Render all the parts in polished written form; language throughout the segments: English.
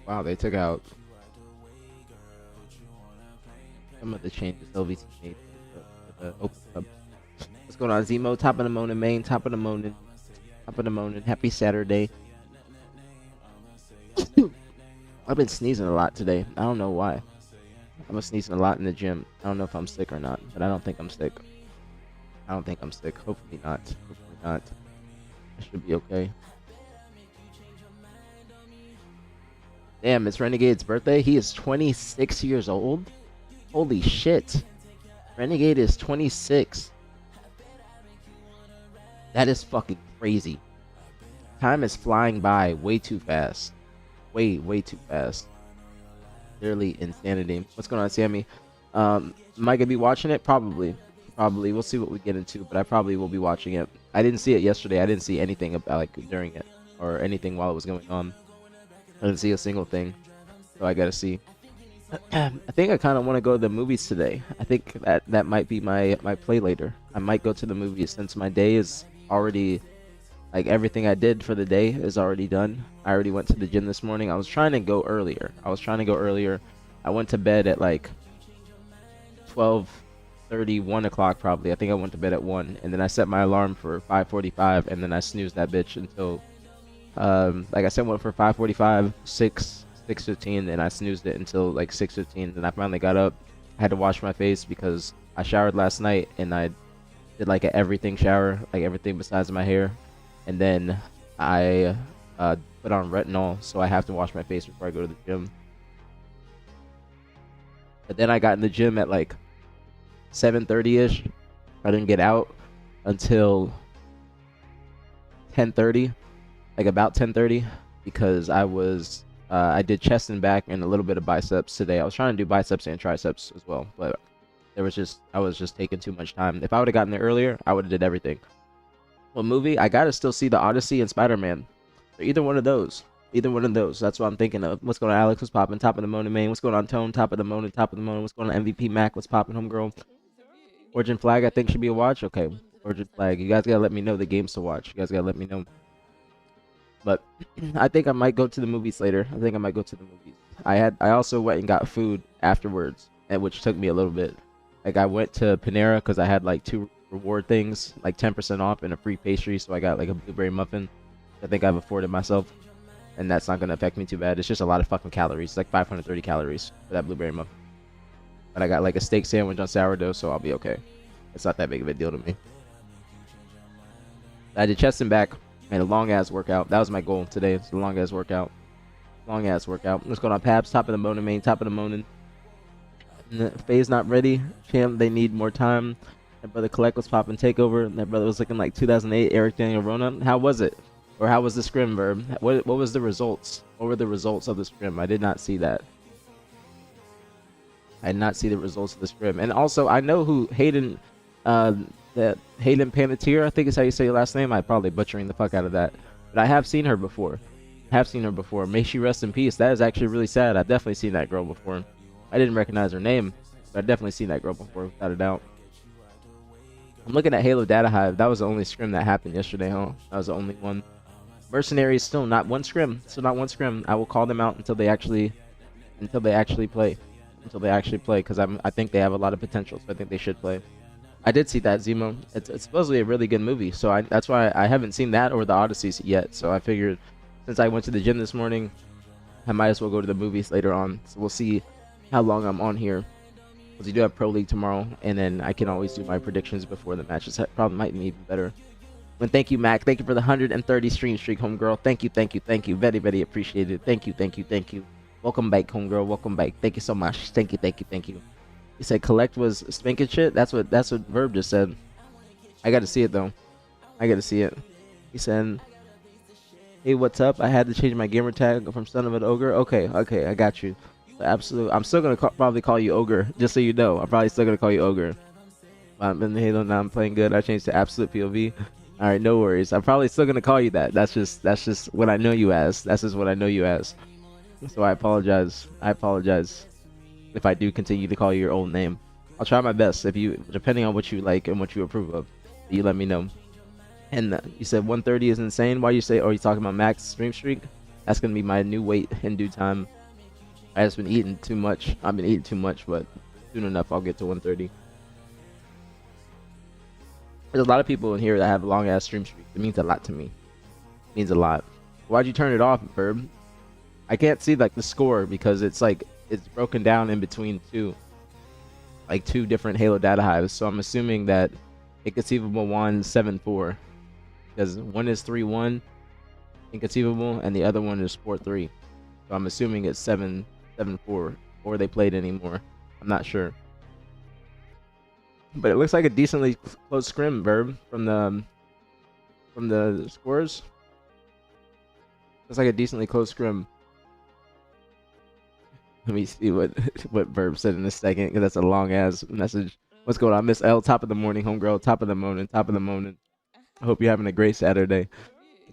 Wow, they took out some of the changes LVC made to the Open Cup. What's going on, Zemo? Top of the morning, main. Top of the morning. Top of the morning. Happy Saturday. I've been sneezing a lot today. I don't know why. I've been sneezing a lot in the gym. I don't know if I'm sick or not, but I don't think I'm sick. I don't think I'm sick. Hopefully not. Hopefully not. I should be okay. Damn, it's Renegade's birthday. He is 26 years old. Holy shit. Renegade is 26. That is fucking crazy. Time is flying by way too fast. Way too fast. Literally insanity. What's going on, Sammy? Am I gonna be watching it? Probably. We'll see what we get into, but I probably will be watching it. I didn't see it yesterday. I didn't see anything about like during it or anything while it was going on. I didn't see a single thing, so I gotta see. I think I kind of want to go to the movies today. I think that might be my play later. I might go to the movies since my day is already, like, everything I did for the day is already done. I already went to the gym this morning. I was trying to go earlier. I went to bed at like 12:30, 1 o'clock probably. I think I went to bed at 1, and then I set my alarm for 5:45, and then I snoozed that bitch until, like I said, went for 5:45, 6:15, and I snoozed it until like 6:15. Then I finally got up. I had to wash my face because I showered last night, and I did like an everything shower, like everything besides my hair, and then I put on retinol, so I have to wash my face before I go to the gym. But then I got in the gym at like 7:30ish. I didn't get out until 10:30, like about 10:30, because I did chest and back and a little bit of biceps today. I was trying to do biceps and triceps as well, but I was just taking too much time. If I would have gotten there earlier, I would have did everything. Well, movie, I gotta still see the Odyssey and Spider-Man. Either one of those. That's what I'm thinking of. What's going on, Alex? What's popping? Top of the morning, main. What's going on, Tone? Top of the morning. What's going on, MVP Mac? What's popping, homegirl? Origin Flag, I think, should be a watch. Okay, Origin Flag. You guys gotta let me know the games to watch. You guys gotta let me know. But I think I might go to the movies later. I also went and got food afterwards, and which took me a little bit. Like, I went to Panera because I had like 2 reward things, like 10% off and a free pastry. So I got like a blueberry muffin. I think I've afforded myself, and that's not gonna affect me too bad. It's just a lot of fucking calories. It's like 530 calories for that blueberry muffin. But I got like a steak sandwich on sourdough, so I'll be okay. It's not that big of a deal to me. I did chest and back and a long ass workout. That was my goal today. It's a long ass workout. What's going on, Pabs? Top of the morning, main. Top of the morning. FaZe not ready. Champ, they need more time. That brother Collect was popping takeover. That brother was looking like 2008 Eric Daniel Rona. How was it? Or how was the scrim, Verb? What was the results? What were the results of the scrim? I did not see that. I did not see the results of the scrim. And also, I know who Hayden, that Hayden Panettiere, I think is how you say your last name. I'm probably butchering the fuck out of that. But I have seen her before. May she rest in peace. That is actually really sad. I've definitely seen that girl before. I didn't recognize her name, but I've definitely seen that girl before, without a doubt. I'm looking at Halo Data Hive. That was the only scrim that happened yesterday, huh? That was the only one. Mercenaries, still not one scrim. I will call them out until they actually play. Because I think they have a lot of potential, so I think they should play. I did see that, Zemo. It's supposedly a really good movie, so that's why I haven't seen that or the Odysseys yet. So I figured, since I went to the gym this morning, I might as well go to the movies later on. So we'll see how long I'm on here, because we do have Pro League tomorrow, and then I can always do my predictions before the matches. That probably might be even better. And thank you, Mac. Thank you for the 130 stream streak, homegirl. Thank you. Very, very appreciated. Thank you. Welcome back, homegirl. Welcome back. Thank you so much. Thank you. You said Collect was spanking shit? That's what Verb just said. I gotta see it, though. He said, hey, what's up? I had to change my gamer tag from Son of an Ogre. Okay, I got you. Absolutely. I'm still gonna probably call you Ogre, just so you know. I'm probably still gonna call you Ogre. I'm in Halo now. I'm playing good. I changed to Absolute POV. All right, no worries. I'm probably still gonna call you that. That's just what I know you as. So I apologize. If I do continue to call you your old name. I'll try my best. Depending on what you like and what you approve of, you let me know. And you said 130 is insane. Why you say? Or are you talking about Max stream streak? That's gonna be my new weight in due time. I just been eating too much. I've been eating too much, but soon enough I'll get to 130. There's a lot of people in here that have long ass stream streaks. It means a lot to me. It means a lot. Why'd you turn it off, Verb? I can't see like the score because it's like it's broken down in between two different Halo data hives. So I'm assuming that Inconceivable won 7-4 because one is 3-1 Inconceivable and the other one is 4-3. So I'm assuming it's 7-4 or they played anymore. I'm not sure. But it looks like a decently close scrim, Verb, from the scores. Looks like a decently close scrim. Let me see what Verb said in a second, because that's a long ass message. What's going on, Miss L? Top of the morning, homegirl. Top of the morning. Top of the morning. I hope you're having a great Saturday.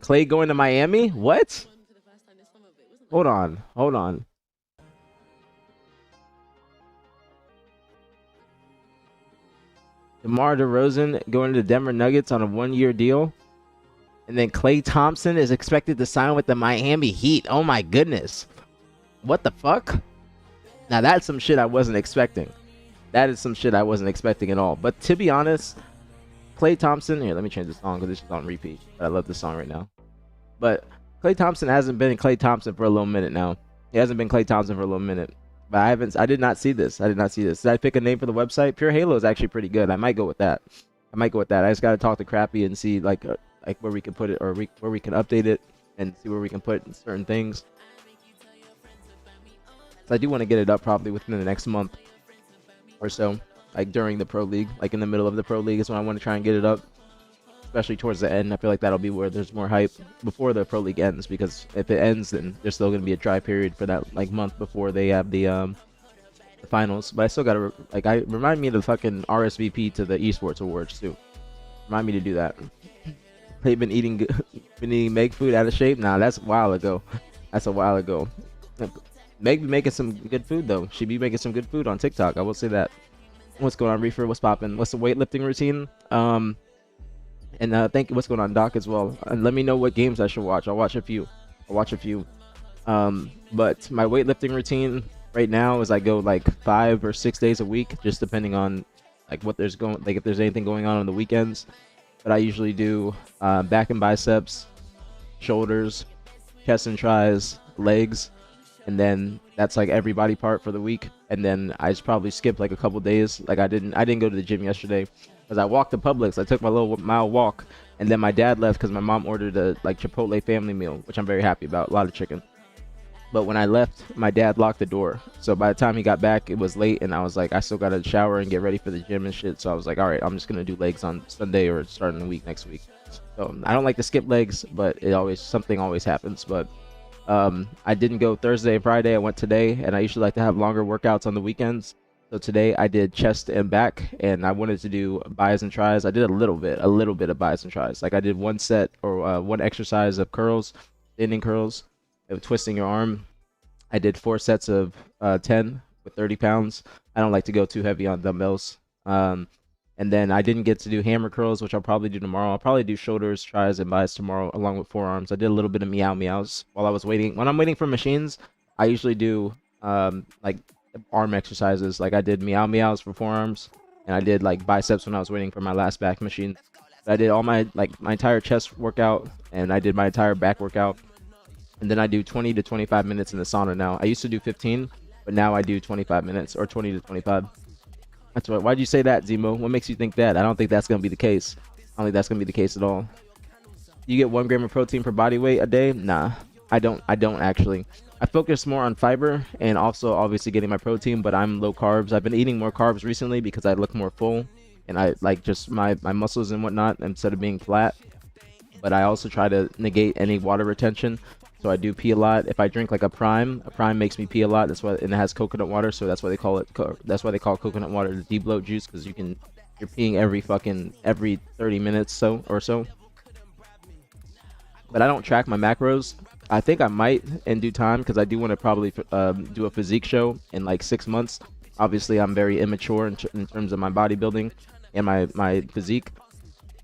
Clay going to Miami? What? Hold on. Hold on. DeMar DeRozan going to Denver Nuggets on a 1-year deal. And then Klay Thompson is expected to sign with the Miami Heat. Oh my goodness. What the fuck? Now that's some shit I wasn't expecting. That is some shit I wasn't expecting at all. But to be honest, Klay Thompson... Here, let me change the song because this is on repeat. But I love this song right now. But Klay Thompson hasn't been Klay Thompson for a little minute now. He hasn't been Klay Thompson for a little minute. But I did not see this. I did not see this. Did I pick a name for the website? Pure Halo is actually pretty good. I might go with that. I just got to talk to Crappy and see like where we can put it or where we can update it and see where we can put certain things. So I do want to get it up probably within the next month or so, like during the Pro League, like in the middle of the Pro League is when I want to try and get it up, especially towards the end. I feel like that'll be where there's more hype before the Pro League ends, because if it ends, then there's still going to be a dry period for that like month before they have the finals. But I still got to remind me of the fucking RSVP to the esports awards too. Remind me to do that. They've been eating Meg food out of shape. Nah, that's a while ago. That's a while ago. Meg be making some good food though. She be making some good food on TikTok. I will say that. What's going on, Reefer? What's popping? What's the weightlifting routine? And thank you. What's going on, Doc, as well? And let me know what games I should watch. I'll watch a few. But my weightlifting routine right now is I go like 5 or 6 days a week, just depending on like what there's going, like if there's anything going on the weekends. But I usually do back and biceps, shoulders, chest and tries, legs, and then that's like every body part for the week. And then I just probably skip like a couple days. Like I didn't go to the gym yesterday because I walked to Publix. I took my little mile walk, and then my dad left because my mom ordered a like Chipotle family meal, which I'm very happy about. A lot of chicken. But when I left, my dad locked the door. So by the time he got back, it was late, and I was like, I still gotta shower and get ready for the gym and shit. So I was like, all right, I'm just gonna do legs on Sunday or starting the week next week. So I don't like to skip legs, but something always happens. But I didn't go Thursday and Friday. I went today, and I usually like to have longer workouts on the weekends. So today I did chest and back, and I wanted to do bis and tries. I did a little bit of bis and tries. Like I did one set or one exercise of curls, standing curls, of twisting your arm. I did 4 sets of 10 with 30 pounds. I don't like to go too heavy on dumbbells. And then I didn't get to do hammer curls, which I'll probably do tomorrow. I'll probably do shoulders, tries, and bis tomorrow, along with forearms. I did a little bit of meow meows while I was waiting. When I'm waiting for machines, I usually do like arm exercises. Like I did meow meows for forearms, and I did like biceps when I was waiting for my last back machine. I did all my entire chest workout, and I did my entire back workout. And then I do 20 to 25 minutes in the sauna now. I used to do 15, but now I do 25 minutes or 20 to 25. That's right. Why'd you say that, Zemo? What makes you think that? I don't think that's going to be the case. I don't think that's going to be the case at all. You get 1 gram of protein per body weight a day? Nah, I don't actually. I focus more on fiber and also obviously getting my protein, but I'm low carbs. I've been eating more carbs recently because I look more full and I like just my muscles and whatnot instead of being flat. But I also try to negate any water retention. So I do pee a lot. If I drink like a prime makes me pee a lot. That's why, and it has coconut water, so that's why they call it. That's why they call coconut water the de-bloat juice, because you're peeing every 30 minutes or so. But I don't track my macros. I think I might in due time, because I do want to probably do a physique show in like 6 months. Obviously, I'm very immature in terms of my bodybuilding and my physique.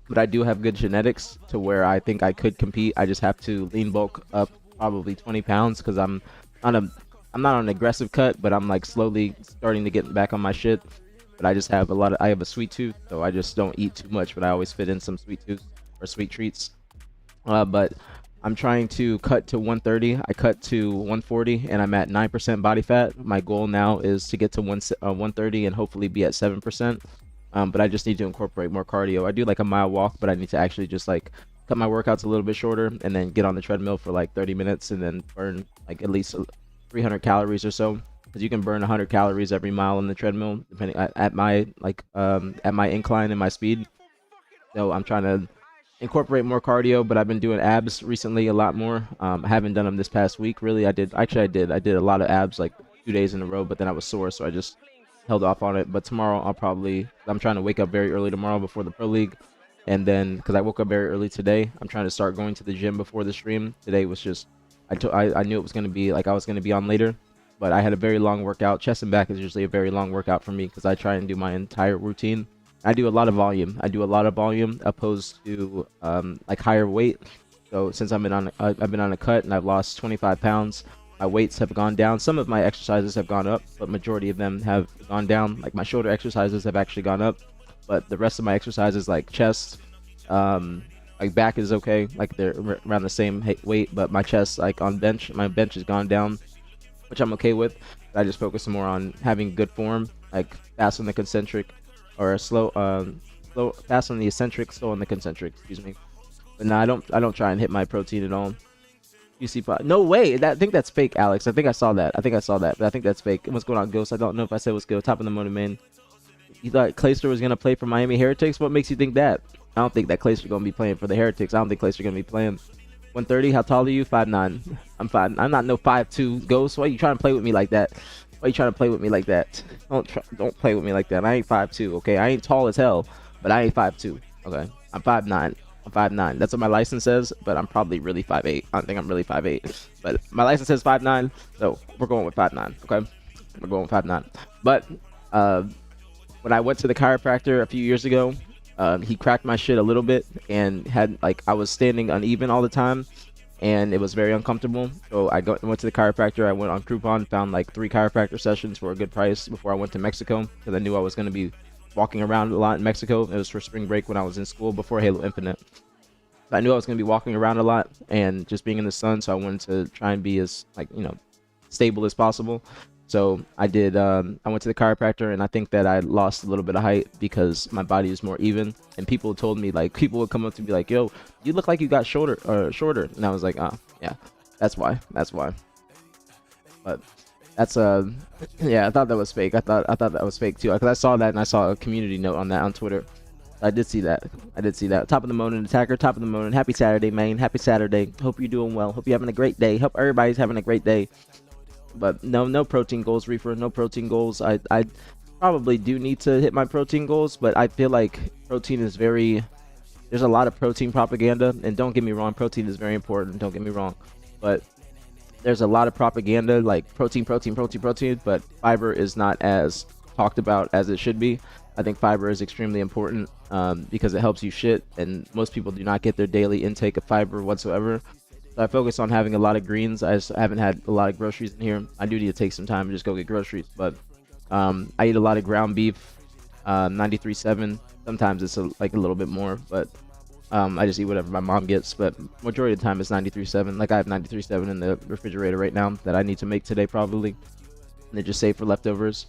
But I do have good genetics to where I think I could compete. I just have to lean bulk up probably 20 pounds because on a I'm not on an aggressive cut, but I'm like slowly starting to get back on my shit. But I just have I have a sweet tooth, so I just don't eat too much, but I always fit in some sweet tooth or sweet treats. But I'm trying to cut to 130. I cut to 140, and I'm at 9% body fat. My goal now is to get to 130 and hopefully be at 7%. But I just need to incorporate more cardio. I do like a mile walk, but I need to actually just like cut my workouts a little bit shorter and then get on the treadmill for like 30 minutes and then burn like at least 300 calories or so. Because you can burn 100 calories every mile on the treadmill, depending at my incline and my speed. So I'm trying to incorporate more cardio, but I've been doing abs recently a lot more. I haven't done them this past week really. I did a lot of abs like 2 days in a row, but then I was sore, so I just held off on it. But tomorrow I'm trying to wake up very early tomorrow before the pro league, and then because I woke up very early today, I'm trying to start going to the gym before the stream. Today was just I knew it was going to be like I was going to be on later, but I had a very long workout. Chest and back is usually a very long workout for me because I try and do my entire routine. I do a lot of volume. Opposed to like higher weight. So since I've been on a cut and I've lost 25 pounds, my weights have gone down. Some of my exercises have gone up, but majority of them have gone down. Like my shoulder exercises have actually gone up, but the rest of my exercises like chest, like back is okay. Like they're around the same weight, but my chest, like on bench, my bench has gone down, which I'm okay with. But I just focus more on having good form, like fast on the concentric, or slow, fast on the eccentric, slow on the concentric. Excuse me. But no, I don't try and hit my protein at all. UC5. No way. I think that's fake, Alex. I think I saw that. But I think that's fake. What's going on, Ghost? I don't know if I said what's good. Top of the morning, man. You thought Clayster was gonna play for Miami Heretics? What makes you think that? I don't think that Clayster gonna be playing for the Heretics. I don't think Clayster gonna be playing. 130. How tall are you? 5'9". I'm 5. I'm not no 5'2". Ghost. Why are you trying to play with me like that? Don't play with me like that. Don't play with me like that. I ain't 5'2". Okay, I ain't tall as hell, but I ain't 5'2". Okay, I'm 5'9". I'm 5'9". That's what my license says, but I'm probably really 5'8". I don't think I'm really 5'8", but my license says 5'9", so we're going with 5'9". Okay, we're going with 5'9". But when I went to the chiropractor a few years ago, he cracked my shit a little bit and had like I was standing uneven all the time, and it was very uncomfortable. So I went to the chiropractor. I went on Groupon, found like 3 chiropractor sessions for a good price before I went to Mexico, because I knew I was going to be walking around a lot in Mexico. It was for spring break when I was in school before Halo Infinite. I knew I was going to be walking around a lot and just being in the sun, so I wanted to try and be as stable as possible. So I did. I went to the chiropractor, and I think that I lost a little bit of height because my body is more even. And people told me, like, people would come up to me like, "Yo, you look like you got shorter." And I was like, "Ah, yeah, that's why." But that's yeah, I thought that was fake. I thought that was fake too, because I saw that and I saw a community note on that on Twitter. I did see that. Top of the morning, Attacker. Top of the morning. Happy Saturday, man. Happy Saturday. Hope you're doing well. Hope you're having a great day. Hope everybody's having a great day. But no protein goals, Reefer. No protein goals. I probably do need to hit my protein goals, but I feel like protein is there's a lot of protein propaganda, and don't get me wrong, protein is very important. Don't get me wrong, but there's a lot of propaganda like protein, but fiber is not as talked about as it should be. I think fiber is extremely important because it helps you shit, and most people do not get their daily intake of fiber whatsoever. So I focus on having a lot of greens. I just haven't had a lot of groceries in here. I do need to take some time and just go get groceries, but I eat a lot of ground beef, 93.7. Sometimes it's like a little bit more, but I just eat whatever my mom gets, but majority of the time it's 93.7. Like I have 93.7 in the refrigerator right now that I need to make today probably, and they're just saved for leftovers.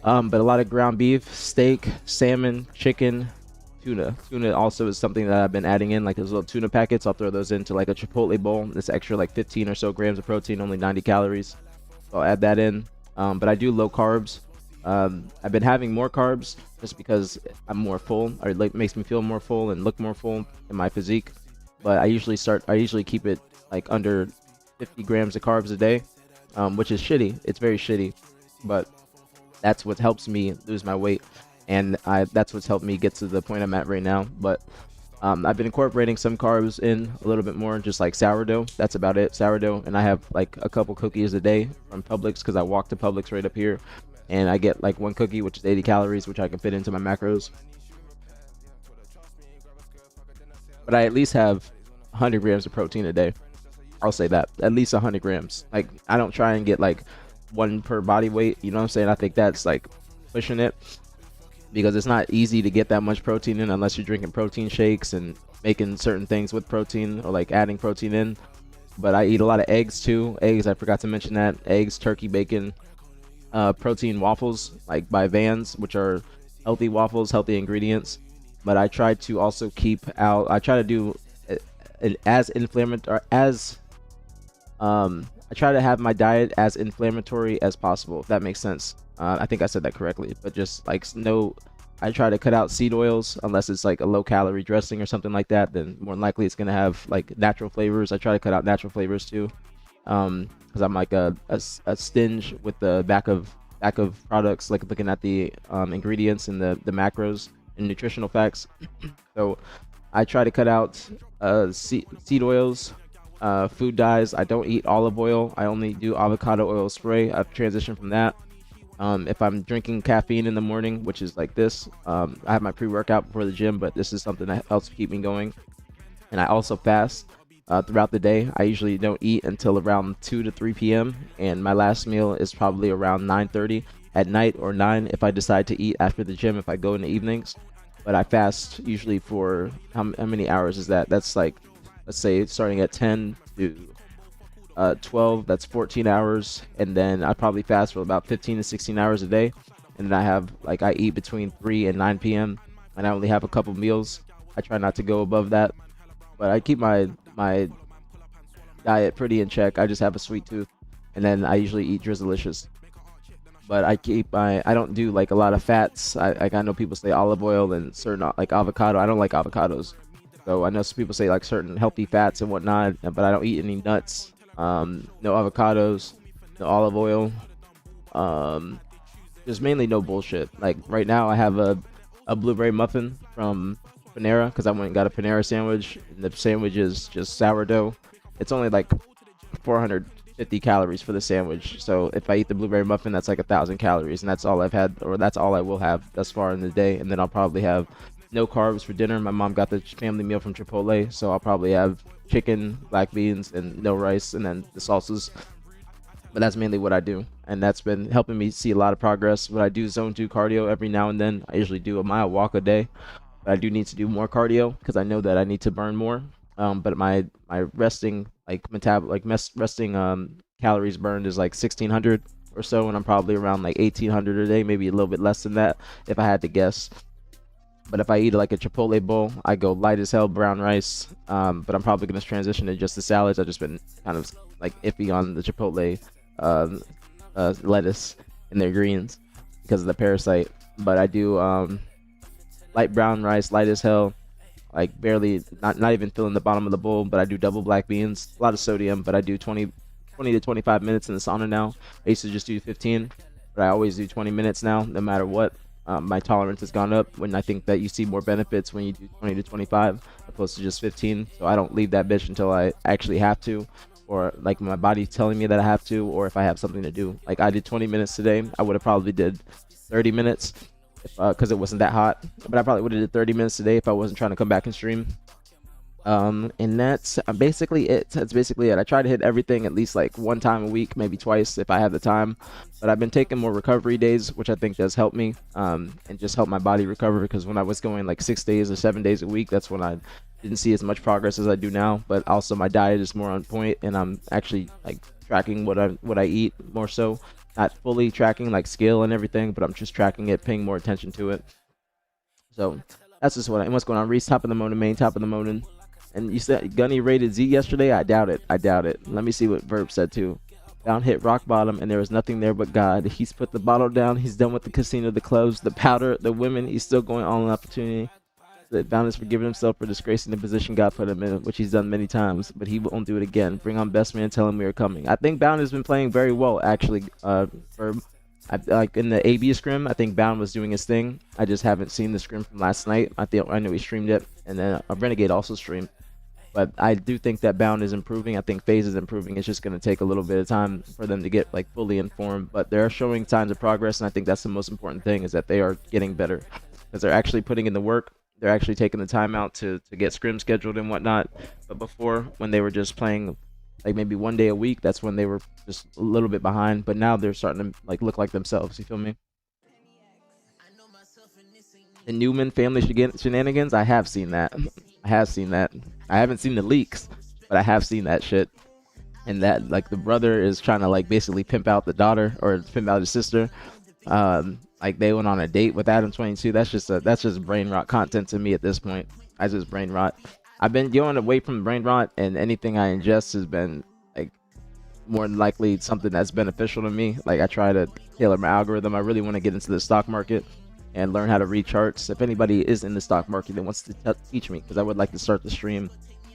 But a lot of ground beef, steak, salmon, chicken, tuna. Tuna also is something that I've been adding in, like those little tuna packets. I'll throw those into like a Chipotle bowl. This extra like 15 or so grams of protein, only 90 calories. So I'll add that in. But I do low carbs. I've been having more carbs just because I'm more full, or it makes me feel more full and look more full in my physique. But I usually keep it like under 50 grams of carbs a day, which is shitty. It's very shitty, but that's what helps me lose my weight, and that's what's helped me get to the point I'm at right now. But I've been incorporating some carbs in a little bit more, just like sourdough. That's about it, sourdough. And I have like a couple cookies a day from Publix, because I walk to Publix right up here, and I get like one cookie, which is 80 calories, which I can fit into my macros. But I at least have 100 grams of protein a day. I'll say that at least 100 grams. Like I don't try and get like one per body weight. You know what I'm saying? I think that's like pushing it, because it's not easy to get that much protein in unless you're drinking protein shakes and making certain things with protein or like adding protein in. But I eat a lot of eggs too. Eggs, I forgot to mention that. Eggs, turkey, bacon, protein waffles like by Vans, which are healthy waffles, healthy ingredients. But I try to also keep out. I try to do it as inflammatory as I try to have my diet as inflammatory as possible, if that makes sense. I think I said that correctly, but just like no, I try to cut out seed oils unless it's like a low calorie dressing or something like that. Then more than likely it's gonna have like natural flavors. I try to cut out natural flavors too, because I'm like a stinge with the back of products, like looking at the ingredients and the macros and nutritional facts. So I try to cut out seed oils, food dyes. I don't eat olive oil. I only do avocado oil spray. I've transitioned from that. If I'm drinking caffeine in the morning, which is like this, I have my pre-workout before the gym, but this is something that helps keep me going. And I also fast throughout the day. I usually don't eat until around 2 to 3 p.m. and my last meal is probably around 9:30 at night, or 9 if I decide to eat after the gym if I go in the evenings. But I fast usually for how many hours is that? That's like, let's say starting at 10 to 12, that's 14 hours, and then I probably fast for about 15 to 16 hours a day, and then I have like I eat between 3 and 9 p.m. and I only have a couple meals. I try not to go above that, but I keep my diet pretty in check. I just have a sweet tooth, and then I usually eat Drizzlicious. But I don't do like a lot of fats. I know people say olive oil and certain like avocado. I don't like avocados. So I know some people say like certain healthy fats and whatnot, but I don't eat any nuts. No avocados, no olive oil. Just mainly no bullshit. Like right now I have a blueberry muffin from Panera because I went and got a Panera sandwich. And the sandwich is just sourdough. It's only like 450 calories for the sandwich. So if I eat the blueberry muffin, that's like 1,000 calories, and that's all I've had, or that's all I will have thus far in the day. And then I'll probably have no carbs for dinner. My mom got the family meal from Chipotle, so I'll probably have chicken, black beans, and no rice, and then the salsas. But that's mainly what I do, and that's been helping me see a lot of progress. But I do zone 2 cardio every now and then. I usually do a mile walk a day, but I do need to do more cardio because I know that I need to burn more. But my resting calories burned is like 1,600 or so, and I'm probably around like 1,800 a day, maybe a little bit less than that if I had to guess. But if I eat like a Chipotle bowl, I go light as hell brown rice. But I'm probably going to transition to just the salads. I've just been kind of like iffy on the Chipotle lettuce and their greens because of the parasite. But I do light brown rice, light as hell, like barely, not even filling the bottom of the bowl. But I do double black beans, a lot of sodium. But I do 20 to 25 minutes in the sauna now. I used to just do 15, but I always do 20 minutes now, no matter what. My tolerance has gone up when I think that you see more benefits when you do 20 to 25 opposed to just 15. So I don't leave that bitch until I actually have to, or like my body's telling me that I have to, or if I have something to do. Like I did 20 minutes today. I would have probably did 30 minutes because it wasn't that hot, but I probably would have did 30 minutes today if I wasn't trying to come back and stream. And that's basically it. That's basically it. I try to hit everything at least like one time a week, maybe twice if I have the time. But I've been taking more recovery days, which I think does help me, and just help my body recover. Because when I was going like 6 days or 7 days a week, that's when I didn't see as much progress as I do now. But also my diet is more on point, and I'm actually like tracking what I eat more so. Not fully tracking like scale and everything, but I'm just tracking it, paying more attention to it. So that's just what's going on. Reese, top of the morning, main top of the morning. And you said Gunny rated Z yesterday? I doubt it. Let me see what Verb said too. Down hit rock bottom and there was nothing there but God. He's put the bottle down. He's done with the casino, the clubs, the powder, the women. He's still going all in opportunity. That Bound is forgiving himself for disgracing the position God put him in, which he's done many times, but he won't do it again. Bring on best man, tell him we are coming. I think Bound has been playing very well, actually, Verb. Like in the AB scrim, I think Bound was doing his thing. I just haven't seen the scrim from last night. I know he streamed it, and then Renegade also streamed. But I do think that Bound is improving. I think FaZe is improving. It's just going to take a little bit of time for them to get like fully informed. But they're showing signs of progress, and I think that's the most important thing, is that they are getting better because they're actually putting in the work. They're actually taking the time out to get scrim scheduled and whatnot. But before, when they were just playing like maybe 1 day a week. That's when they were just a little bit behind, but now they're starting to like look like themselves. You feel me? The Newman family shenanigans. I have seen that. I have seen that. I haven't seen the leaks, but I have seen that shit. And that like the brother is trying to like basically pimp out the daughter or pimp out his sister. Like they went on a date with Adam 22. That's just brain rot content to me at this point. I just brain rot. I've been going away from brain rot, and anything I ingest has been like more than likely something that's beneficial to me. Like I try to tailor my algorithm. I really want to get into the stock market and learn how to read charts. If anybody is in the stock market and wants to teach me, because I would like to start the stream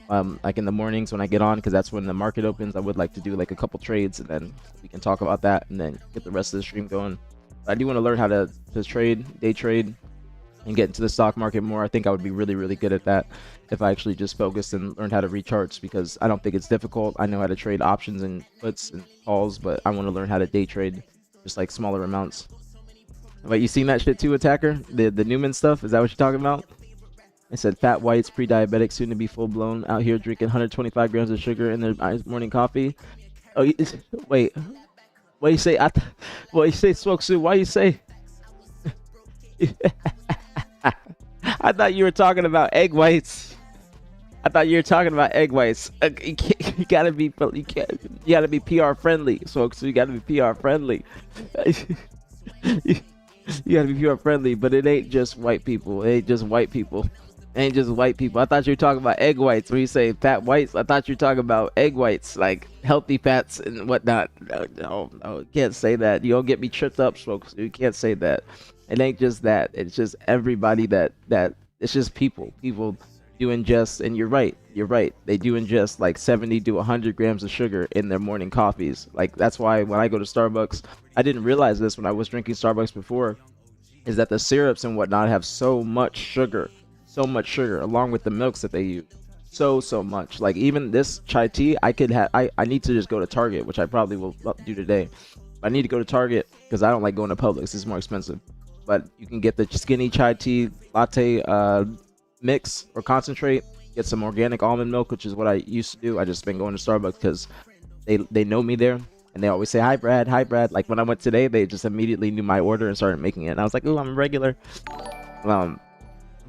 like in the mornings when I get on, because that's when the market opens. I would like to do like a couple trades, and then we can talk about that and then get the rest of the stream going. But I do want to learn how to trade, day trade, and get into the stock market more. I think I would be really, really good at that if I actually just focused and learned how to read charts, because I don't think it's difficult. I know how to trade options and puts and calls, but I want to learn how to day trade just like smaller amounts. But you seen that shit too, Attacker? The Newman stuff? Is that what you're talking about? I said fat whites, pre-diabetic, soon to be full-blown, out here drinking 125 grams of sugar in their morning coffee. Oh, wait. What you say? What you say, Smoke Sue? Why you say? I thought you were talking about egg whites. I thought you were talking about egg whites. You gotta be PR friendly, Smoke Sue. You gotta be PR friendly. You gotta be PR friendly, but it ain't just white people. It ain't just white people. It ain't just white people. I thought you were talking about egg whites. When you say fat whites, I thought you were talking about egg whites, like healthy fats and whatnot. No, you can't say that. You don't get me tripped up, folks. You can't say that. It ain't just that. It's just everybody that it's just people. People do ingest, and you're right. You're right. They do ingest like 70 to 100 grams of sugar in their morning coffees. Like that's why when I go to Starbucks, I didn't realize this when I was drinking Starbucks before, is that the syrups and whatnot have so much sugar along with the milks that they use. So much. Like even this chai tea, I need to just go to Target, which I probably will do today. I need to go to Target because I don't like going to Publix. It's more expensive. But you can get the skinny chai tea latte mix or concentrate, get some organic almond milk, which is what I used to do. I just been going to Starbucks because they know me there, and they always say hi Brad. Like when I went today, they just immediately knew my order and started making it, and I was like, oh, I'm a regular.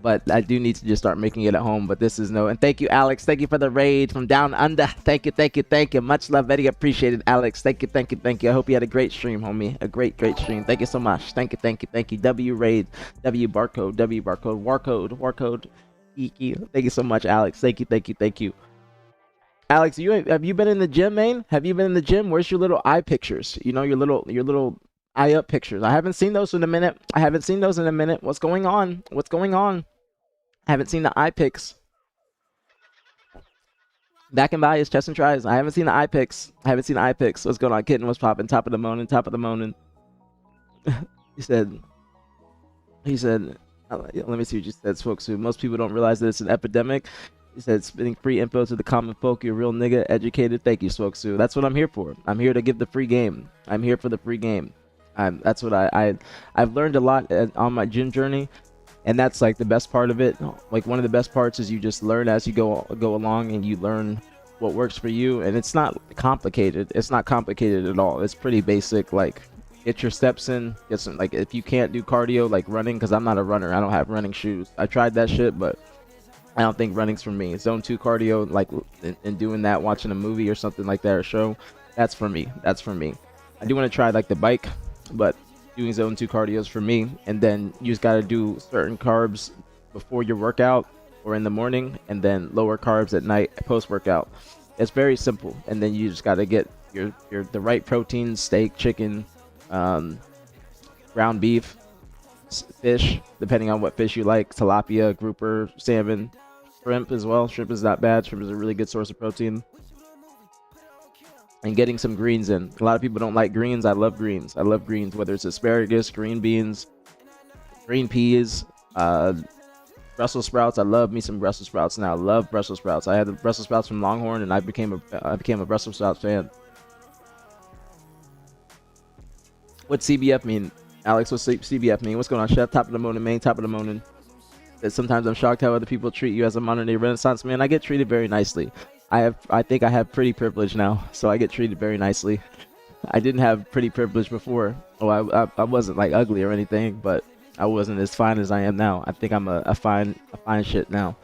But I do need to just start making it at home. But this is no. And thank you, Alex. Thank you for the raid from down under. Thank you. Much love, very appreciated, Alex. Thank you. I hope you had a great stream, homie. A great stream. Thank you so much. Thank you. W raid, W barcode, warcode. Thank you so much, Alex. Thank you. Alex, have you been in the gym, man? Have you been in the gym? Where's your little eye pictures? You know, your little eye up pictures. I haven't seen those in a minute. What's going on? I haven't seen the eye pics. Back and by his chest and tries. I haven't seen the eye pics. What's going on, kitten? What's popping? Top of the morning. He said, let me see what you said, folks. Most people don't realize that it's an epidemic. He said, spitting free info to the common folk. You're a real nigga, educated. Thank you, Swoksu. That's what I'm here for. I'm here to give the free game. I'm here for the free game. That's what I've learned a lot on my gym journey, and that's like the best part of it. Like one of the best parts is you just learn as you go along, and you learn what works for you. And it's not complicated. It's not complicated at all. It's pretty basic. Like get your steps in. Get some, like if you can't do cardio, like running, because I'm not a runner. I don't have running shoes. I tried that shit, but I don't think running's for me. Zone 2 cardio, like and doing that, watching a movie or something like that, or show, that's for me. I do want to try like the bike, but doing zone 2 cardio is for me. And then you just got to do certain carbs before your workout or in the morning, and then lower carbs at night post workout. It's very simple. And then you just got to get the right proteins: steak, chicken, ground beef, fish, depending on what fish you like, tilapia, grouper, salmon, shrimp as well. Shrimp is not bad. Shrimp is a really good source of protein. And getting some greens in. A lot of people don't like greens. I love greens. Whether it's asparagus, green beans, green peas, Brussels sprouts. I love me some Brussels sprouts now. I love Brussels sprouts. I had the Brussels sprouts from Longhorn, and I became a Brussels sprouts fan. What's CBF mean? Alex, what's CBF mean? What's going on, Chef? Top of the morning, main. Top of the morning. Sometimes I'm shocked how other people treat you as a modern day Renaissance man. I get treated very nicely. I think I have pretty privilege now, so I get treated very nicely. I didn't have pretty privilege before. Well, I wasn't like ugly or anything, but I wasn't as fine as I am now. I think I'm a fine shit now.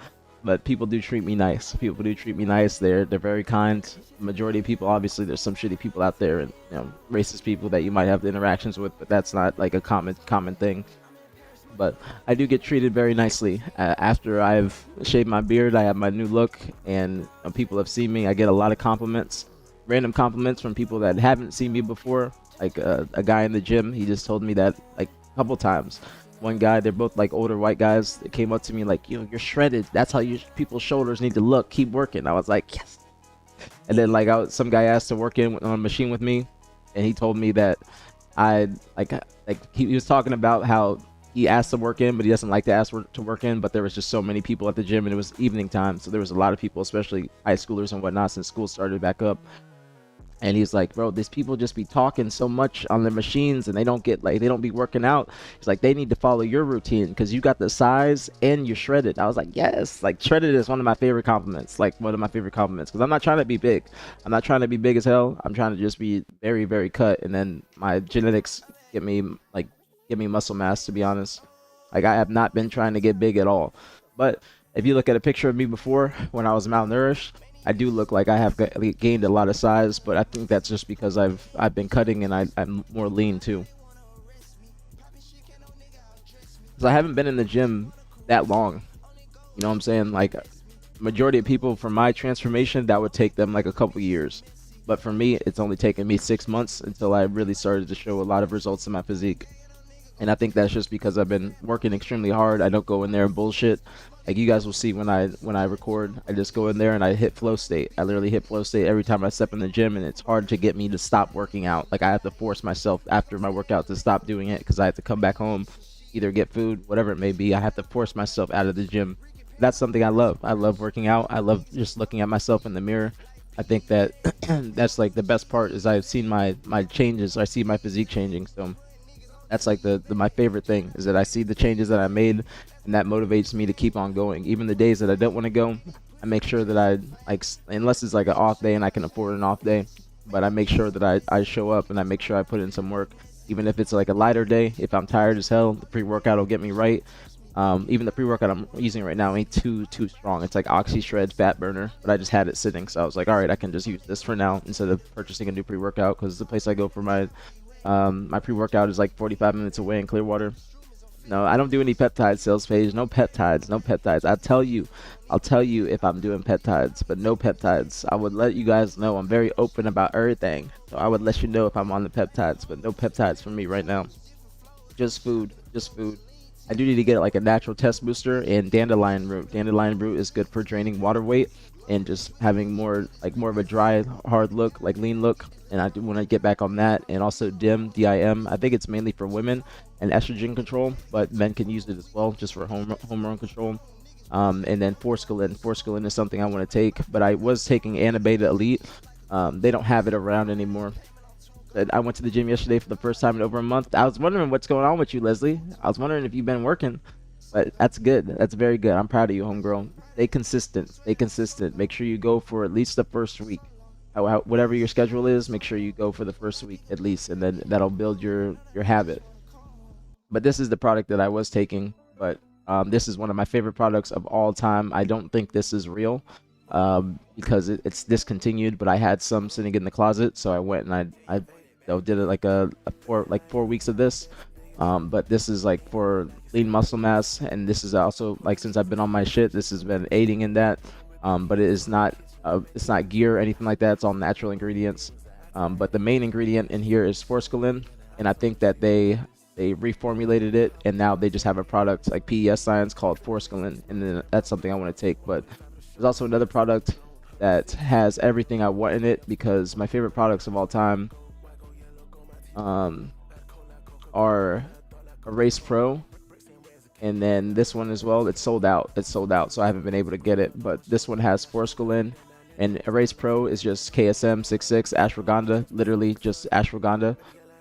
But people do treat me nice. People do treat me nice. They're very kind. Majority of people, obviously, there's some shitty people out there, and racist people that you might have interactions with, but that's not like a common thing. But I do get treated very nicely. After I've shaved my beard, I have my new look, and people have seen me. I get a lot of compliments, random compliments from people that haven't seen me before. Like a guy in the gym, he just told me that like a couple times. One guy, they're both like older white guys, that came up to me like, you're shredded. That's how people's shoulders need to look. Keep working. I was like, yes. And then like some guy asked to work on a machine with me, and he told me that I like he was talking about how he asked to work in, but he doesn't like to ask to work in. But there was just so many people at the gym, and it was evening time, so there was a lot of people, especially high schoolers and whatnot, since school started back up. And he's like, bro, these people just be talking so much on their machines, and they don't be working out. He's like, they need to follow your routine because you got the size and you're shredded. I was like, yes, like shredded is one of my favorite compliments, because I'm not trying to be big. I'm not trying to be big as hell. I'm trying to just be very, very cut, and then my genetics give me muscle mass, to be honest. Like, I have not been trying to get big at all. But if you look at a picture of me before when I was malnourished, I do look like I have gained a lot of size, but I think that's just because I've been cutting, and I'm more lean too. So I haven't been in the gym that long. You know what I'm saying? Like, majority of people, for my transformation, that would take them like a couple years. But for me, it's only taken me 6 months until I really started to show a lot of results in my physique. And I think that's just because I've been working extremely hard. I don't go in there and bullshit. Like, you guys will see when I record, I just go in there and I hit flow state. I literally hit flow state every time I step in the gym, and it's hard to get me to stop working out. Like, I have to force myself after my workout to stop doing it because I have to come back home, either get food, whatever it may be. I have to force myself out of the gym. That's something I love. I love working out. I love just looking at myself in the mirror. I think that that's like the best part is I've seen my changes. I see my physique changing. So that's like my favorite thing is that I see the changes that I made, and that motivates me to keep on going. Even the days that I don't want to go, I make sure that I, like, unless it's like an off day and I can afford an off day, but I make sure that I show up, and I make sure I put in some work. Even if it's like a lighter day, if I'm tired as hell, the pre-workout will get me right. Even the pre-workout I'm using right now ain't too strong. It's like Oxy Shred Fat Burner, but I just had it sitting, so I was like, all right, I can just use this for now instead of purchasing a new pre-workout, because the place I go for my pre-workout is like 45 minutes away in Clearwater. No, I don't do any peptide sales page. No peptides. I'll tell you if I'm doing peptides, but no peptides. I would let you guys know. I'm very open about everything, so I would let you know if I'm on the peptides, but no peptides for me right now. Just food. I do need to get like a natural test booster and dandelion root. Dandelion root is good for draining water weight and just having more of a dry, hard look, like lean look. And I do want to get back on that. And also DIM. I think it's mainly for women and estrogen control, but men can use it as well, just for hormone control. And then forskolin. Forskolin is something I want to take, but I was taking Anabeta Elite. They don't have it around anymore. I went to the gym yesterday for the first time in over a month. I was wondering what's going on with you, Leslie. I was wondering if you've been working, but that's good. That's very good. I'm proud of you, homegirl. Stay consistent. Make sure you go for at least the first week. Whatever your schedule is, make sure you go for the first week at least, and then that'll build your habit. But this is the product that I was taking, but this is one of my favorite products of all time. I don't think this is real. Because it's discontinued, but I had some sitting in the closet, so I went and I did it like 4 weeks of this. But this is like for lean muscle mass, and this is also like, since I've been on my shit, this has been aiding in that. But it is not it's not gear or anything like that. It's all natural ingredients. But the main ingredient in here is forskolin, and I think that they reformulated it, and now they just have a product like PES Science called forskolin, and then that's something I want to take. But there's also another product that has everything I want in it, because my favorite products of all time are Erase Pro, and then this one as well. It's sold out, so I haven't been able to get it. But this one has forskolin, and Erase Pro is just KSM 66 ashwagandha, literally just ashwagandha.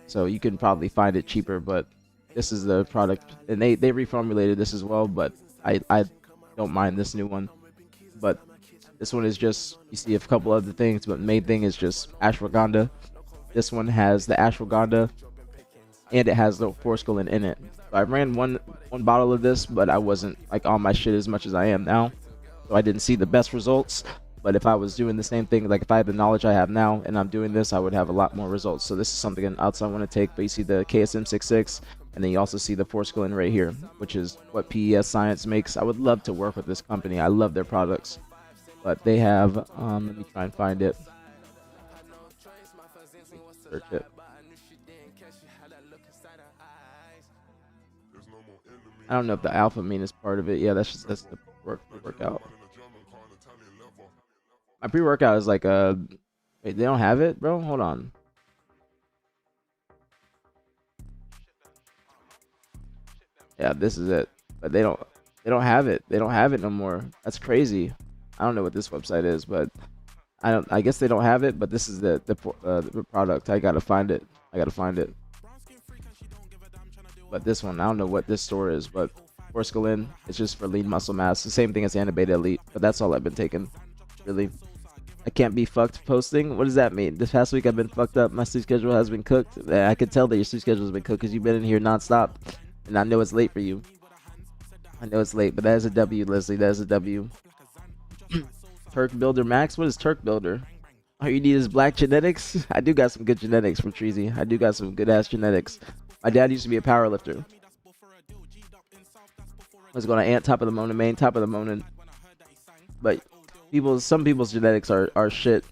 So you can probably find it cheaper, but this is the product, and they reformulated this as well. But I don't mind this new one. But This one is just, you see a couple other things, but main thing is just ashwagandha. This one has the ashwagandha and it has the forskolin in it. So I ran one bottle of this, but I wasn't like on my shit as much as I am now, so I didn't see the best results. But if I was doing the same thing, like if I had the knowledge I have now and I'm doing this, I would have a lot more results. So this is something else I want to take. But you see the KSM66, and then you also see the forskolin right here, which is what PES Science makes. I would love to work with this company. I love their products, but they have let me try and find it. Search it. I don't know if the alpha amine is part of it. Yeah, that's the workout. My pre-workout is like a. Wait, they don't have it, bro. Hold on. Yeah, this is it. But they don't have it. They don't have it no more. That's crazy. I don't know what this website is, but I guess they don't have it. But this is the product. I gotta find it. But this one, I don't know what this store is, but forskolin, it's just for lean muscle mass. The same thing as Anabeta Elite, but that's all I've been taking. Really, I can't be fucked posting. What does that mean? This past week I've been fucked up. My sleep schedule has been cooked. I can tell that your sleep schedule has been cooked because you've been in here nonstop, and I know it's late for you. I know it's late, but that is a W, Leslie. That is a W. Turk Builder Max. What is Turk Builder? All you need is black genetics. I do got some good genetics from Treasy. I do got some good ass genetics. My dad used to be a power lifter. Let's go to Ant, top of the Monin, main, top of the Monin. But some people's genetics are shit.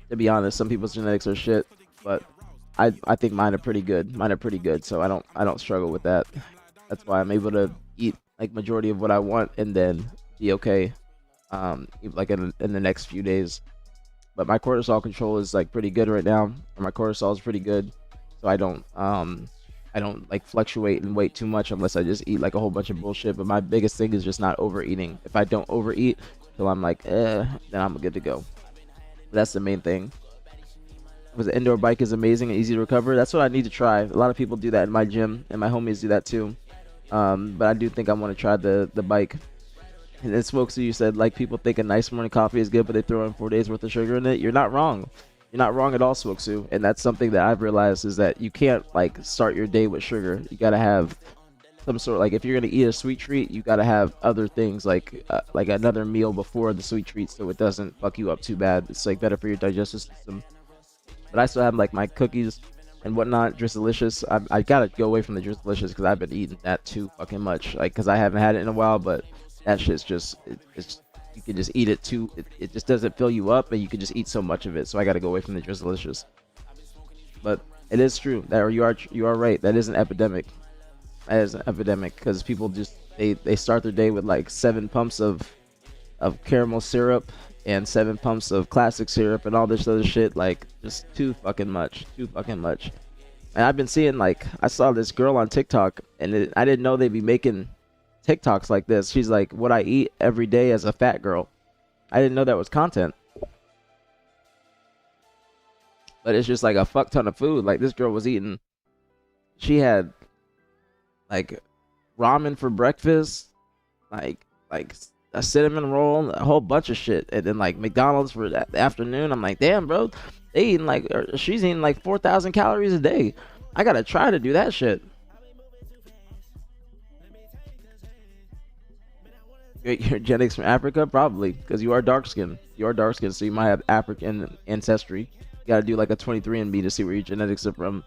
To be honest, some people's genetics are shit. But I think mine are pretty good. So I don't struggle with that. That's why I'm able to eat like majority of what I want and then be okay. Like in the next few days. But my cortisol control is like pretty good right now. My cortisol is pretty good, so I don't like fluctuate in weight too much unless I just eat like a whole bunch of bullshit. But my biggest thing is just not overeating. If I don't overeat till I'm like then I'm good to go. But that's the main thing. Because the indoor bike is amazing and easy to recover. That's what I need to try. A lot of people do that in my gym, and my homies do that too. But I do think I want to try the bike. And then Smokes, you said like people think a nice morning coffee is good, but they throw in 4 days worth of sugar in it. You're not wrong. You're not wrong at all, Swoksu. And that's something that I've realized is that you can't like start your day with sugar. You gotta have some sort, like if you're gonna eat a sweet treat, you gotta have other things like another meal before the sweet treat, so it doesn't fuck you up too bad. It's like better for your digestive system. But I still have like my cookies and whatnot. Drizzelicious. I gotta go away from the Drizzelicious because I've been eating that too fucking much. Like because I haven't had it in a while, but that shit's just it's you can just eat it too. It just doesn't fill you up, and you can just eat so much of it. So I got to go away from the Drizzelicious. But it is true that you are right. That is an epidemic. That is an epidemic because people just they start their day with like 7 pumps of caramel syrup and 7 pumps of classic syrup and all this other shit. Like just too fucking much. And I've been seeing like I saw this girl on TikTok, and I didn't know they'd be making TikToks like this. She's like, what I eat every day as a fat girl. I didn't know that was content. But it's just like a fuck ton of food. Like this girl was eating, she had like ramen for breakfast, like a cinnamon roll, a whole bunch of shit, and then like McDonald's for the afternoon. I'm like, damn, bro, she's eating like 4,000 calories a day. I gotta try to do that shit. Your genetics from Africa, probably, because you are dark skinned. So you might have African ancestry. You gotta do like a 23andMe to see where your genetics are from,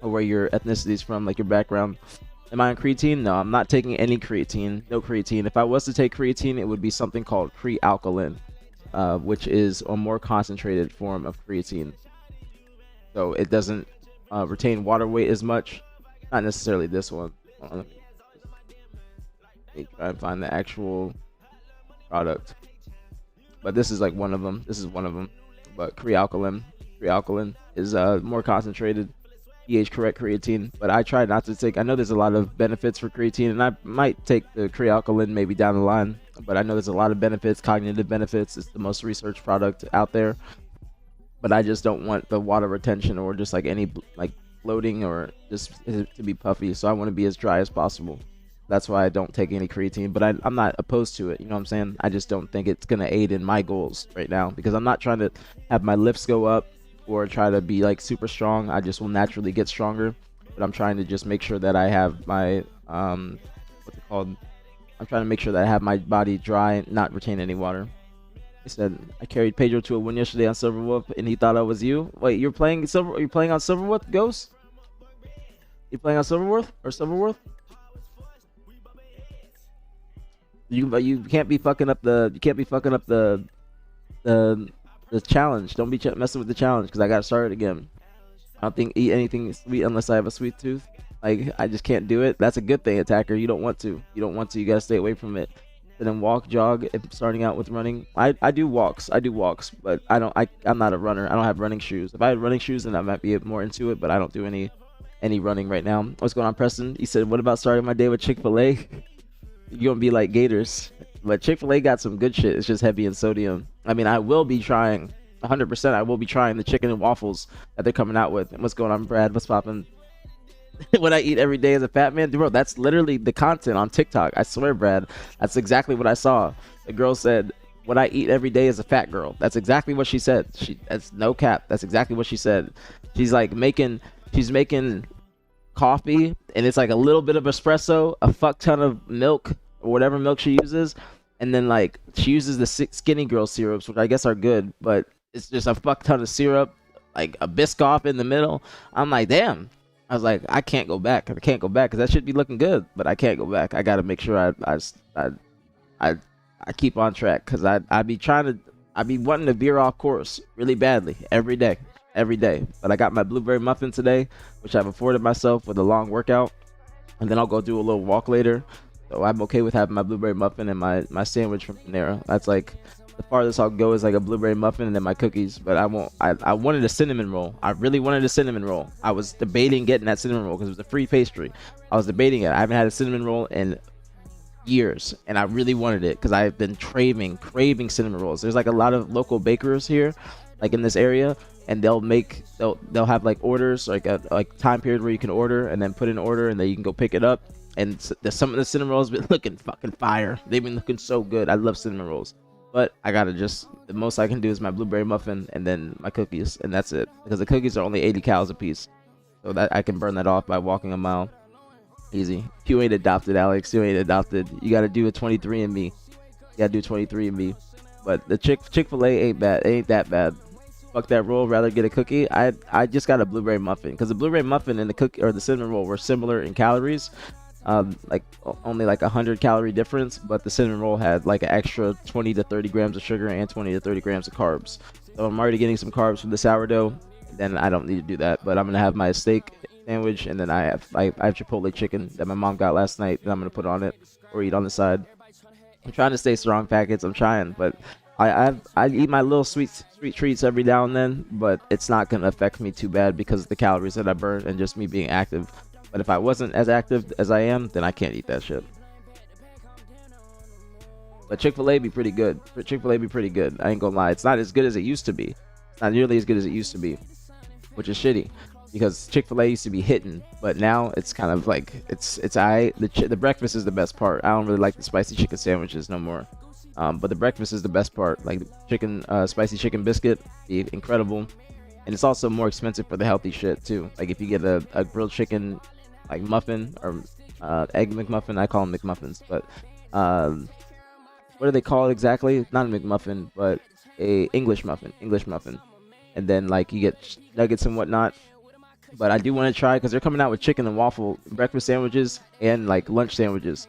or where your ethnicity is from, like your background. Am I on creatine? No, I'm not taking any creatine. No creatine. If I was to take creatine, it would be something called pre-alkaline, which is a more concentrated form of creatine. So it doesn't retain water weight as much. Not necessarily this one. Let me try and find the actual product. But this is like one of them. But pre-alkaline is more concentrated, pH correct creatine. But I try not to take. I know there's a lot of benefits for creatine, and I might take the pre-alkaline maybe down the line. But I know there's a lot of benefits, cognitive benefits. It's the most researched product out there. But I just don't want the water retention or just like any like bloating or just to be puffy. So I want to be as dry as possible. That's why I don't take any creatine, but I'm not opposed to it. You know what I'm saying? I just don't think it's gonna aid in my goals right now because I'm not trying to have my lifts go up or try to be like super strong. I just will naturally get stronger, but I'm trying to just make sure that I have my what's it called? I'm trying to make sure that I have my body dry and not retain any water. He said I carried Pedro to a win yesterday on Silverwolf, and he thought I was you. Wait, you're playing Silver? Are you playing on Silverwolf, Ghost? You playing on Silverwolf or Silverwolf? You can't be fucking up the the challenge. Don't be messing with the challenge because I got started again. I don't think eat anything sweet unless I have a sweet tooth. Like I just can't do it. That's a good thing, attacker. You don't want to. You don't want to. You gotta stay away from it. And then walk, jog. If starting out with running, I do walks. I do walks, but I'm not a runner. I don't have running shoes. If I had running shoes, then I might be more into it. But I don't do any running right now. What's going on, Preston? He said, "What about starting my day with Chick-fil-A?" You're gonna be like Gators, but Chick-fil-A got some good shit. It's just heavy in sodium. I mean, I will be trying 100%. I will be trying the chicken and waffles that they're coming out with. And what's going on, Brad? What's popping? What I eat every day as a fat man, bro. That's literally the content on TikTok. I swear, Brad. That's exactly what I saw. The girl said, "What I eat every day as a fat girl." That's exactly what she said. That's no cap. That's exactly what she said. She's like she's making coffee, and it's like a little bit of espresso, a fuck ton of milk or whatever milk she uses, and then like she uses the skinny girl syrups, which I guess are good, but it's just a fuck ton of syrup, like a Biscoff in the middle. I'm like, damn. I was like, I can't go back. I can't go back because that should be looking good, but I can't go back. I got to make sure I keep on track because I be wanting to veer off course really badly every day. But I got my blueberry muffin today, which I've afforded myself with a long workout, and then I'll go do a little walk later. So I'm okay with having my blueberry muffin and my sandwich from Panera. That's like the farthest I'll go is like a blueberry muffin and then my cookies. But I wanted a cinnamon roll. I really wanted a cinnamon roll. I was debating getting that cinnamon roll because it was a free pastry. I was debating it. I haven't had a cinnamon roll in years, and I really wanted it because I've been craving cinnamon rolls. There's like a lot of local bakers here, like in this area, and they'll have like orders, like a time period where you can order and then put in an order and then you can go pick it up. And some of the cinnamon rolls been looking fucking fire. They've been looking so good. I love cinnamon rolls. But I gotta the most I can do is my blueberry muffin and then my cookies, and that's it. Because the cookies are only 80 calories a piece, so that I can burn that off by walking a mile. Easy. You ain't adopted, Alex. You ain't adopted. You gotta do a 23andMe. You gotta do 23andMe. But the Chick-fil-A ain't bad. It ain't that bad. Fuck that roll. Rather get a cookie. I just got a blueberry muffin because the blueberry muffin and the cookie or the cinnamon roll were similar in calories. Like only like 100 calorie difference, but the cinnamon roll had like an extra 20 to 30 grams of sugar and 20 to 30 grams of carbs. So I'm already getting some carbs from the sourdough. Then I don't need to do that, but I'm gonna have my steak sandwich, and then I have Chipotle chicken that my mom got last night that I'm gonna put on it or eat on the side. I'm trying to stay strong, packets. I'm trying, but I eat my little sweet treats every now and then, but it's not gonna affect me too bad because of the calories that I burn and just me being active. But if I wasn't as active as I am, then I can't eat that shit. But Chick-fil-A be pretty good. Chick-fil-A be pretty good. I ain't gonna lie. It's not as good as it used to be. It's not nearly as good as it used to be, which is shitty. Because Chick-fil-A used to be hitting, but now it's kind of like it's the breakfast is the best part. I don't really like the spicy chicken sandwiches no more. But the breakfast is the best part. Like the chicken, spicy chicken biscuit, be incredible. And it's also more expensive for the healthy shit too. Like if you get a grilled chicken like muffin or egg McMuffin, I call them McMuffins, but what do they call it exactly? Not a McMuffin, but a English muffin. And then like you get nuggets and whatnot. But I do want to try because they're coming out with chicken and waffle breakfast sandwiches and like lunch sandwiches,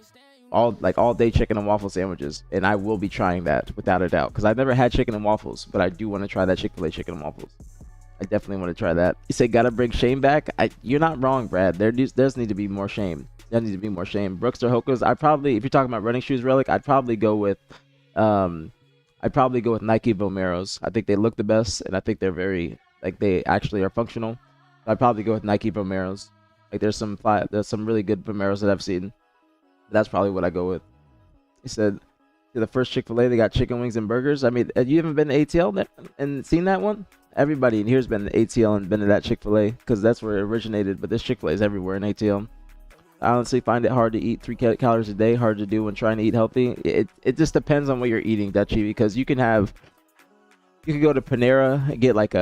all day chicken and waffle sandwiches, and I will be trying that without a doubt because I've never had chicken and waffles, but I do want to try that Chick-fil-A chicken and waffles. I definitely want to try that. You say gotta bring shame back. You're not wrong, Brad. There does need to be more shame. There needs to be more shame. Brooks or Hoka's. If you're talking about running shoes, Relic, I'd probably go with Nike Vomeros. I think they look the best, and I think they're they actually are functional. I'd probably go with Nike Vomeros. Like there's some really good Vomeros that I've seen. That's probably what I go with. He said the first Chick-fil-A they got chicken wings and burgers. I mean, you haven't been to ATL and seen that one? Everybody in here's been to ATL and been to that Chick-fil-A because that's where it originated. But this Chick-fil-A is everywhere in ATL. I honestly find it hard to eat 3 calories a day. Hard to do when trying to eat healthy. It just depends on what you're eating, Dutchy, because you can go to Panera and get like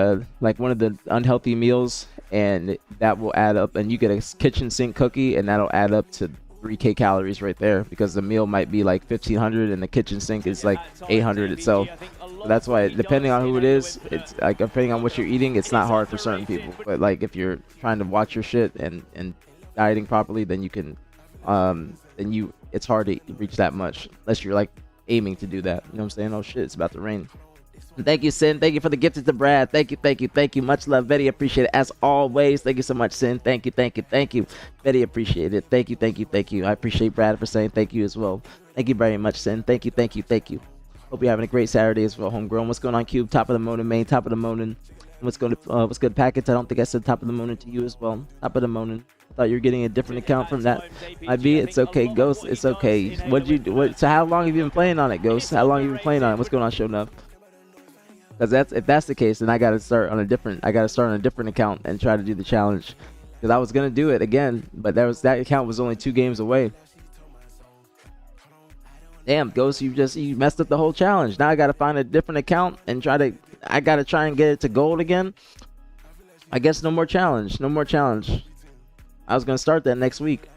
one of the unhealthy meals, and that will add up, and you get a kitchen sink cookie, and that'll add up to 3K calories right there, because the meal might be like 1,500 and the kitchen sink is like 800 itself. So that's why, depending on who it is, it's like depending on what you're eating, it's not hard for certain people. But like if you're trying to watch your shit and dieting properly, then you can it's hard to reach that much unless you're like aiming to do that. You know what I'm saying? Oh shit, it's about to rain. Thank you, Sin. Thank you for the gifted to Brad. Thank you. Much love. Very appreciate it. As always, thank you so much, Sin. Thank you. Very appreciate it. Thank you. I appreciate Brad for saying thank you as well. Thank you very much, Sin. Thank you. Hope you're having a great Saturday as well, homegrown. What's going on, Cube? Top of the morning, main. Top of the morning. What's good, Packets? I don't think I said top of the morning to you as well. Top of the morning. Thought you were getting a different account from that. Might be. It's okay, Ghost. It's okay. So how long have you been playing on it, Ghost? How long have you been playing on it? What's going on, Show Enough? Because if that's the case, then I gotta start on a different account and try to do the challenge. Because I was gonna do it again, but that account was only 2 games away. Damn, Ghost, you messed up the whole challenge. Now I gotta find a different account and I gotta try and get it to gold again. I guess no more challenge. I was gonna start that next week,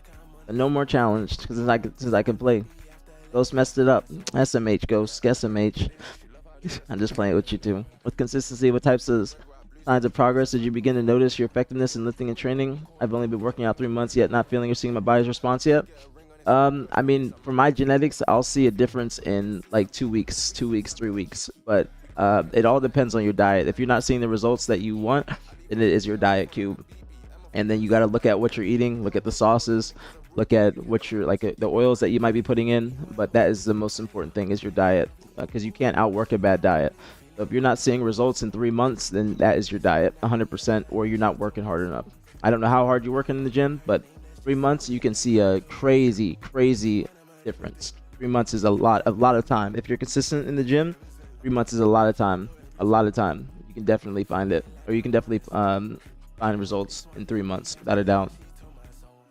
but no more challenge since I can play. Ghost messed it up. SMH, Ghost, SMH. I'm just playing with you too. With consistency, what types of signs of progress did you begin to notice your effectiveness in lifting and training? I've only been working out 3 months yet, not feeling or seeing my body's response yet. I mean, for my genetics, I'll see a difference in like 2 weeks, 3 weeks. But it all depends on your diet. If you're not seeing the results that you want, then it is your diet, Cube. And then you got to look at what you're eating, look at the sauces, look at what you're like the oils that you might be putting in. But that is the most important thing, is your diet, because you can't outwork a bad diet. So if you're not seeing results in 3 months, then that is your diet 100%, or you're not working hard enough. I don't know how hard you're working in the gym, but 3 months you can see a crazy difference. 3 months is a lot of time. If you're consistent in the gym, 3 months is a lot of time. You can definitely find it, or you can definitely find results in 3 months, without a doubt.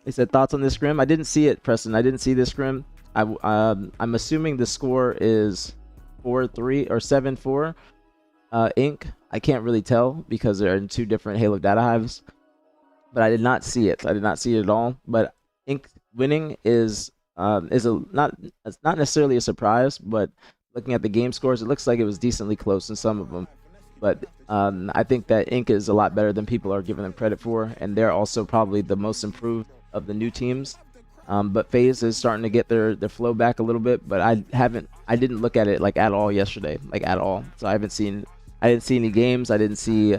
They said thoughts on this scrim. I didn't see it, Preston. I didn't see this scrim. I'm assuming the score is 4-3 or 7-4. Inc. I can't really tell because they're in 2 different Halo data hives. But I did not see it. I did not see it at all. But Inc. winning is not necessarily a surprise. But looking at the game scores, it looks like it was decently close in some of them. But I think that Inc. is a lot better than people are giving them credit for, and they're also probably the most improved of the new teams. But FaZe is starting to get their flow back a little bit. But I didn't look at it like at all yesterday, like at all. So I didn't see any games. I didn't see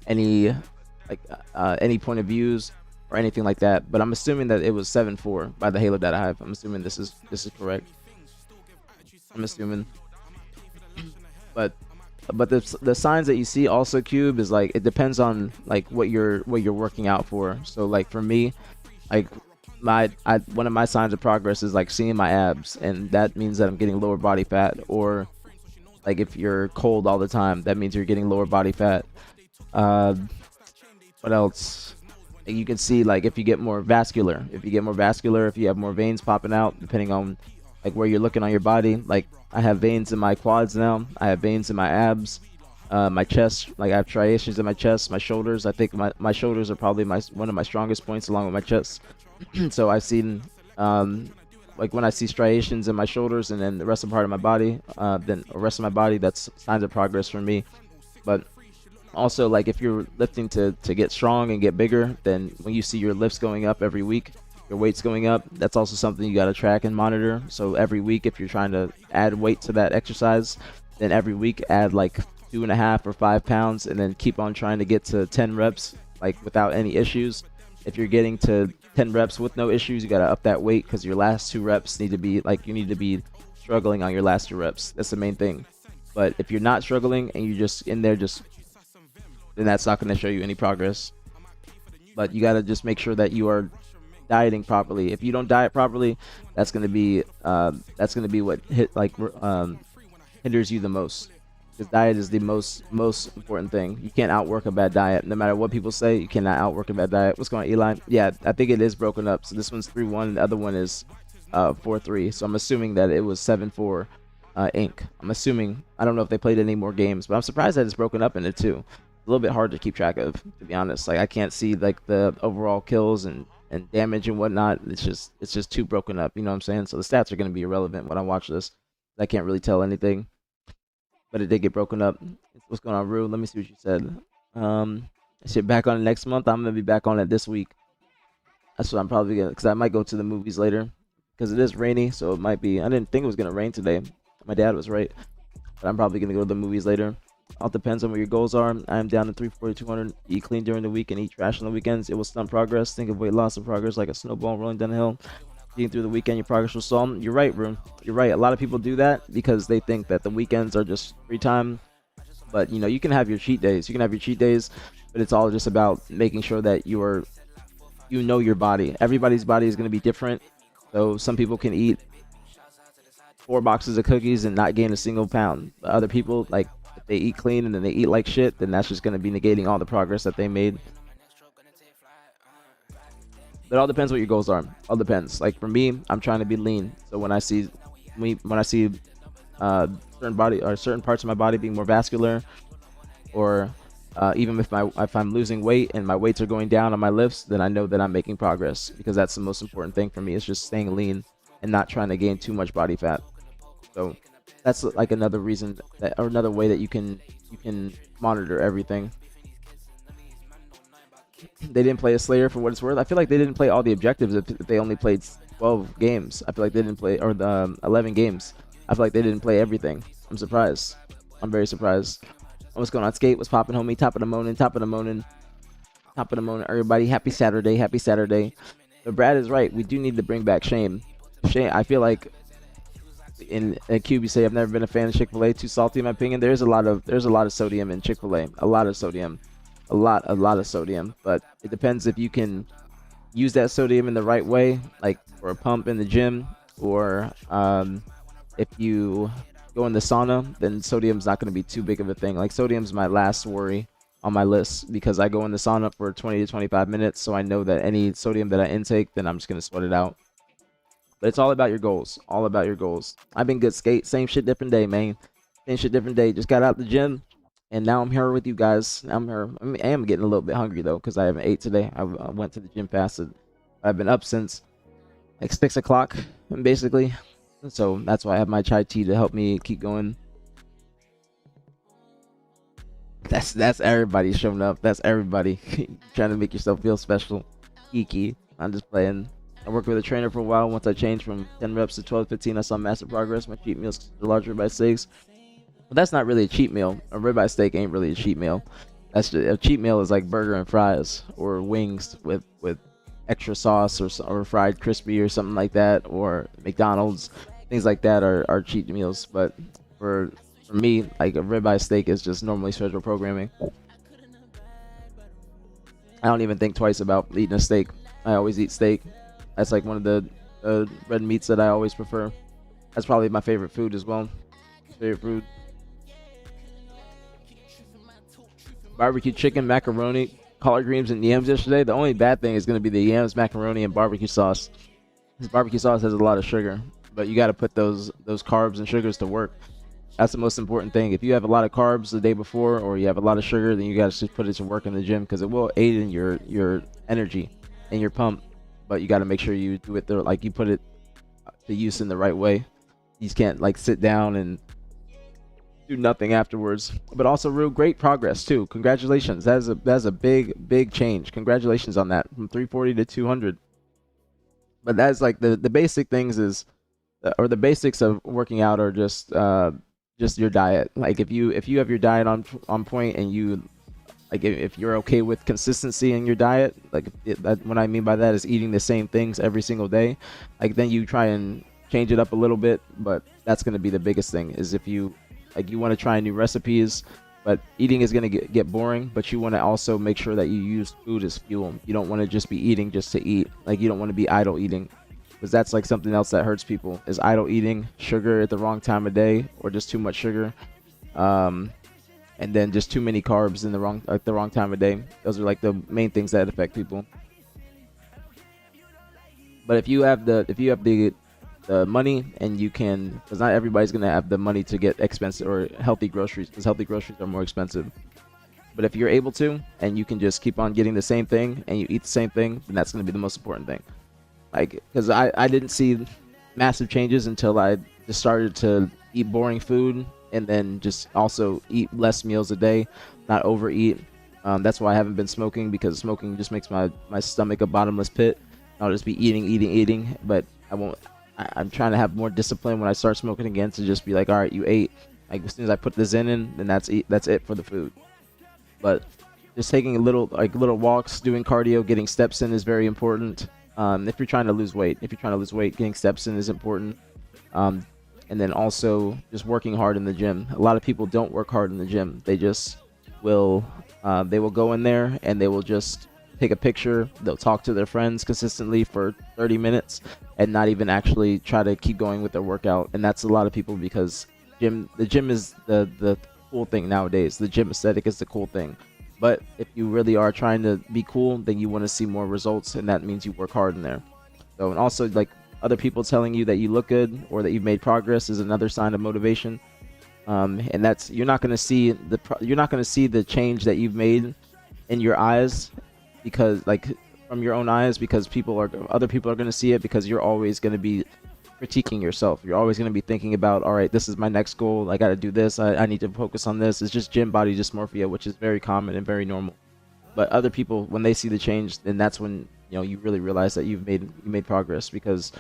any point of views or anything like that. But I'm assuming that it was 7-4 by the Halo data hive. I'm assuming this is correct. I'm assuming. But the signs that you see also, Cube, is like it depends on like what you're working out for. So like for me, like one of my signs of progress is like seeing my abs, and that means that I'm getting lower body fat. Or like if you're cold all the time, that means you're getting lower body fat. What else? You can see like if you get more vascular, if you have more veins popping out, depending on like where you're looking on your body. Like I have veins in my quads now. I have veins in my abs, my chest. Like I have striations in my chest, my shoulders. I think my shoulders are probably one of my strongest points, along with my chest. So I've seen like when I see striations in my shoulders and then the rest of my body, that's signs of progress for me. But also, like if you're lifting to get strong and get bigger, then when you see your lifts going up every week, your weight's going up, that's also something you got to track and monitor. So every week, if you're trying to add weight to that exercise, then every week add like 2.5 or 5 pounds, and then keep on trying to get to 10 reps like without any issues. If you're getting to 10 reps with no issues, you got to up that weight, because your last 2 reps need to be like, you need to be struggling on your last 2 reps. That's the main thing. But if you're not struggling and you're just in there then that's not going to show you any progress. But you got to just make sure that you are dieting properly. If you don't diet properly, that's going to be what hinders you the most. because diet is the most important thing. You can't outwork a bad diet. No matter what people say, you cannot outwork a bad diet. What's going on, Eli? Yeah, I think it is broken up. So this one's 3-1, the other one is 4-3. So I'm assuming that it was 7-4 Inc. I'm assuming. I don't know if they played any more games, but I'm surprised that it's broken up into two. A little bit hard to keep track of, to be honest. Like I can't see like the overall kills and damage and whatnot. It's just too broken up. You know what I'm saying? So the stats are going to be irrelevant when I watch this. I can't really tell anything. But it did get broken up. What's going on, Rue? Let me see what you said. I should back on it next month. I'm gonna be back on it this week. That's what I'm probably gonna, because I might go to the movies later, because it is rainy, so it might be. I didn't think it was gonna rain today. My dad was right, but I'm probably gonna go to the movies later. All depends on what your goals are. I am down to 340, 200. Eat clean during the week and eat trash on the weekends. It will stunt progress. Think of weight loss and progress like a snowball rolling down the hill. Eating through the weekend, your progress will stall. You're right, Rue. You're right. A lot of people do that because they think that the weekends are just free time. But you know, you can have your cheat days. You can have your cheat days, but it's all just about making sure that you know your body. Everybody's body is going to be different. So some people can eat 4 boxes of cookies and not gain a single pound. But other people, like if they eat clean and then they eat like shit, then that's just going to be negating all the progress that they made. It all depends what your goals are. All depends. Like for me, I'm trying to be lean. So when I see certain parts of my body being more vascular, or even if I'm losing weight and my weights are going down on my lifts, then I know that I'm making progress, because that's the most important thing for me, is just staying lean and not trying to gain too much body fat. So that's like another reason that, or another way that you can monitor everything. They didn't play a Slayer for what it's worth. I feel like they didn't play all the objectives if they only played 12 games. I feel like they didn't play, or the 11 games. I feel like they didn't play everything. I'm surprised. I'm very surprised. What's going on? Skate, what's popping, homie? Top of the morning, top of the morning. Top of the morning, everybody. Happy Saturday, happy Saturday. But Brad is right. We do need to bring back shame. Shame, I feel like in QB say I've never been a fan of Chick-fil-A. Too salty in my opinion. There's a lot of sodium in Chick-fil-A. A lot of sodium. A lot of sodium, but it depends if you can use that sodium in the right way, like for a pump in the gym, or if you go in the sauna, then sodium's not going to be too big of a thing. Like sodium's my last worry on my list, because I go in the sauna for 20 to 25 minutes, so I know that any sodium that I intake, then I'm just going to sweat it out. But it's all about your goals. All about your goals. I've been good, Skate. Same shit, different day, man. Same shit, different day. Just got out the gym. And now I'm here with you guys. I'm here. I am getting a little bit hungry though, because I haven't ate today. I went to the gym fasted. I've been up since like 6 o'clock, basically. So that's why I have my chai tea to help me keep going. That's everybody showing up. That's everybody trying to make yourself feel special. Geeky. I'm just playing. I worked with a trainer for a while. Once I changed from 10 reps to 12, 15, I saw massive progress. My cheat meals are larger by 6. But that's not really a cheat meal. A ribeye steak ain't really a cheat meal. That's just, a cheat meal is like burger and fries, or wings with extra sauce, or fried crispy or something like that, or McDonald's. Things like that are cheat meals. But for me, like a ribeye steak is just normally scheduled programming. I don't even think twice about eating a steak. I always eat steak. That's like one of the red meats that I always prefer. That's probably my favorite food as well. Favorite food. Barbecue chicken, macaroni, collard greens, and yams yesterday. The only bad thing is going to be the yams, macaroni, and barbecue sauce. This barbecue sauce has a lot of sugar, but you got to put those carbs and sugars to work. That's the most important thing. If you have a lot of carbs the day before, or you have a lot of sugar, then you got to just put it to work in the gym, because it will aid in your energy and your pump. But you got to make sure you do it like you put it to use in the right way. You just can't like sit down and do nothing afterwards. But also, real great progress too. Congratulations. That's a big change. Congratulations on that, from 340 to 200. But that's like the basic things is, or the basics of working out are just your diet. Like if you have your diet on point, and you like, if you're okay with consistency in your diet, like what I mean by that is eating the same things every single day, like then you try and change it up a little bit. But that's going to be the biggest thing, is if you want to try new recipes, but eating is going to get boring, but you want to also make sure that you use food as fuel. You don't want to just be eating just to eat. Like you don't want to be idle eating, because that's like something else that hurts people, is idle eating, sugar at the wrong time of day, or just too much sugar. and then just too many carbs in the wrong time of day. Those are like the main things that affect people. But if you have the money, and you can, because not everybody's gonna have the money to get expensive or healthy groceries, because healthy groceries are more expensive. But if you're able to, and you can just keep on getting the same thing and you eat the same thing, then that's gonna be the most important thing. Like, because I didn't see massive changes until I just started to eat boring food, and then just also eat less meals a day, not overeat. That's why I haven't been smoking, because smoking just makes my stomach a bottomless pit. I'll just be eating, but I won't. I'm trying to have more discipline when I start smoking again, to just be like, all right, you ate. Like, as soon as I put the Zen in, then that's it for the food. But just taking little walks, doing cardio, getting steps in is very important. If you're trying to lose weight, getting steps in is important. And then also just working hard in the gym. A lot of people don't work hard in the gym. They just will go in there and they will just take a picture. They'll talk to their friends consistently for 30 minutes and not even actually try to keep going with their workout. And that's a lot of people, because the gym is the cool thing nowadays. The gym aesthetic is the cool thing. But if you really are trying to be cool, then you want to see more results, and that means you work hard in there. So, and also, like, other people telling you that you look good or that you've made progress is another sign of motivation. And that's, you're not going to see the change that you've made in your eyes, because, like, from your own eyes, because other people are going to see it, because you're always going to be critiquing yourself. You're always going to be thinking about, all right, this is my next goal. I got to do this. I need to focus on this. It's just gym body dysmorphia, which is very common and very normal. But other people, when they see the change, then that's when, you really realize that you made progress, because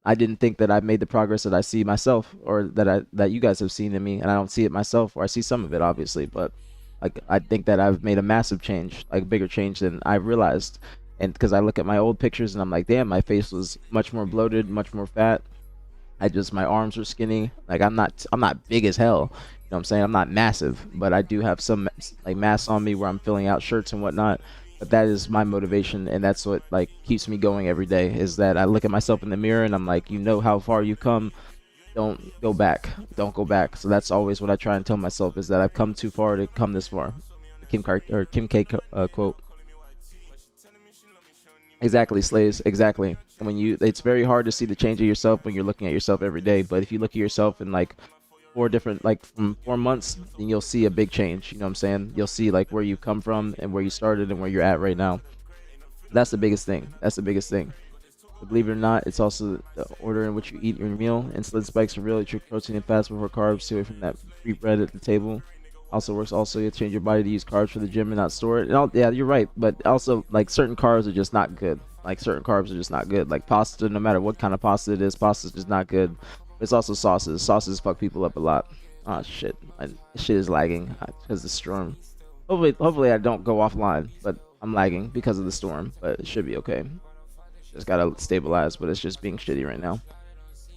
I didn't think that I've made the progress that I see myself, or that you guys have seen in me, and I don't see it myself, or I see some of it, obviously, but like, I think that I've made a massive change, like a bigger change than I realized. And because I look at my old pictures and I'm like, damn, my face was much more bloated, much more fat. My arms were skinny. Like, I'm not big as hell. You know what I'm saying? I'm not massive, but I do have some, like, mass on me where I'm filling out shirts and whatnot. But that is my motivation, and that's what, like, keeps me going every day, is that I look at myself in the mirror and I'm like, how far you've come. Don't go back. So that's always what I try and tell myself, is that I've come too far to come this far. Kim K quote. Exactly, Slays. Exactly. And it's very hard to see the change of yourself when you're looking at yourself every day. But if you look at yourself in, like, from 4 months, then you'll see a big change. You know what I'm saying? You'll see, like, where you've come from and where you started and where you're at right now. That's the biggest thing. But believe it or not, it's also the order in which you eat your meal. Insulin spikes are real. You trick protein and fats before carbs. Stay away from that free bread at the table. Also works. Also, you change your body to use carbs for the gym and not store it. Yeah, you're right. But also, like, certain carbs are just not good. Like pasta, no matter what kind of pasta it is, pasta's just not good. It's also sauces. Sauces fuck people up a lot. Oh shit, shit is lagging because of the storm. Hopefully I don't go offline, but I'm lagging because of the storm. But it should be okay. Just gotta stabilize, but it's just being shitty right now.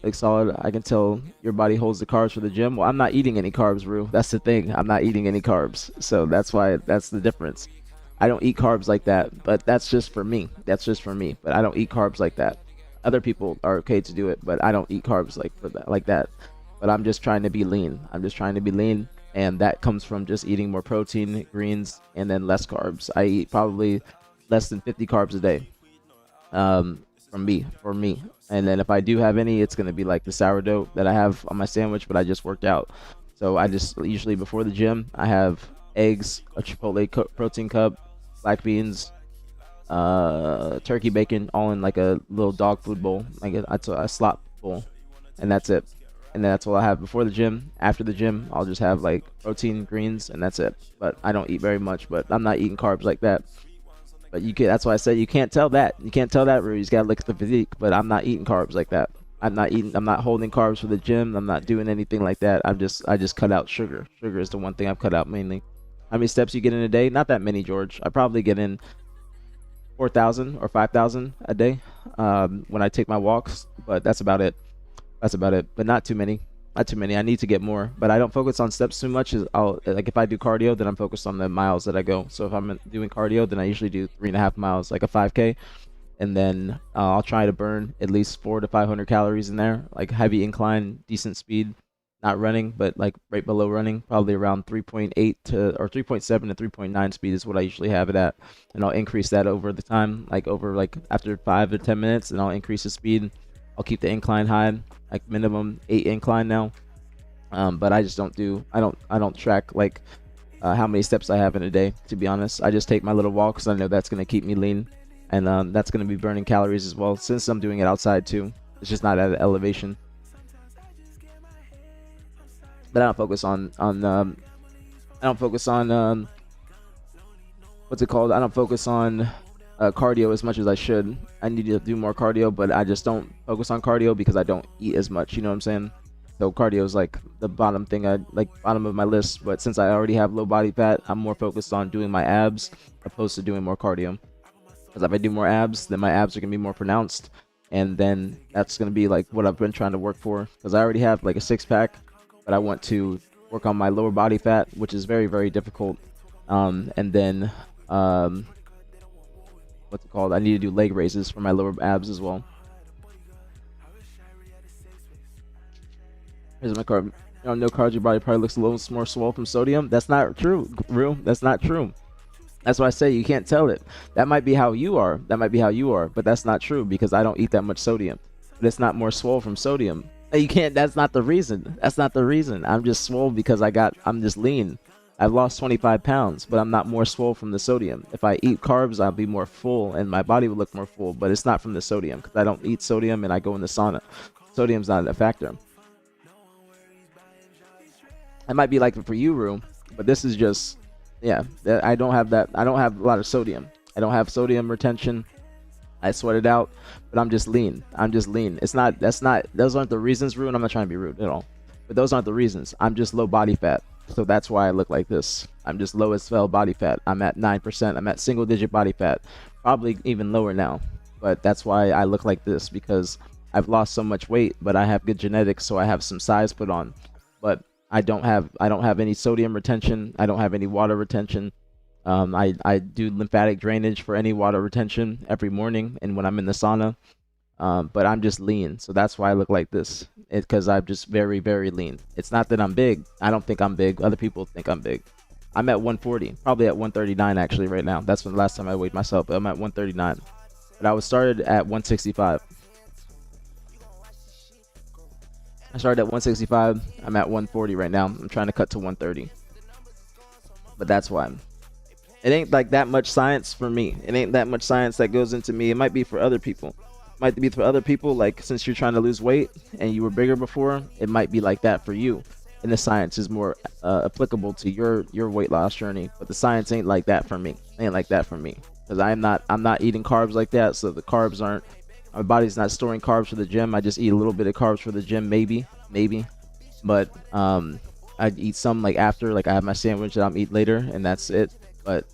Like, solid, I can tell your body holds the carbs for the gym. Well, I'm not eating any carbs, Rue. That's the thing. I'm not eating any carbs. So that's the difference. I don't eat carbs like that, but that's just for me. But I don't eat carbs like that. Other people are okay to do it, but I don't eat carbs like that. But I'm just trying to be lean. And that comes from just eating more protein, greens, and then less carbs. I eat probably less than 50 carbs a day. For me. And then if I do have any, it's gonna be like the sourdough that I have on my sandwich, but I just worked out. So I just usually, before the gym, I have eggs, a Chipotle protein cup, black beans, turkey bacon, all in like a little dog food bowl, like a slop bowl, and that's it. And then that's all I have before the gym. After the gym, I'll just have like protein, greens, and that's it. But I don't eat very much, but I'm not eating carbs like that. But that's why I said you can't tell that. You can't tell that, Rue. You just gotta look at the physique. But I'm not eating carbs like that. I'm not holding carbs for the gym. I'm not doing anything like that. I just cut out sugar. Sugar is the one thing I've cut out mainly. How many steps you get in a day? Not that many, George. I probably get in 4,000 or 5,000 a day when I take my walks. But that's about it. But not too many. I need to get more, but I don't focus on steps too much. Like, if I do cardio, then I'm focused on the miles that I go. So if I'm doing cardio, then I usually do 3.5 miles, like a 5K, and then I'll try to burn at least 400 to 500 calories in there, like heavy incline, decent speed, not running, but like right below running, probably around 3.8 to or 3.7 to 3.9 speed is what I usually have it at, and I'll increase that over the time, like over like after 5 to 10 minutes, and I'll increase the speed. I'll keep the incline high, like minimum 8 incline now. But I just don't track like how many steps I have in a day, to be honest. I just take my little walks. I know that's gonna keep me lean, and that's gonna be burning calories as well, since I'm doing it outside too. It's just not at an elevation. But I don't focus on I don't focus on what's it called? I don't focus on cardio as much as I should. I need to do more cardio, but I just don't focus on cardio because I don't eat as much. You know what I'm saying? So cardio is like the bottom thing, bottom of my list. But since I already have low body fat, I'm more focused on doing my abs opposed to doing more cardio. Because if I do more abs, then my abs are gonna be more pronounced, and then that's gonna be like what I've been trying to work for. Because I already have like a 6-pack, but I want to work on my lower body fat, which is very, very difficult. And then what's it called? I need to do leg raises for my lower abs as well. Here's my card. No carbs, your body probably looks a little more swole from sodium. That's not true, real. That's not true. That's why I say you can't tell it. That might be how you are. That might be how you are, but that's not true because I don't eat that much sodium. But it's not more swole from sodium. You can't. That's not the reason. That's not the reason. I'm just swole because I'm just lean. I've lost 25 pounds, but I'm not more swole from the sodium. If I eat carbs, I'll be more full and my body will look more full, but it's not from the sodium because I don't eat sodium and I go in the sauna. Sodium's not a factor. It might be like it for you, Rue, but this is just, yeah, I don't have that. I don't have a lot of sodium. I don't have sodium retention. I sweat it out, but I'm just lean. I'm just lean. Those aren't the reasons, Rue, and I'm not trying to be rude at all, but those aren't the reasons. I'm just low body fat. So that's why I look like this. I'm just low as hell body fat. I'm at 9%. I'm at single digit body fat. Probably even lower now. But that's why I look like this, because I've lost so much weight, but I have good genetics, so I have some size put on. But I don't have any sodium retention. I don't have any water retention. I do lymphatic drainage for any water retention every morning and when I'm in the sauna. But I'm just lean, so that's why I look like this. It's because I'm just very, very lean. It's not that I'm big. I don't think I'm big. Other people think I'm big. I'm at 140, probably at 139 actually right now. That's when the last time I weighed myself, but I'm at 139. But I was started at 165. I started at 165. I'm at 140 right now. I'm trying to cut to 130. But that's why. It ain't like that much science for me. It ain't that much science that goes into me. It might be for other people. Might be for other people, like since you're trying to lose weight and you were bigger before, it might be like that for you. And the science is more applicable to your weight loss journey. But the science ain't like that for me. It ain't like that for me. Because I'm not eating carbs like that, so the carbs aren't, my body's not storing carbs for the gym. I just eat a little bit of carbs for the gym, maybe. But I eat some like after, like I have my sandwich that I'll eat later, and that's it. But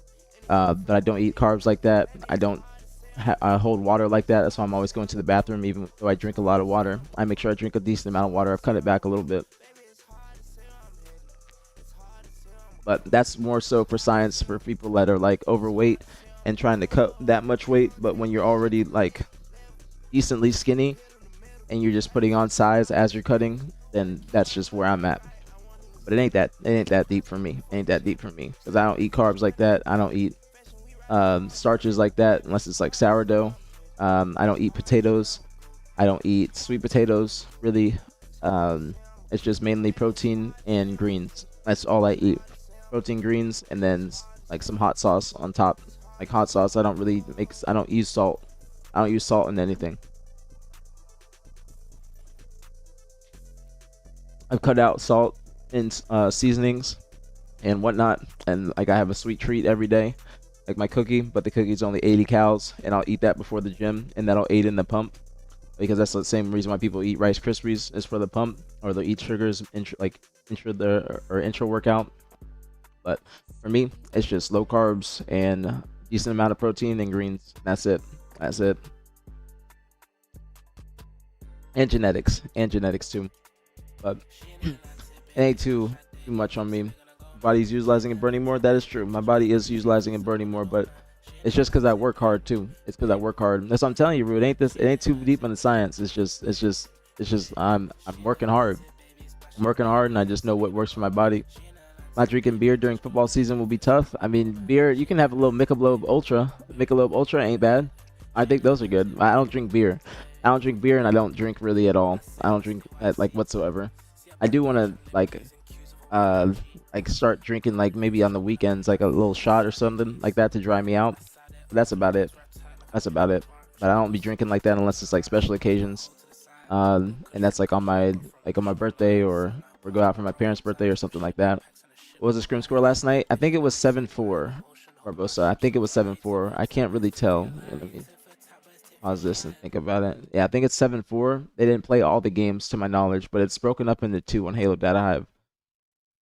I don't eat carbs like that. I don't hold water like that. That's why I'm always going to the bathroom, even though I drink a lot of water. I make sure I drink a decent amount of water. I've cut it back a little bit. But that's more so for science, for people that are like overweight and trying to cut that much weight. But when you're already like decently skinny and you're just putting on size as you're cutting, then that's just where I'm at. But it ain't that deep for me. It ain't that deep for me because I don't eat carbs like that. I don't eat starches like that unless it's like sourdough. I don't eat potatoes. I don't eat sweet potatoes really. It's just mainly protein and greens. That's all I eat. Protein, greens, and then like some hot sauce on top. Like hot sauce, I don't use salt. I don't use salt in anything. I've cut out salt in seasonings and whatnot, and like I have a sweet treat every day, like my cookie, but the cookie's only 80 calories, and I'll eat that before the gym, and that'll aid in the pump, because that's the same reason why people eat Rice Krispies, is for the pump, or they'll eat sugars intro workout. But for me, it's just low carbs and decent amount of protein and greens. That's it. And genetics too. But it ain't too much on me. Body's utilizing and burning more. That is true. My body is utilizing and burning more, but it's just because I work hard too. It's because I work hard. That's what I'm telling you, Rude. It ain't too deep in the science. It's just I'm working hard. I'm working hard, and I just know what works for my body. Not drinking beer during football season will be tough. I mean, beer, you can have a little Michelob Ultra. Michelob Ultra ain't bad. I think those are good. I don't drink beer. I don't drink beer, and I don't drink really at all. I don't drink like whatsoever. I do want to uh like start drinking like maybe on the weekends, like a little shot or something like that to dry me out. But that's about it. That's about it. But I don't be drinking like that unless it's like special occasions. And that's like on my birthday or go out for my parents' birthday or something like that. What was the scrim score last night? I think it was 7-4. Barbosa. I think it was 7-4. I can't really tell. Let me pause this and think about it. Yeah, I think it's 7-4. They didn't play all the games to my knowledge, but it's broken up into 2 on Halo Data Hive.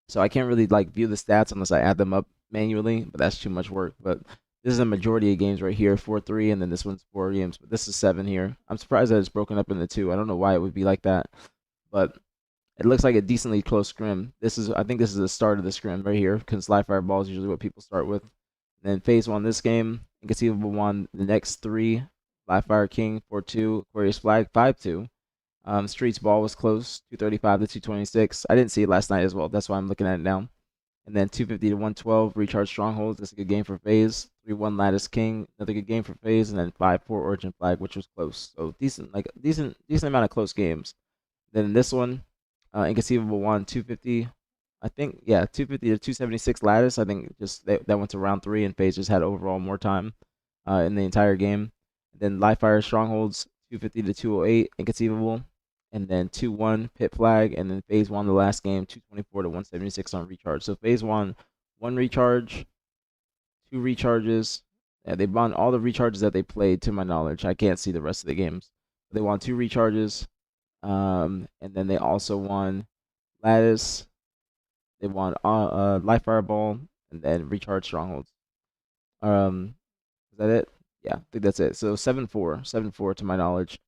So I can't really like view the stats unless I add them up manually, but that's too much work. But this is a majority of games right here, 4-3, and then this one's 4 games, but this is 7 here. I'm surprised that it's broken up into 2. I don't know why it would be like that, but it looks like a decently close scrim. I think this is the start of the scrim right here, because live fire ball is usually what people start with. And then FaZe won this game. Inconceivable won the next 3. Live fire King 4-2. Aquarius Flag 5-2. Streets ball was close, 235 to 226. I didn't see it last night as well. That's why I'm looking at it now. And then 250 to 112. Recharge Strongholds. That's a good game for FaZe. 3-1 Lattice King. Another good game for FaZe. And then 5-4 Origin Flag, which was close. So decent amount of close games. Then this one, Inconceivable won 250. I think, yeah, 250 to 276 Lattice. I think just that went to round 3, and FaZe just had overall more time in the entire game. Then Live Fire Strongholds 250 to 208 Inconceivable. And then 2-1 Pit Flag, and then FaZe won the last game 224 to 176 on recharge. So FaZe won 1 recharge, 2 recharges. Yeah, they won all the recharges that they played to my knowledge. I can't see the rest of the games. They won 2 recharges, and then they also won Lattice. They won Life Fireball, and then Recharge Strongholds. Is that it? Yeah, I think that's it. So 7-4, 7-4 to my knowledge.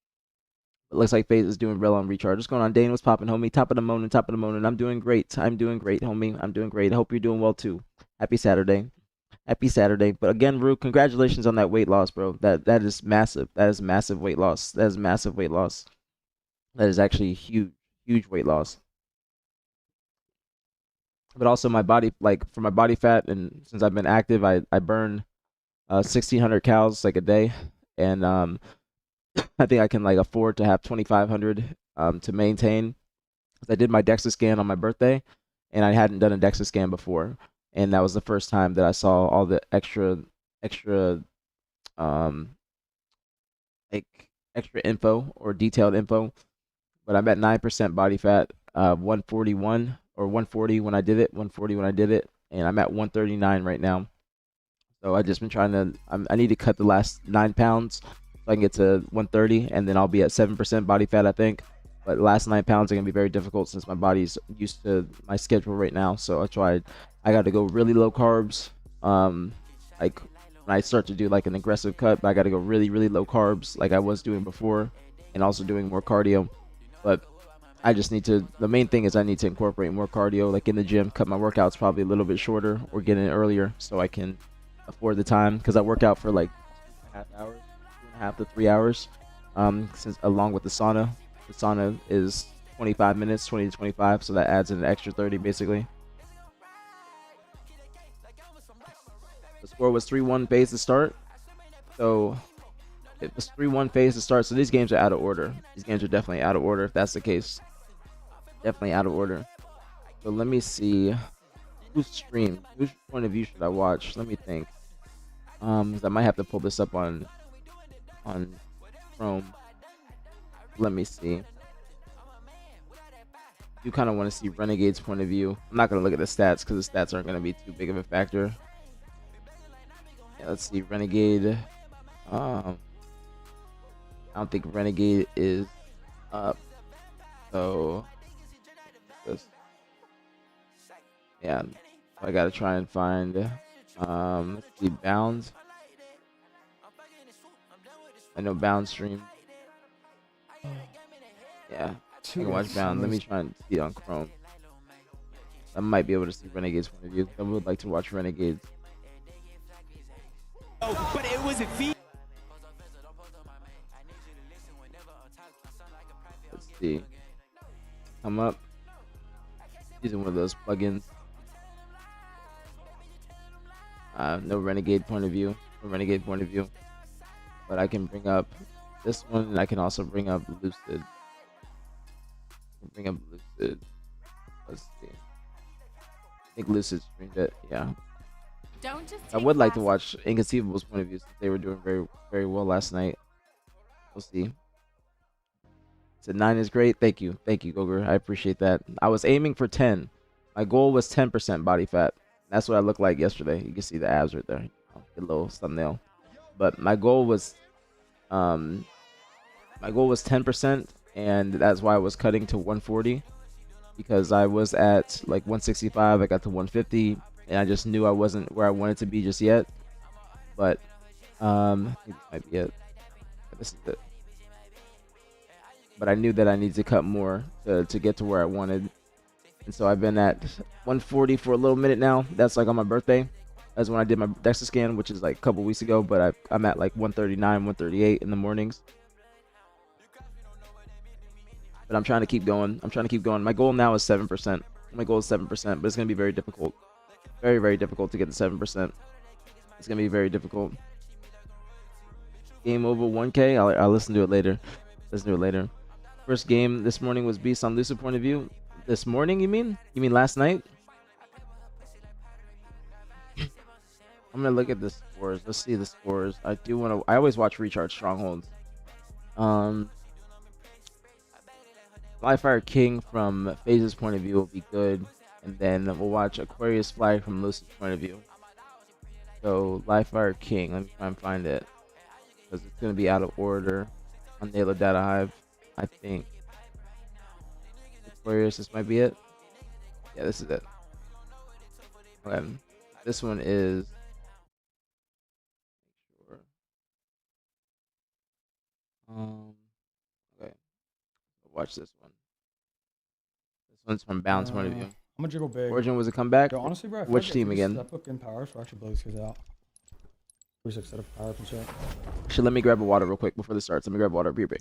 It looks like FaZe is doing real on recharge. What's going on, Dane? What's popping, homie? Top of the morning, top of the morning. I'm doing great. I'm doing great, homie. I'm doing great. I hope you're doing well too. Happy Saturday. Happy Saturday. But again, Rue, congratulations on that weight loss, bro. That is massive. That is massive weight loss. That is massive weight loss. That is actually huge, huge weight loss. But also my body, like for my body fat, and since I've been active, I burn 1,600 calories like a day, and I think I can like afford to have 2,500 to maintain. I did my DEXA scan on my birthday, and I hadn't done a DEXA scan before, and that was the first time that I saw all the extra like extra info or detailed info. But I'm at 9% body fat, 141 or 140 when I did it, 140 when I did it, and I'm at 139 right now. So I just been trying to. I need to cut the last 9 pounds so I can get to 130, and then I'll be at 7% body fat, I think. But the last 9 pounds are gonna be very difficult since my body's used to my schedule right now. So I got to go really low carbs. Like when I start to do like an aggressive cut, but I got to go really, really low carbs like I was doing before, and also doing more cardio. But I just need to. The main thing is I need to incorporate more cardio, like in the gym. Cut my workouts probably a little bit shorter, or get in earlier so I can afford the time, because I work out for like 2.5 hours, 2.5 to 3 hours. Since along with the sauna is 25 minutes, 20 to 25, so that adds an extra 30 basically. The score was 3-1 FaZe to start, so it was 3-1 FaZe to start. So these games are out of order. These games are definitely out of order if that's the case. Definitely out of order. So let me see who's streamed. Whose point of view should I watch? Let me think. I might have to pull this up on Chrome. Let me see. You kind of want to see Renegade's point of view. I'm not gonna look at the stats because the stats aren't gonna be too big of a factor. Yeah, let's see. Renegade. I don't think Renegade is up. So yeah, I gotta try and find let's see, Bound. I know Bound stream. Yeah, I can watch Bound. Let me try and see it on Chrome. I might be able to see Renegade's point of view. I would like to watch Renegade. Oh, but it was a V. Let's see. Come up. Using one of those plugins. No renegade point of view. No renegade point of view. But I can bring up this one, and I can also bring up Lucid. Bring up Lucid. Let's see. I think Lucid streamed it. Yeah. Don't just I would like to watch Inconceivable's point of view since they were doing very, very well last night. We'll see. So 9 is great. Thank you, Goger. I appreciate that. I was aiming for 10. My goal was 10% body fat. That's what I looked like yesterday. You can see the abs right there. A little thumbnail. But my goal was 10%, and that's why I was cutting to 140, because I was at like 165. I got to 150, and I just knew I wasn't where I wanted to be just yet. But I think this might be it. This is it. But I knew that I needed to cut more to get to where I wanted. And so I've been at 140 for a little minute now. That's like on my birthday. That's when I did my DEXA scan, which is like a couple weeks ago. But I'm at like 139, 138 in the mornings. But I'm trying to keep going. My goal now is 7%. My goal is 7%, but it's going to be very difficult. Very, very difficult to get to 7%. It's going to be very difficult. Game over 1K? I'll listen to it later. First game this morning was Beast on Lucid point of view. This morning, you mean? You mean last night? I'm gonna look at the scores. Let's see the scores. I always watch Recharge Strongholds. Flyfire King from FaZe's point of view will be good, and then we'll watch Aquarius Flag from Lucid's point of view. So Flyfire King, let me try and find it, because it's gonna be out of order on Naylor Data Hive, I think. Aquarius, this might be it. Yeah, this is it. Okay, this one is. Okay, watch this one. This one's from Bounce point of view. I'm gonna jiggle big. Origin was a comeback. Yo, honestly, bro, Which team again? I put in power, so I actually blow these guys out. 36 set of power and shit. Actually, let me grab a water real quick before this starts. Let me grab water. Be right back.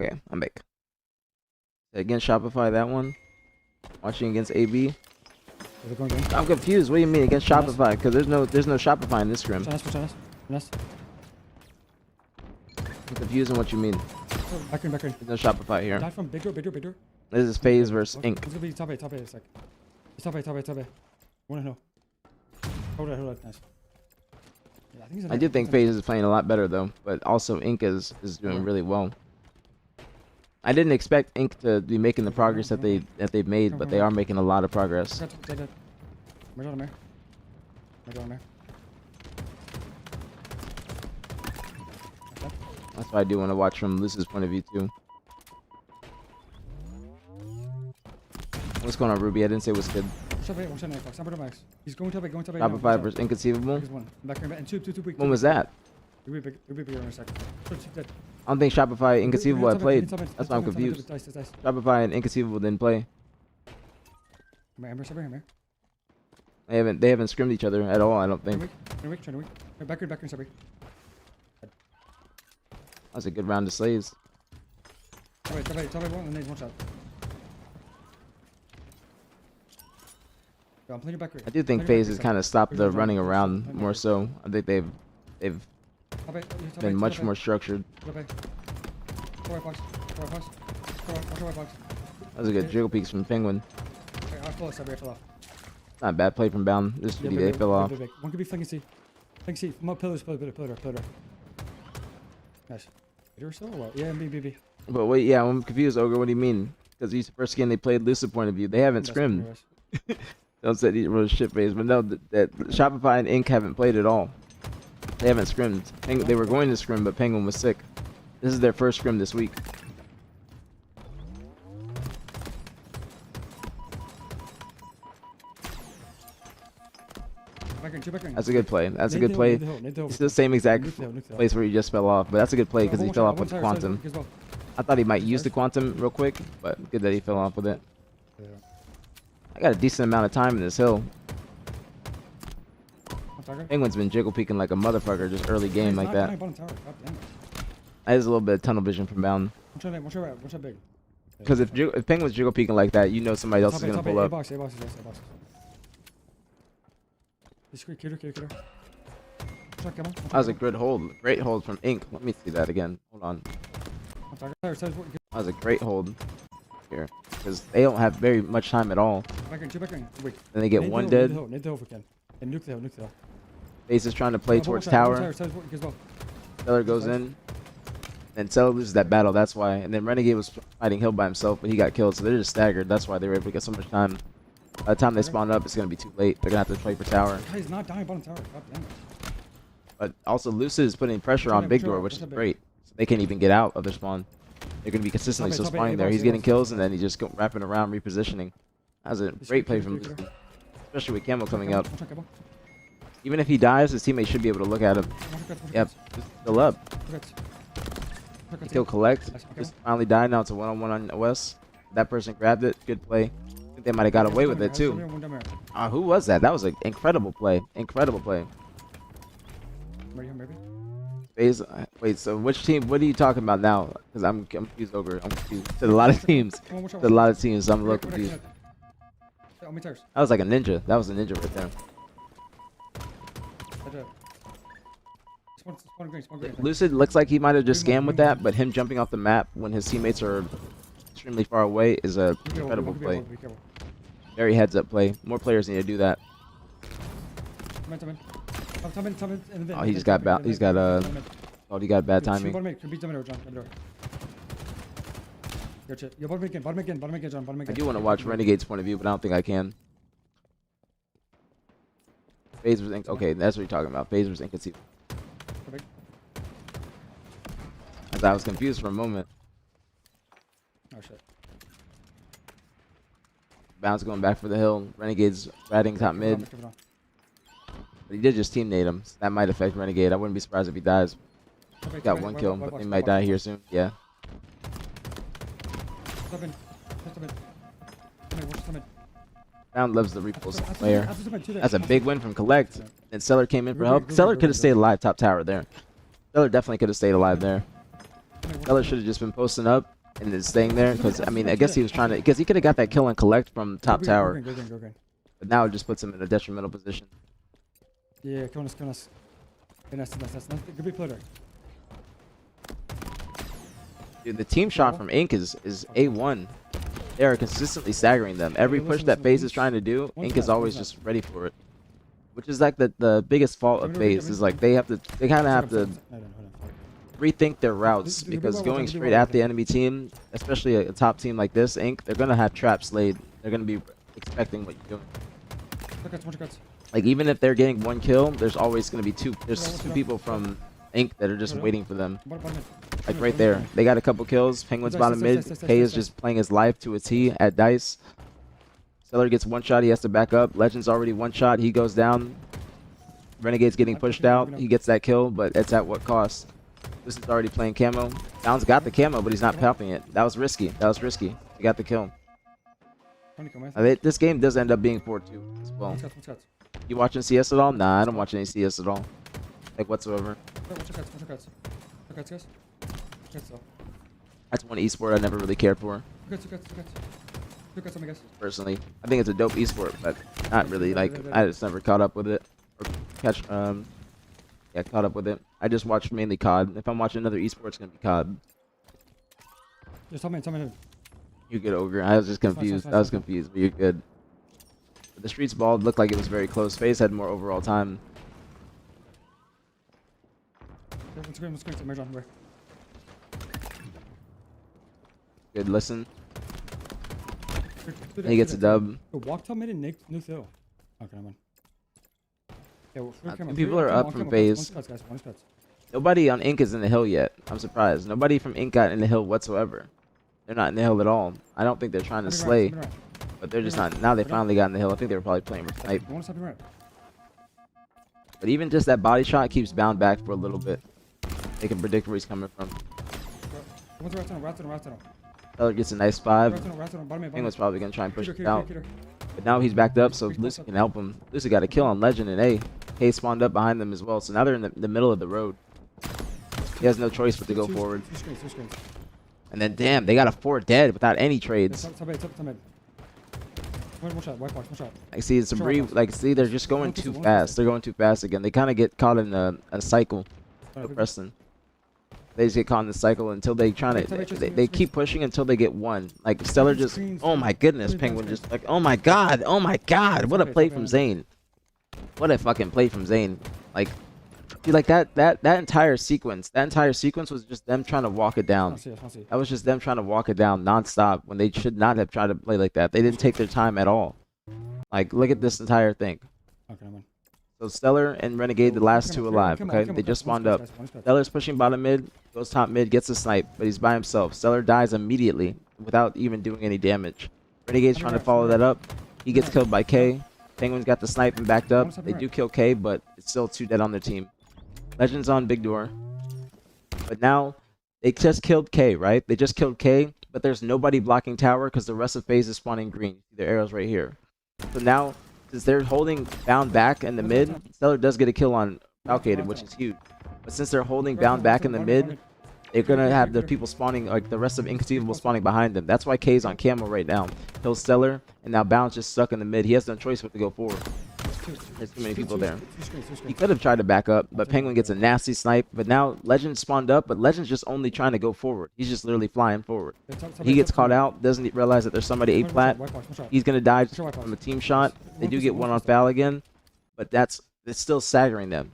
Okay, I'm back. Against Shopify, that one. Watching against AB. I'm confused. What do you mean against Shopify? Because there's no Shopify in this scrim. I'm confused on what you mean. Back in. There's no Shopify here. Die from bigger. This is FaZe versus Inc. It's gonna be top 8. It's like. It's top 8. Wanna know? Hold it. Nice. Yeah, I do think FaZe is playing a lot better though, but also Inc is doing really well. I didn't expect Inc to be making the progress that they've made, but they are making a lot of progress. That's why I do want to watch from Lucid's point of view too. What's going on, Ruby? I didn't say what's good. He's going top 8. Shopify versus Inconceivable. When was that? I don't think Shopify Inconceivable had played. That's why I'm confused. Shopify and Inconceivable didn't play. They haven't scrimmed each other at all, I don't think. That's a good round of slaves. I do think FaZe has kind of stopped the running around more so. I think they've been much more structured. Go right box. Go right box. Go right box. That was a good jiggle peeks from Penguin. Okay, I fell off. I fell off. Not a bad play from Bound. This Yeah, they fell off. One could be flanking C. Flanking C. Pillars. Nice. Peter still or what? Yeah, B. But wait, yeah, I'm confused, Ogre. What do you mean? Because these first game they played Lucid point of view. They haven't scrimmed. Don't say these were shit phase, but no, that Shopify and Ink haven't played at all. They haven't scrimmed. They were going to scrim, but Penguin was sick. This is their first scrim this week. That's a good play. That's a good play. It's the same exact place where he just fell off, but that's a good play because he fell off with the Quantum. I thought he might use the Quantum real quick, but good that he fell off with it. I got a decent amount of time in this hill. Penguin's been jiggle peeking like a motherfucker just early game like that. That is a little bit of tunnel vision from Bound. Because if Penguin's jiggle peeking like that, you know somebody else is going to pull up. That was a good hold. Great hold from Ink. Let me see that again. Hold on. That was a great hold here. Because they don't have very much time at all. And they get one dead. FaZe is trying to play towards tower. Stellar goes in. And Stellar loses that battle, that's why. And then Renegade was fighting hill by himself, but he got killed. So they're just staggered. That's why they were able to get so much time. By the time they spawn up, it's going to be too late. They're going to have to play for tower. He's not dying bottom tower. God damn it. But also Lucid is putting pressure on Big Door, which is great. So they can't even get out of their spawn. They're going to be consistently still spawning there. He's getting kills and then he just wrapping around, repositioning. That was a great play from Lucid. Especially with Camo coming up. Even if he dies, his teammates should be able to look at him. Yep, just still up. He killed Collect. Just finally died. Now it's a one-on-one on West. That person grabbed it. Good play. I think they might have got away with it too. Who was that? That was an incredible play. Incredible play. FaZe, wait, so which team? What are you talking about now? Because I'm confused over. I'm confused. There's a lot of teams. There's a lot of teams. So I'm a little confused. That was like a ninja. That was a ninja right there. Lucid looks like he might have just scammed with that, but him jumping off the map when his teammates are extremely far away is a incredible play. Very heads up play. More players need to do that. Oh, he just got bad. He got bad timing. I do want to watch Renegade's point of view, but I don't think I can. FaZe was okay. That's what you're talking about. FaZe was Inconceivable. As I was confused for a moment. Oh shit. Bounce going back for the hill. Renegade's ratting top mid. But he did just team nade him. So that might affect Renegade. I wouldn't be surprised if he dies. He got one kill, but he might die here soon. Yeah. Bound loves the repulse player. That's a big win from Collect. And Stellar came in for help. Stellar could have stayed alive top tower there. Stellar definitely could have stayed alive there. Stellar should have just been posting up and then staying there. Because, I mean, I guess he was trying to... Because he could have got that kill and Collect from top tower. But now it just puts him in a detrimental position. Yeah, come on. Nice. Good be player. Dude, the team shot from Ink is A1. They are consistently staggering them. Every push that FaZe is trying to do, Ink is always just ready for it. Which is like the biggest fault of FaZe is like they kind of have to rethink their routes because going straight at the enemy team, especially a top team like this, Ink, they're gonna have traps laid. They're gonna be expecting what you're doing. Like even if they're getting one kill, there's always gonna be two. There's two people from Ink that are just waiting for them. Like right there, they got a couple kills. Penguin's bottom mid. K is just playing his life to a T at dice. Stellar gets one shot. He has to back up. Legend's already one shot. He goes down. Renegade's getting pushed out. He gets that kill, but it's at what cost? This is already playing camo. Bounds got the camo, but he's not popping it. That was risky. He got the kill. This game does end up being 4-2 as well. You watching CS at all? Nah, I don't watch any CS at all. Like whatsoever. That's one esport I never really cared for. Personally, I think it's a dope esport, but not really. Like I just never caught up with it or caught up with it. I just watch mainly COD. If I'm watching another esport, it's gonna be COD. Just tell me. You're good, Ogre. I was just confused. I was confused, but you're good. But the streets ball looked like it was very close. FaZe had more overall time. Let's go. Where? Good listen. He gets a dub. Yo, walk top mid and no throw. Okay, I'm on. Yeah, well, People are up from FaZe. One cuts. Nobody on Inc is in the hill yet. I'm surprised. Nobody from Inc got in the hill whatsoever. They're not in the hill at all. I don't think they're trying to slay, but they're just not. Now they finally got in the hill. I think they were probably playing with snipe. But even just that body shot keeps bound back for a little bit. They can predict where he's coming from. Teller gets a nice 5. Penguin's probably going to try and push it out. But now he's backed up, so Lucy can help him. Lucy got a kill on Legend and A. K spawned up behind them as well, so now they're in the middle of the road. He has no choice but to go forward. And then, damn, they got a 4 dead without any trades. One shot. I see it's see, they're just going too fast. They're going too fast again. They kind of get caught in a cycle. Preston. They just get caught in the cycle until they they keep pushing until they get one. Like Stellar just, oh my goodness, Penguin just like, oh my god, what a play from Zane. What a fucking play from Zane. Like, see, like that entire sequence was just them trying to walk it down. That was just them trying to walk it down nonstop when they should not have tried to play like that. They didn't take their time at all. Like, look at this entire thing. Okay, I'm on. So Stellar and Renegade, the last two alive, okay? They just spawned up. Stellar's pushing bottom mid, goes top mid, gets a snipe, but he's by himself. Stellar dies immediately without even doing any damage. Renegade's trying to follow that up. He gets killed by K. Penguin's got the snipe and backed up. They do kill K, but it's still 2 dead on their team. Legend's on big door. But now, they just killed K, right? They just killed K, but there's nobody blocking tower because the rest of FaZe is spawning green. Their arrows right here. So now, since they're holding bound back in the mid, Stellar does get a kill on Falcated, which is huge. But since they're holding bound back in the mid, they're gonna have the people spawning, like the rest of Inconceivable spawning behind them. That's why K's on camo right now. Kills Stellar, and now Bound's just stuck in the mid. He has no choice but to go forward. There's too many people there. He could have tried to back up, but Penguin gets a nasty snipe. But now Legend spawned up, but Legend's just only trying to go forward. He's just literally flying forward. He gets caught out, doesn't realize that there's somebody A plat. He's gonna die from a team shot. They do get one on foul again, but it's still staggering them.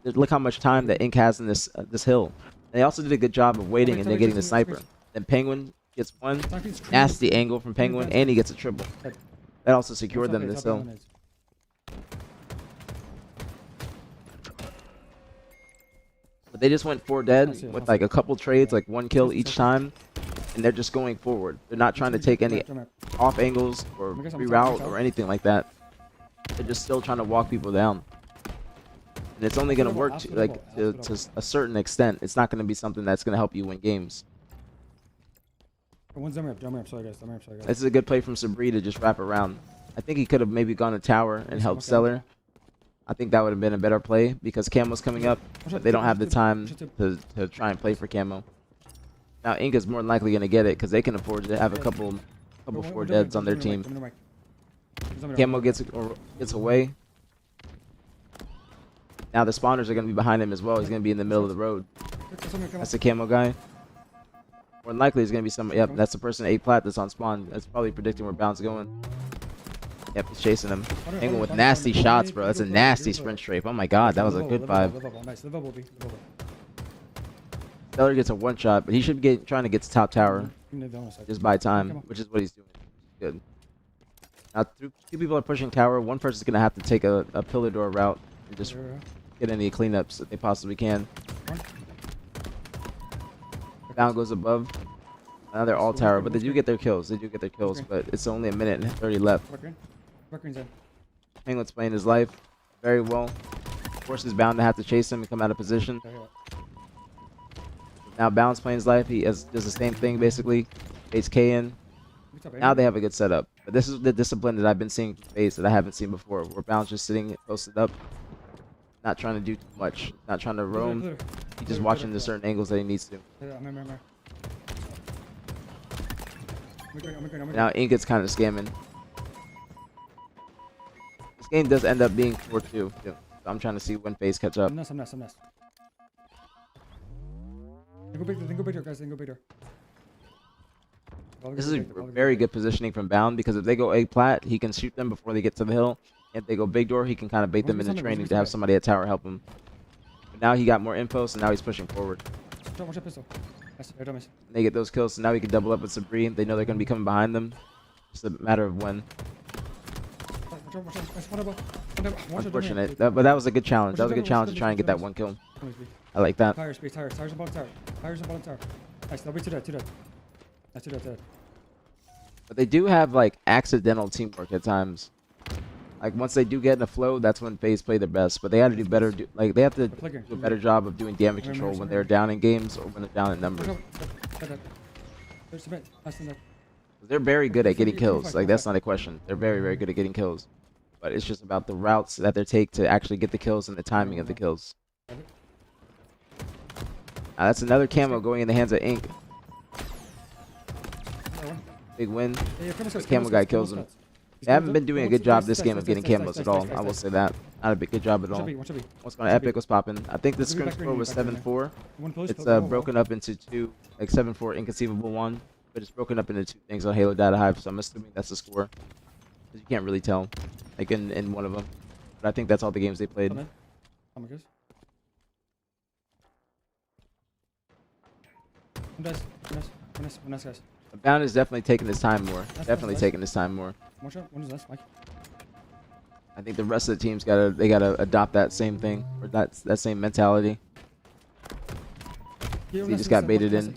Look how much time that Ink has in this hill. They also did a good job of waiting and then getting the sniper. Then Penguin gets one nasty angle from Penguin, and he gets a triple. That also secured them this hill. But they just went 4 dead with like a couple trades, like 1 kill each time, and they're just going forward. They're not trying to take any off angles or reroute or anything like that. They're just still trying to walk people down. And it's only going to work to a certain extent. It's not going to be something that's going to help you win games. This is a good play from Sabri to just wrap around. I think he could have maybe gone to tower and helped Stellar. I think that would have been a better play because Camo's coming up, but they don't have the time to try and play for Camo. Now Ink is more than likely going to get it because they can afford to have a couple 4 deads on their team. Camo gets away. Now the spawners are going to be behind him as well. He's going to be in the middle of the road. That's the Camo guy. More than likely he's going to be somebody. Yep, that's the person A plat that's on spawn. That's probably predicting where Bound's going. Yep, he's chasing him. Penguin with nasty shots, bro. That's a nasty sprint strafe. Oh my god, that was a good 5. Stellar gets a 1 shot, but he should be trying to get to top tower. Just buy time, which is what he's doing. Good. Now, 2 people are pushing tower. One person's going to have to take a pillar door route and just get any cleanups that they possibly can. Down goes above. Now they're all tower, but they do get their kills. But it's only 1 minute and 30 left. Penguin's playing his life very well. Of course, he's bound to have to chase him and come out of position. Now Bound's playing his life. He does the same thing basically. Baits K in. Now they have a good setup. But this is the discipline that I've been seeing from FaZe that I haven't seen before, where Bound's just sitting posted up, not trying to do too much, not trying to roam. He's just watching the certain angles that he needs to. Now Ink is kind of scamming. This game does end up being 4-2. So I'm trying to see when FaZe catch up. I'm nice. Then go big door, guys. Then go big door. This is very good positioning from Bound because if they go A plat, he can shoot them before they get to the hill. If they go big door, he can kind of bait them into training to have somebody at tower help him. But now he got more info, so now he's pushing forward. Watch that pistol. Nice. They get those kills, so now he can double up with Sabri. They know they're going to be coming behind them. It's a matter of when. Unfortunate, but that was a good challenge. That was a good challenge to try and get that one kill. I like that. Tires on bottom tower. Tires on bottom tower. Nice, they'll be two dead. Nice, two dead. But they do have like accidental teamwork at times. Like once they do get in a flow, that's when FaZe play their best. But they have to do better. Like they have to do a better job of doing damage control when they're down in games or when they're down in numbers. They're very good at getting kills. Like that's not a question. They're very, very good at getting kills. But it's just about the routes that they take to actually get the kills and the timing of the kills. That's another camo going in the hands of Ink. Big win. The camo guy kills him. They haven't been doing a good job this game of getting camos at all. I will say that. Not a good job at all. What's going on? Epic was popping. I think the scrim score was 7-4. It's broken up into two, like 7-4 Inconceivable 1. But it's broken up into two things on Halo Data Hive, so I'm assuming that's the score. Because you can't really tell, like in one of them. But I think that's all the games they played. Nice. Bound is definitely taking his time more. Taking his time more. I think the rest of the teams gotta adopt that same thing or that same mentality. He just got baited in.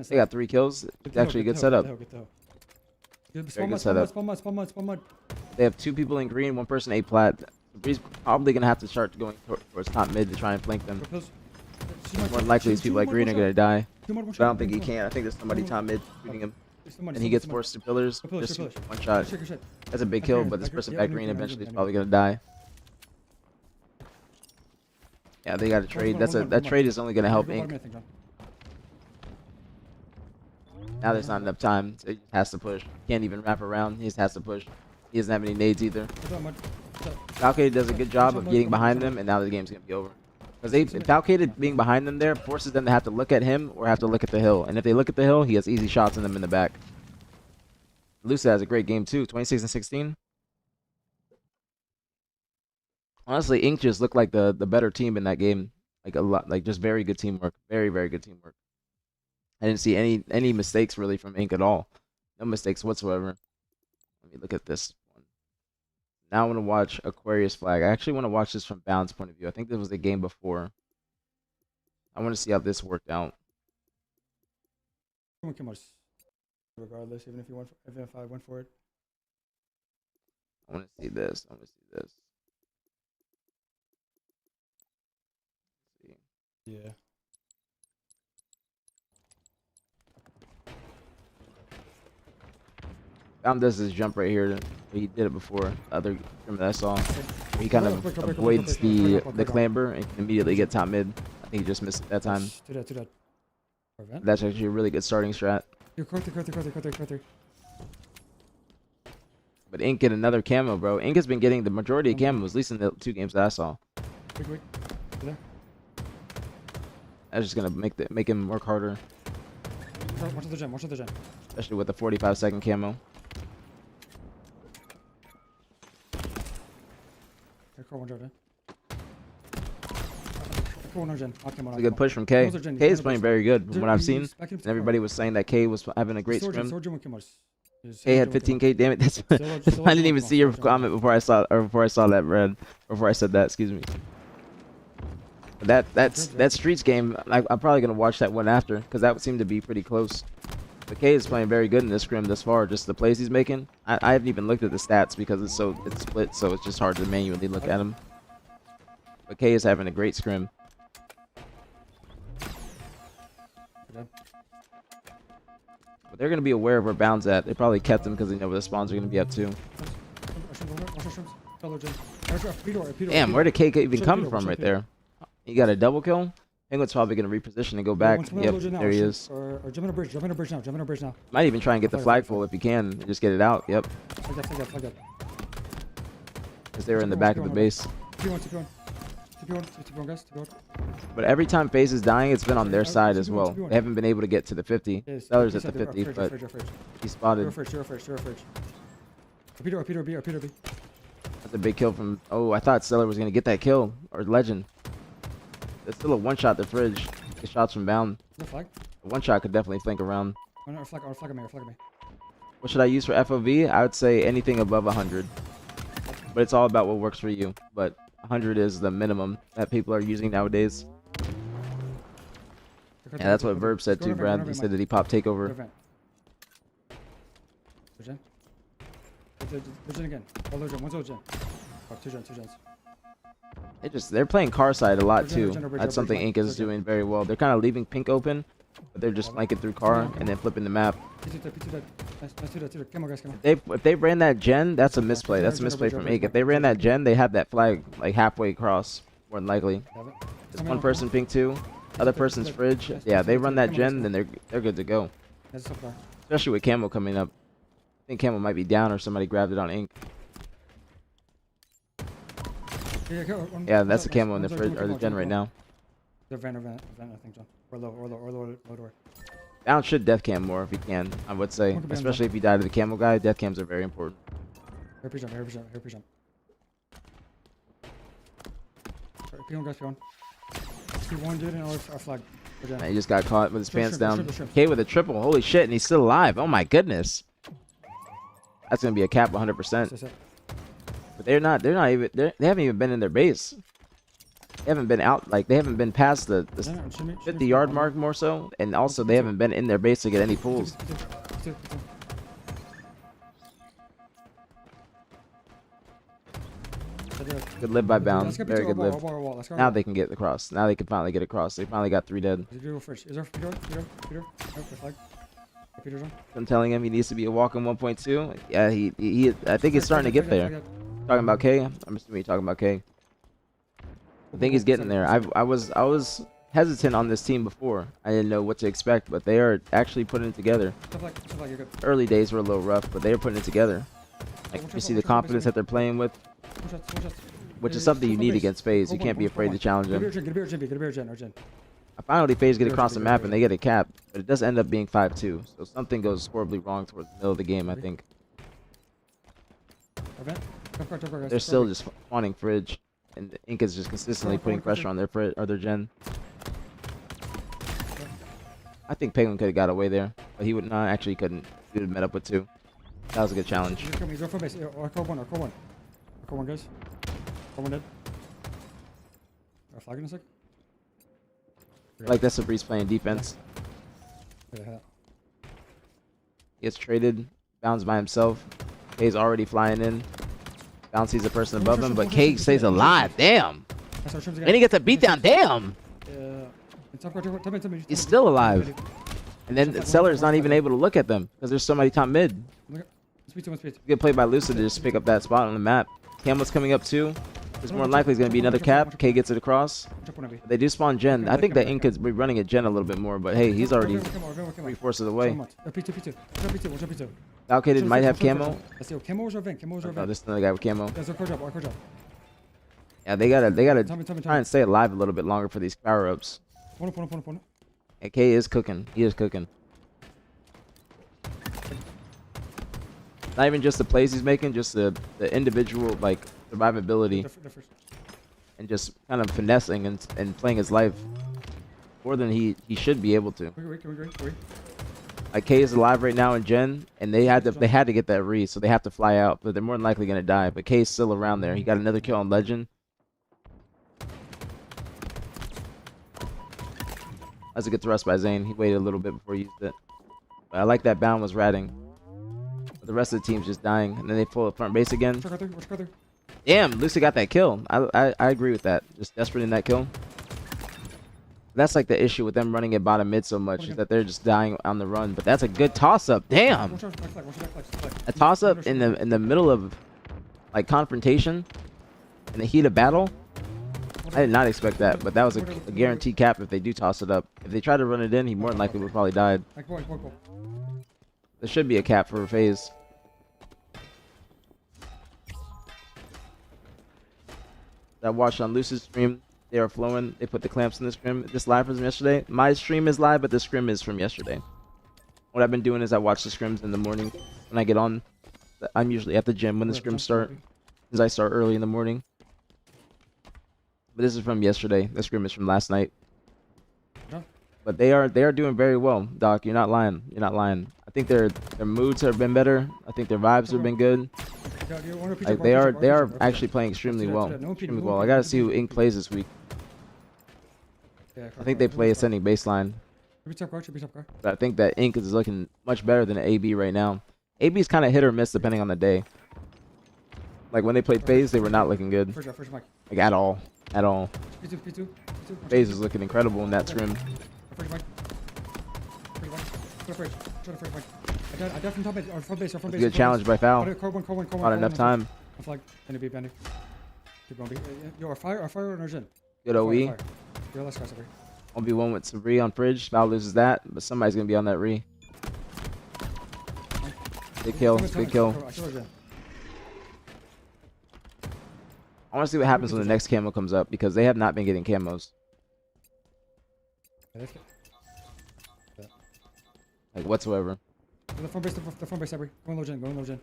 They got 3 kills. It's actually a good setup. Very good setup. They have 2 people in green, 1 person A plat. He's probably gonna have to start going towards top mid to try and flank them. More than likely, these people like green are gonna die. But I don't think he can. I think there's somebody top mid shooting him, and he gets forced to pillars. Just 1 shot. That's a big kill, but this person back green eventually is probably gonna die. Yeah, they got to trade. That trade is only gonna help Ink. Now there's not enough time, so he just has to push. Can't even wrap around. He just has to push. He doesn't have any nades either. Falcated does a good job of getting behind them, and now the game's gonna be over. Because Falcated being behind them there forces them to have to look at him or have to look at the hill. And if they look at the hill, he has easy shots on them in the back. Lucid has a great game too, 26 and 16. Honestly, Ink just looked like the better team in that game. Like a lot, like just very good teamwork. Very, very good teamwork. I didn't see any mistakes really from Ink at all. No mistakes whatsoever. Let me look at this one. Now I want to watch Aquarius Flag. I actually want to watch this from Bound's point of view. I think this was the game before. I want to see how this worked out. Regardless, even if I went for it. I want to see this. Yeah. Bound does this jump right here. He did it before. Other stream that I saw. He kind of avoids the clamber and can immediately get top mid. I think he just missed it that time. That's actually a really good starting strat. But Ink get another camo, bro. Ink has been getting the majority of camos, at least in the 2 games that I saw. That's just gonna make him work harder. Watch the gen. Especially with the 45-second camo. It's a good push from K. K is playing very good from what I've seen. And everybody was saying that K was having a great scrim. K had 15K. Damn it! I didn't even see your comment before I saw that, Brad. Before I said that, excuse me. That Streets game, I'm probably gonna watch that one after because that seemed to be pretty close. But K is playing very good in this scrim thus far. Just the plays he's making. I haven't even looked at the stats because it's split, so it's just hard to manually look at him. But K is having a great scrim. But they're gonna be aware of where Bound's at. They probably kept him because they know where the spawns are gonna be up too. Damn, where did K even come from right there? He got a double kill. Penguin's probably going to reposition and go back. Yep, there he is. Or jump in a bridge now. Might even try and get the flagpole if he can. And just get it out. Yep. Flag up. Because they were in the back of the base. TP1 guys. TP1. But every time FaZe is dying, it's been on their side as well. They haven't been able to get to the 50. Seller's at the 50, but he spotted. Repeater B. That's a big kill from... Oh, I thought Seller was going to get that kill. Or Legend. It's still a one-shot the fridge. Get shots from bound. No flag. A one-shot could definitely flank around. Oh, no, flag on me. What should I use for FOV? I would say anything above 100. But it's all about what works for you. But 100 is the minimum that people are using nowadays. Yeah, that's what Verb said too, Brad. He said that he popped takeover. There's again. One's Ogen. Oh, two gens. They're playing car side a lot too. That's something Inc is doing very well. They're kind of leaving pink open, but they're just flanking through car and then flipping the map. If they ran that gen, that's a misplay. That's a misplay from Inc. If they ran that gen, they have that flag like halfway across, more than likely. There's one person pink too, other person's fridge. Yeah, they run that gen, then they're good to go. Especially with camo coming up. I think camo might be down or somebody grabbed it on Inc. Yeah, that's the camo in the fridge or the gen right now. They're van, I think, John. Or low door. Down should death cam more if he can, I would say. Especially if you die to the camo guy, death cams are very important. Here, pre-jump. P1 guys, P1. P1 dude and our flag. Man, he just got caught with his pants down. K with a triple, holy shit, and he's still alive. Oh my goodness. That's gonna be a cap 100%. But they haven't even been in their base. They haven't been out, like, they haven't been past the 50-yard mark more so. And also, they haven't been in their base to get any pulls. Good live by bound. Very good live. Now they can get across. Now they can finally get across. They finally got 3 dead. I'm telling him he needs to be a walk-in 1.2. Yeah, he I think he's starting to get there. Talking about K? I'm assuming you're talking about K. I think he's getting there. I was hesitant on this team before. I didn't know what to expect, but they are actually putting it together. Early days were a little rough, but they are putting it together. Like, you see the confidence that they're playing with, which is something you need against FaZe. You can't be afraid to challenge them. I finally FaZe get across the map and they get a cap, but it does end up being 5-2. So something goes horribly wrong towards the middle of the game, I think. They're still just wanting fridge, and Inc is just consistently putting pressure on their fridge or their gen. I think Penguin could have got away there, but he would not. Actually, he couldn't. He would have met up with 2. That was a good challenge. He's on base. Arco one, guys. Arco dead. Flag in a sec. Like that's a Breeze playing defense. He gets traded, bounds by himself. K's already flying in. Bounce sees a person above him, but K stays alive. Damn. And he gets a beatdown. Damn. He's still alive. And then Seller's not even able to look at them because there's somebody top mid. Good play by Lucid to just pick up that spot on the map. Camel's coming up too. There's more likely going to be another cap. K gets it across. They do spawn gen. I think that Inc is running a gen a little bit more, but hey, he's already 3 forces away. Valkated might have camo. Oh, this is another guy with camo. Yeah, they gotta try and stay alive a little bit longer for these power ups. And K is cooking. He is cooking. Not even just the plays he's making, just the individual like survivability and just kind of finessing and playing his life more than he should be able to. Like K is alive right now in gen, and they had to get that read, so they have to fly out, but they're more than likely gonna die. But K is still around there. He got another kill on Legend. That's a good thrust by Zane. He waited a little bit before he used it. But I like that bound was ratting. But the rest of the team's just dying, and then they pull up front base again. Damn, Lucy got that kill. I agree with that. Just desperate in that kill. That's like the issue with them running at bottom mid so much, is that they're just dying on the run. But that's a good toss-up. Damn. A toss-up in the middle of like confrontation, in the heat of battle. I did not expect that, but that was a guaranteed cap if they do toss it up. If they try to run it in, he more than likely would probably died. There should be a cap for FaZe. I watched on Lucid's stream. They are flowing. They put the clamps in the scrim. This live from yesterday. My stream is live, but the scrim is from yesterday. What I've been doing is I watch the scrims in the morning when I get on. I'm usually at the gym when the scrims start, because I start early in the morning. But this is from yesterday. The scrim is from last night. Yeah. But they are doing very well, Doc. You're not lying. You're not lying. I think their moods have been better. I think their vibes have been good. Like they are actually playing extremely well. Extremely well. I gotta see who Ink plays this week. I think they play ascending baseline. But I think that Ink is looking much better than AB right now. AB's kind of hit or miss depending on the day. Like when they played FaZe, they were not looking good. Like at all. At all. FaZe is looking incredible in that scrim. Good challenge by Foul. Not enough time. Good OE. 1v1 with Sabri on Fridge. Foul loses that, but somebody's gonna be on that re. Big kill. Big kill. I want to see what happens when the next camo comes up, because they have not been getting camos. Like whatsoever. The front base, Sabri. Going low gen.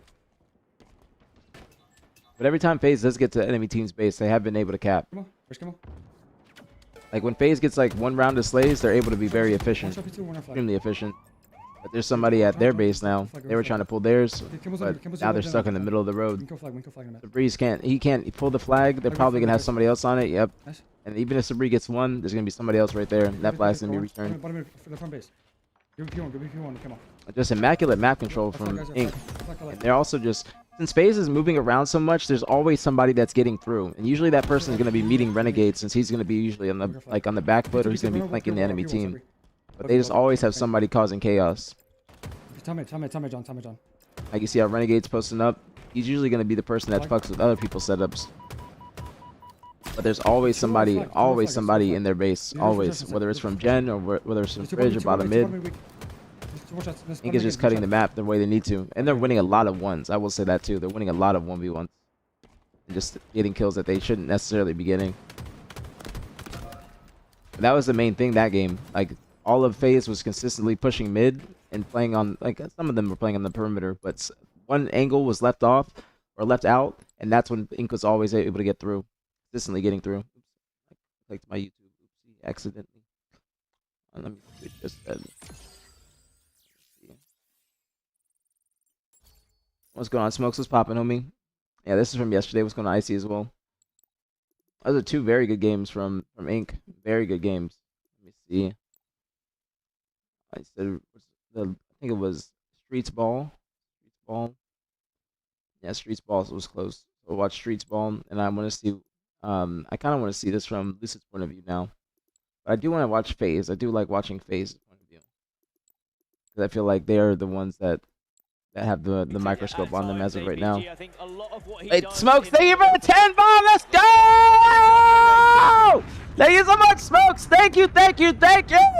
But every time FaZe does get to enemy team's base, they have been able to cap. Like when FaZe gets like one round of slays, they're able to be very efficient. Extremely efficient. But there's somebody at their base now. They were trying to pull theirs, but now they're stuck in the middle of the road. Sabri's can't pull the flag. They're probably gonna have somebody else on it. Yep. And even if Sabri gets one, there's gonna be somebody else right there. That flag's gonna be returned. Just immaculate map control from Ink. And they're also just, since FaZe is moving around so much, there's always somebody that's getting through, and usually that person is going to be meeting Renegade, since he's going to be usually on the back foot, or he's going to be flanking the enemy team. But they just always have somebody causing chaos. Tell me, John. Like you see how Renegade's posting up, he's usually going to be the person that fucks with other people's setups. But there's always somebody in their base, always, whether it's from Gen or whether it's from Fridge or bottom mid. Ink is just cutting the map the way they need to, and they're winning a lot of ones. I will say that too. They're winning a lot of 1v1s and just getting kills that they shouldn't necessarily be getting. But that was the main thing that game. Like all of FaZe was consistently pushing mid and playing on, like some of them were playing on the perimeter, but one angle was left off or left out, and that's when Ink was always able to get through, consistently getting through. I clicked my YouTube, oopsie, accidentally. Let me just. What's going on, Smokes? What's popping, homie? Yeah, this is from yesterday. What's going on, Icy as well? Those are two very good games from Ink. Very good games. Let me see. I think it was Streets Ball. Yeah, Streets Ball was close. So we'll watch Streets Ball, and I want to see. I kind of want to see this from Lucid's point of view now. But I do want to watch FaZe. I do like watching FaZe's point of view, because I feel like they are the ones that have the microscope on them as of right now. Hey, Smokes, thank you for the 10 bomb. Let's go! Thank you so much, Smokes. Thank you.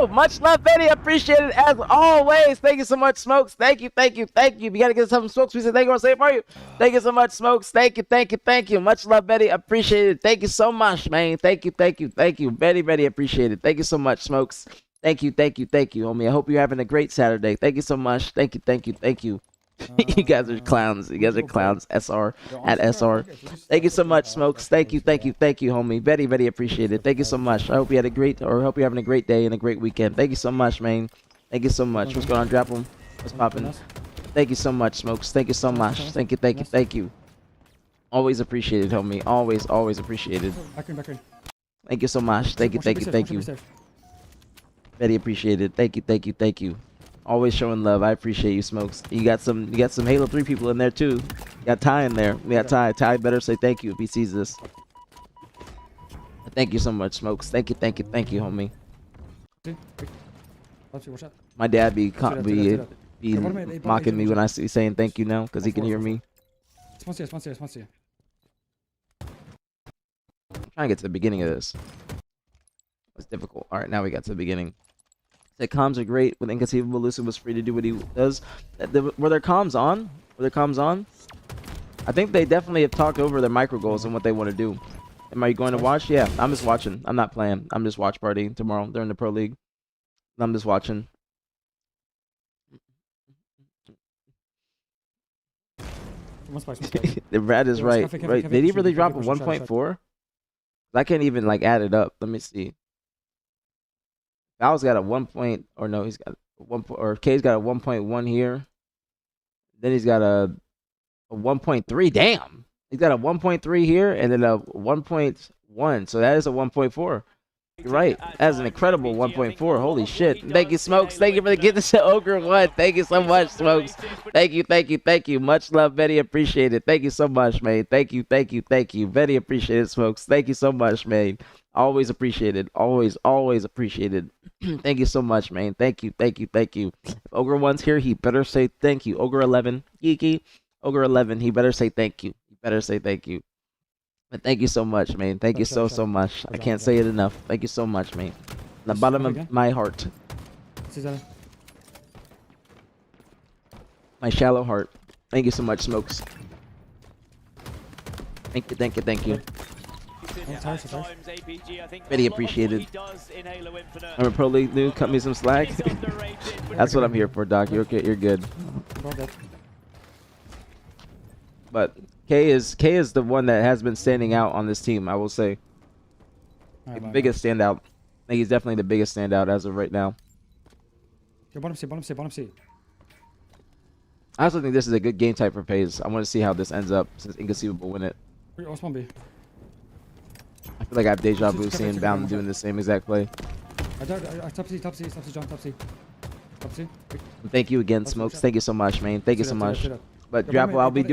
Much love, Betty. Appreciate it as always. Thank you so much, Smokes. Thank you. If you gotta get some Smokes, we say thank you. I'll say it for you. Thank you so much, Smokes. Thank you. Much love, Betty. Appreciate it. Thank you so much, man. Thank you. Very appreciate it. Thank you so much, Smokes. Thank you, homie. I hope you're having a great Saturday. Thank you so much. Thank you. You guys are clowns. SR at SR. Thank you so much, Smokes. Thank you, homie. Very appreciate it. Thank you so much. I hope you had a great, or hope you're having a great day and a great weekend. Thank you so much, man. Thank you so much. What's going on, Drapple? What's popping? Thank you so much, Smokes. Thank you so much. Thank you. Always appreciated, homie. Always appreciated. Thank you so much. Thank you. Very appreciated. Thank you. Always showing love. I appreciate you, Smokes. You got some Halo 3 people in there too. You got Ty in there. We got Ty. Ty better say thank you if he sees this. Thank you so much, Smokes. Thank you, homie. My dad be mocking me when I see saying thank you now, because he can hear me. I'm trying to get to the beginning of this. It's difficult. Alright, now we got to the beginning. Said comms are great. With Inconceivable, Lucid was free to do what he does. Were their comms on? I think they definitely have talked over their micro goals and what they want to do. Am I going to watch? Yeah, I'm just watching. I'm not playing. I'm just watch partying tomorrow during the pro league. I'm just watching. One spike. The Brad is Yo, right. Cafe, Right? Did he shoot, really drop a Cafe, shoot, shot. 1.4? I can't even like add it up. Let me see. Val's got a 1 point, or no, he's got a 1 point, or K's got a 1.1 here. Then he's got a 1.3. Damn, he's got a 1.3 here, and then a 1.1. So that is a 1.4. You're right. That's an incredible 1.4. Holy shit. Thank you, Smokes. Thank you for getting this to Ogre 1. Thank you so much, Smokes. Thank you. Much love. Very appreciated. Thank you so much, man. Thank you. Very appreciated, Smokes. Thank you so much, man. Always appreciated. Always appreciated. Thank you so much, man. Thank you. If Ogre 1's here, he better say thank you. Ogre 11. Geeky. Ogre 11. He better say thank you. But thank you so much, man. Thank you so much. I can't say it enough. Thank you so much, man. From the bottom of my heart. My shallow heart. Thank you so much, Smokes. Thank you. Really appreciated. I'm a pro league dude. Cut me some slack. That's what I'm here for, Doc. You're okay. You're good. But K is the one that has been standing out on this team, I will say. The biggest standout. I think he's definitely the biggest standout as of right now. Bottom C. I also think this is a good game type for FaZe. I want to see how this ends up since Inconceivable win it. I feel like I have deja vu seeing Bound doing the same exact play. Top C, John, top C. Thank you again, Smokes. Thank you so much, man. Thank you so much. But Drapple, I'll be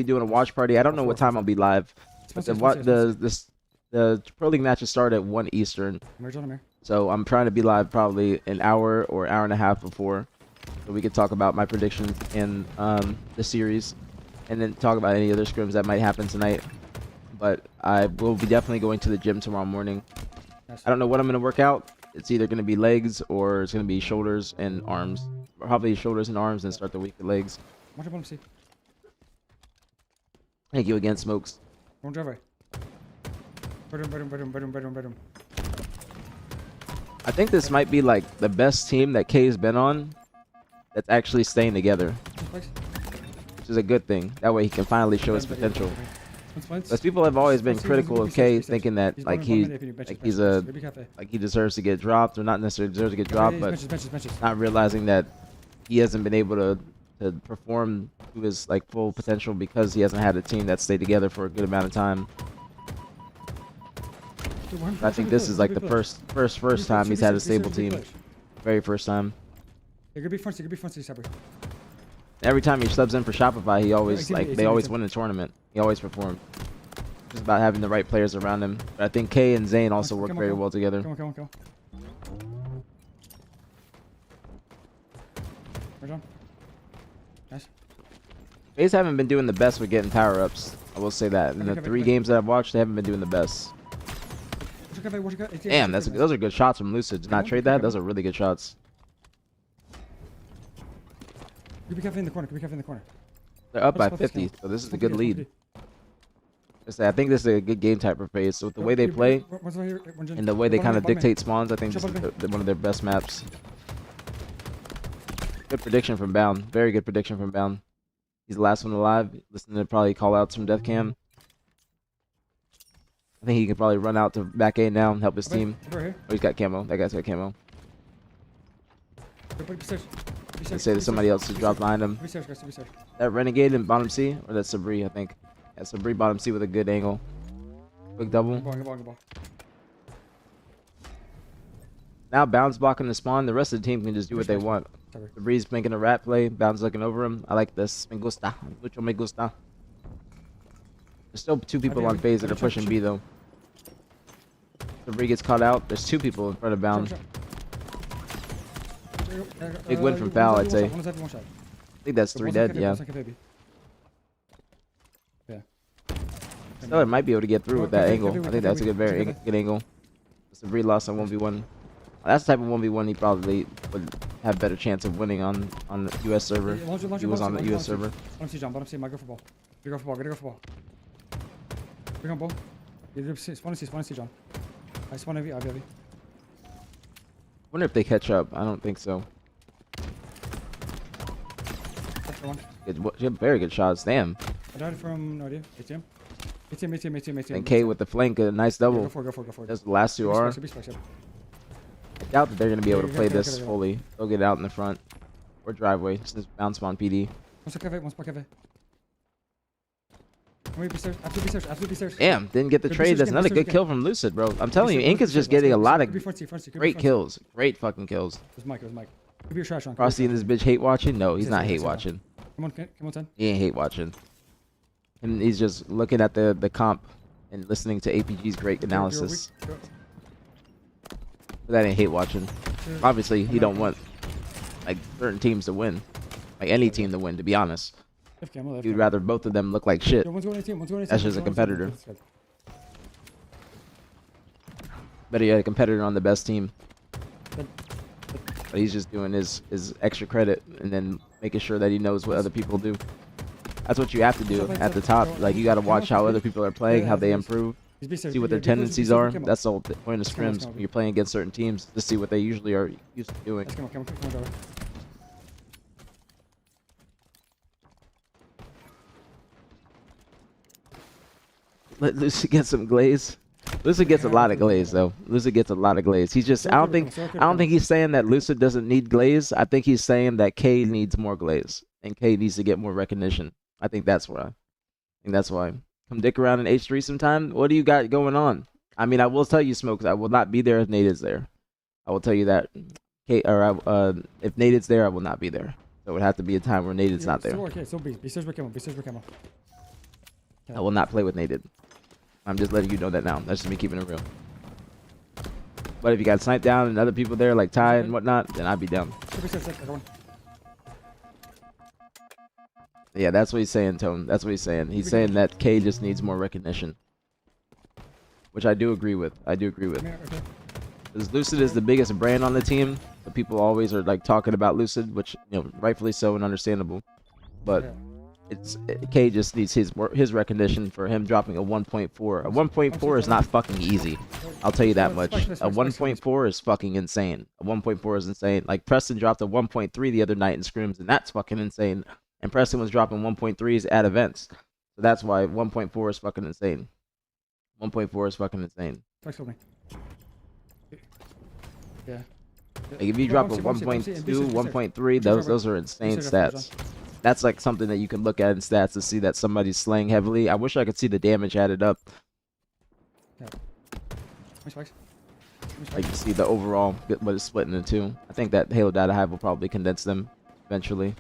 doing a watch party. I don't know what time I'll be live. But the pro league matches start at 1 Eastern. So I'm trying to be live probably an hour or hour and a half before, so we could talk about my predictions in the series, and then talk about any other scrims that might happen tonight. But I will be definitely going to the gym tomorrow morning. I don't know what I'm going to work out. It's either going to be legs or it's going to be shoulders and arms. Probably shoulders and arms, and start the week with legs. Thank you again, Smokes. I think this might be like the best team that K's been on that's actually staying together, which is a good thing. That way he can finally show his potential. Because people have always been critical of K, thinking that he deserves to get dropped, or not necessarily deserves to get dropped, but not realizing that he hasn't been able to perform to his like full potential because he hasn't had a team that stayed together for a good amount of time. I think this is like the first time he's had a stable team. Very first time. Every time he subs in for Shopify, he always they always win the tournament. He always performs. Just about having the right players around him. But I think K and Zane also work very well together. Nice. FaZe haven't been doing the best with getting power ups. I will say that. In the 3 games that I've watched, they haven't been doing the best. Damn, those are good shots from Lucid. Did not trade that. Those are really good shots. Be careful in the corner. They're up by 50, so this is a good lead. I think this is a good game type for FaZe. So with the way they play and the way they kind of dictate spawns, I think this is one of their best maps. Good prediction from Bound. Very good prediction from Bound. He's the last one alive. Listening to probably call outs from Death Cam. I think he can probably run out to back A now and help his team. Oh, he's got camo. That guy's got camo. Let's say there's somebody else to drop behind him. That Renegade in bottom C, or that's Sabri, I think. Yeah, Sabri bottom C with a good angle. Quick double. Now Bound's blocking the spawn. The rest of the team can just do what they want. Sabri's making a rat play. Bound's looking over him. I like this. Me gusta. Mucho me gusta. There's still 2 people on FaZe that are pushing B though. Sabri gets caught out. There's 2 people in front of Bound. Big win from Foul, I'd say. I think that's 3 dead, yeah. Still, might be able to get through with that angle. I think that's a very good angle. Sabri lost on 1v1. That's the type of 1v1 he probably would have better chance of winning on the US server. He was on the US server. Bottom C, John. Bottom C, my go for ball. Gotta go for ball. Bring on ball. Spawn and see, John. I spawn heavy, I'll be heavy. Wonder if they catch up. I don't think so. That's the one. Good, very good shots. Damn. I died from, no idea. ATM. ATM. And K with the flank, a nice double. Go for it. That's the last two are. I doubt that they're going to be able to play this fully. They'll get out in the front. Or driveway. Just bounce spawn PD. One spot cafe. Absolutely stairs. Damn, didn't get the trade. That's another good kill from Lucid, bro. I'm telling you, Ink is just getting a lot of great kills. Great fucking kills. It was Mike. Could be your trash on. Frosty and this bitch hate watching? No, he's not hate watching. Come on, 10. He ain't hate watching. And he's just looking at the comp and listening to aPG's great analysis. But that ain't hate watching. Obviously, he don't want like certain teams to win. Like any team to win, to be honest. You'd rather both of them look like shit. That's just a competitor. Better yet, a competitor on the best team. But he's just doing his extra credit and then making sure that he knows what other people do. That's what you have to do at the top. Like, you got to watch how other people are playing, how they improve, see what their tendencies are. That's the whole point of scrims. When you're playing against certain teams, to see what they usually are used to doing. Let Lucy get some glaze. Lucid gets a lot of glaze though. Lucid gets a lot of glaze. He's just I don't think he's saying that Lucid doesn't need glaze. I think he's saying that K needs more glaze and K needs to get more recognition. I think that's why. Come dick around in H3 sometime. What do you got going on? I mean, I will tell you, Smokes, I will not be there if Nate is there. I will tell you that. K if Nate is there, I will not be there. So it would have to be a time where Nate is not there. Okay, so be camo. I will not play with Nate. I'm just letting you know that now. That's just me keeping it real. But if you got sniped down and other people there like Ty and whatnot, then I'd be down. Yeah, that's what he's saying, Tone. That's what he's saying. He's saying that K just needs more recognition. Which I do agree with. Because Lucid is the biggest brand on the team. But people always are like talking about Lucid, which, you know, rightfully so and understandable. But K just needs his recognition for him dropping a 1.4. A 1.4 is not fucking easy. I'll tell you that much. A 1.4 is fucking insane. A 1.4 is insane. Like Preston dropped a 1.3 the other night in scrims, and that's fucking insane. And Preston was dropping 1.3s at events. So that's why 1.4 is fucking insane. 1.4 is fucking insane. Yeah. Like if you drop a 1.2, 1.3, those are insane stats. That's like something that you can look at in stats to see that somebody's slaying heavily. I wish I could see the damage added up. Like you see the overall, what is split into two. I think that Halo Data Hive will probably condense them eventually.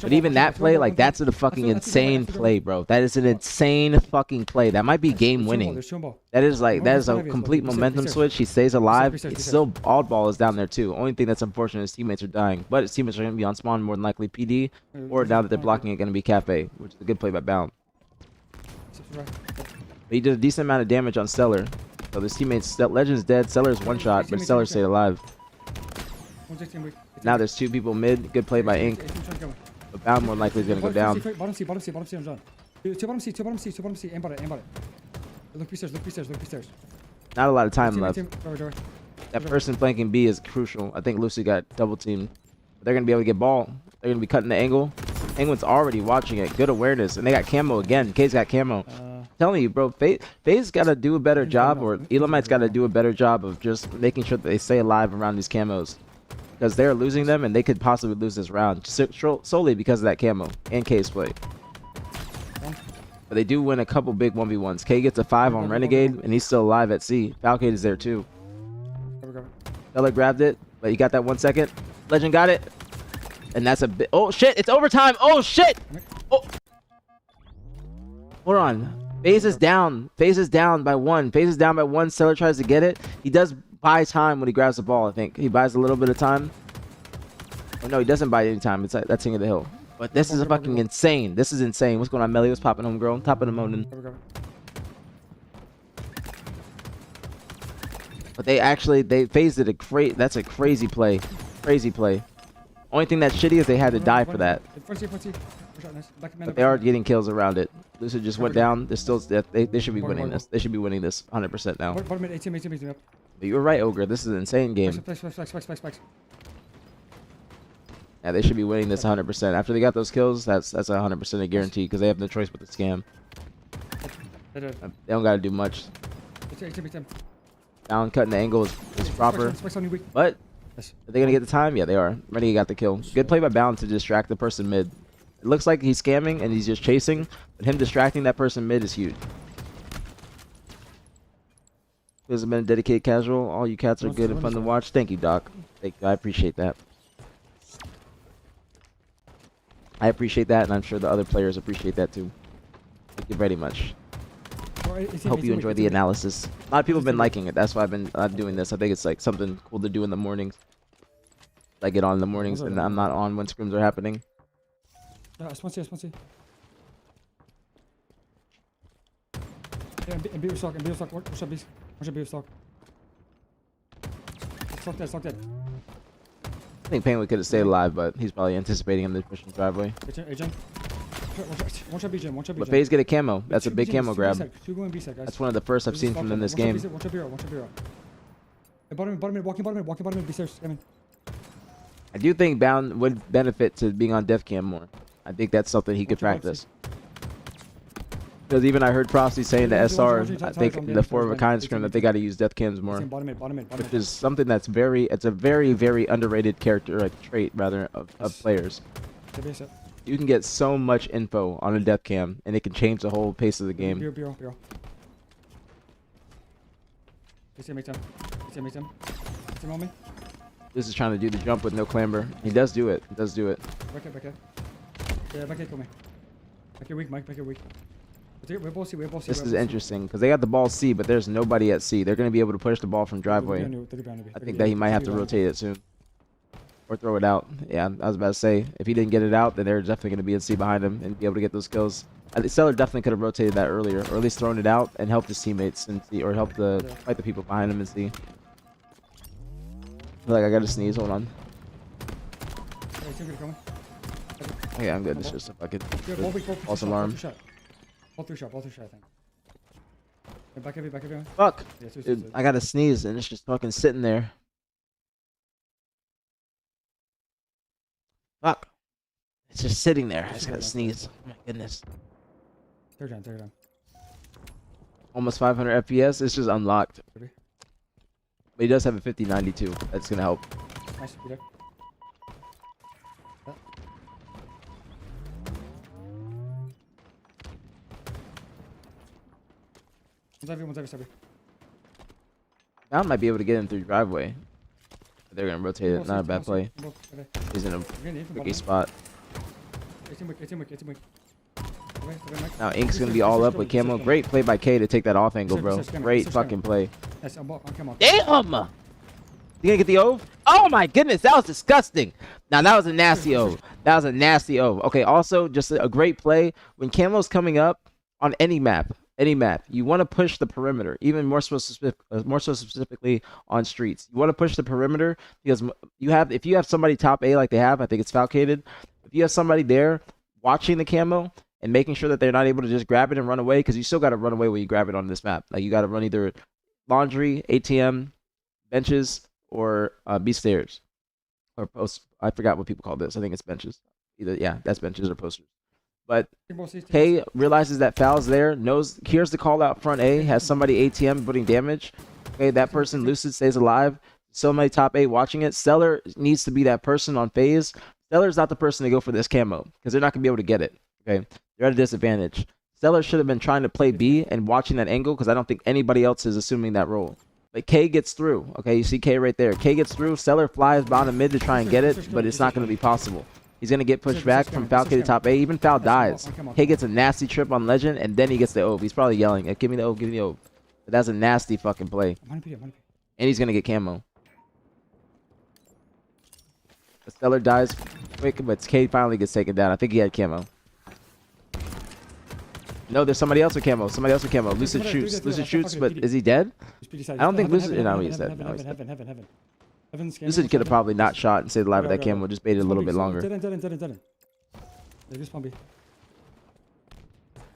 But even that play, like that's a fucking insane play, bro. That is an insane fucking play. That might be game winning. That is a complete momentum switch. He stays alive. It's still oddball is down there too. Only thing that's unfortunate is teammates are dying. But his teammates are going to be on spawn, more than likely PD, or now that they're blocking it, going to be Cafe, which is a good play by Bound. But he did a decent amount of damage on Stellar. So his teammates, Legend's dead. Stellar's one shot, but Stellar stayed alive. Now there's two people mid. Good play by Ink. But Bound more likely is going to go down. Bottom C, John. Two bottom C. Aim bot it. Look B stairs. Not a lot of time left. That person flanking B is crucial. I think Lucy got double teamed. But they're going to be able to get ball. They're going to be cutting the angle. Penguin's already watching it. Good awareness. And they got camo again. K's got camo. I'm telling you, bro. FaZe got to do a better job, or Elamite's got to do a better job of just making sure that they stay alive around these camos. Because they're losing them, and they could possibly lose this round solely because of that camo and K's play. But they do win a couple big 1v1s. K gets a 5 on Renegade, and he's still alive at C. Falcade is there too. Ella grabbed it, but he got that 1 second. Legend got it. And that's a bit. Oh shit, it's overtime. Oh shit. Oh. Hold on. FaZe is down. FaZe is down by 1. FaZe is down by 1. Stellar tries to get it. He does buy time when he grabs the ball, I think. He buys a little bit of time. Oh no, he doesn't buy any time. It's like that's King of the Hill. But this is fucking insane. This is insane. What's going on, Melly? What's popping, homegirl? Top of the morning. But they FaZe did that's a crazy play. Crazy play. Only thing that's shitty is they had to die for that. But they are getting kills around it. Lucid just went down. They're still. They should be winning this. They should be winning this 100% now. But you were right, Ogre. This is an insane game. Yeah, they should be winning this 100%. After they got those kills, that's 100% a guarantee because they have no choice but to scam. They don't gotta do much. Down cutting the angle is proper. But are they gonna get the time? Yeah, they are. Renegade got the kill. Good play by Bound to distract the person mid. It looks like he's scamming and he's just chasing, but him distracting that person mid is huge. This has been a dedicated casual. All you cats are good and fun to watch. Thank you, Doc. Thank you. I appreciate that. I appreciate that, and I'm sure the other players appreciate that too. Thank you very much. Hope you enjoy the analysis. A lot of people have been liking it. That's why I've been doing this. I think it's like something cool to do in the mornings. I get on in the mornings, and I'm not on when scrims are happening. Yeah, and be stock. Watch out, beast. Watch out, be stock. Stock dead. I think Penguin could have stayed alive, but he's probably anticipating him to push the driveway. Watch out, BJ. But FaZe get a camo. That's a big camo grab. That's one of the first I've seen from them this game. Watch out, B-roll. Bottom mid, walking bottom mid, be serious. I do think Bound would benefit to being on def cam more. I think that's something he could practice. Because even I heard Frosty saying to SR, I think in the 4 of a kind scrim that they got to use death cams more. Which is something that's it's a very, very underrated character, trait rather, of players. You can get so much info on a death cam, and it can change the whole pace of the game. This is trying to do the jump with no clamber. He does do it. Back here, kill me. Back here weak, Mike. Back here weak. We're both C. This is interesting because they got the ball C, but there's nobody at C. They're going to be able to push the ball from driveway. I think that he might have to rotate it soon. Or throw it out. Yeah, I was about to say, if he didn't get it out, then they're definitely going to be in C behind him and be able to get those kills. I think Stellar definitely could have rotated that earlier, or at least thrown it out and helped his teammates in C, or help fight the people behind him in C. I feel like I got to sneeze. Hold on. Yeah, I'm good. It's just a fucking false alarm. Ball 3 shot, I think. Back heavy. Fuck! Dude, I gotta sneeze and it's just fucking sitting there. Fuck! It's just sitting there. I just gotta sneeze. Oh my goodness. Third down. Almost 500 FPS. It's just unlocked. But he does have a 5092. That's gonna help. Nice, be there. One's heavy. Bound might be able to get him through driveway. But they're gonna rotate it. Not a bad play. He's in a tricky spot. Now Ink's gonna be all up with camo. Great play by K to take that off angle, bro. Great fucking play. Damn! You gonna get the ove? Oh my goodness, that was disgusting. Now that was a nasty ove. Okay, also just a great play when camo's coming up on any map. You want to push the perimeter, even more so specifically on streets. You want to push the perimeter because if you have somebody top A like they have, I think it's falcated. If you have somebody there watching the camo and making sure that they're not able to just grab it and run away, because you still got to run away when you grab it on this map. Like you got to run either laundry, ATM, benches, or B stairs, or post. I forgot what people call this. I think it's benches. That's benches or posters. But K realizes that Foul's there, hears the call out front A, has somebody ATM putting damage. Okay, that person, Lucid, stays alive. Somebody top A watching it. Stellar needs to be that person on FaZe. Stellar's not the person to go for this camo because they're not going to be able to get it. Okay, they're at a disadvantage. Stellar should have been trying to play B and watching that angle because I don't think anybody else is assuming that role. But K gets through. Okay, you see K right there. K gets through. Stellar flies bottom mid to try and get it, but it's not going to be possible. He's going to get pushed back from Falcon to top A. Even Foul dies. K gets a nasty trip on Legend, and then he gets the ove. He's probably yelling, give me the ove. But that's a nasty fucking play. And he's going to get camo. The Stellar dies quick, but K finally gets taken down. I think he had camo. No, there's somebody else with camo. Lucid shoots, but is he dead? I don't think Lucid... No, he's dead. Lucid could have probably not shot and stayed alive with that camo, just made it a little bit longer. Dead end. They just spawn B.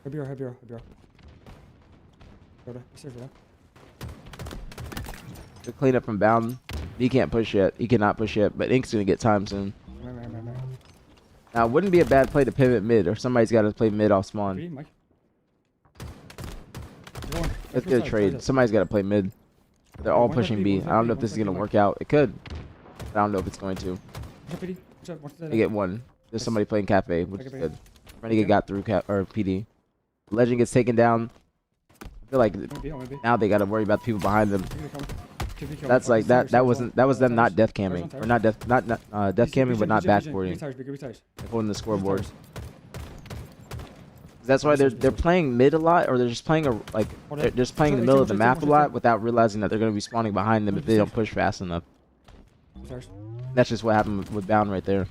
Heavy R. Good clean up from Bound. He can't push yet. He cannot push yet, but Ink's gonna get time soon. Now, it wouldn't be a bad play to pivot mid, or somebody's got to play mid off spawn. Let's get a trade. Somebody's got to play mid. They're all pushing B. I don't know if this is gonna work out. It could, but I don't know if it's going to. They get one. There's somebody playing Cafe, which is good. Renegade got through PD. Legend gets taken down. I feel like now they got to worry about the people behind them. That's like that was them not death camming, or not death camming, but not backboarding. They're holding the scoreboard. That's why they're playing mid a lot, or they're just playing they're just playing in the middle of the map a lot without realizing that they're going to be spawning behind them if they don't push fast enough. That's just what happened with Bound right there.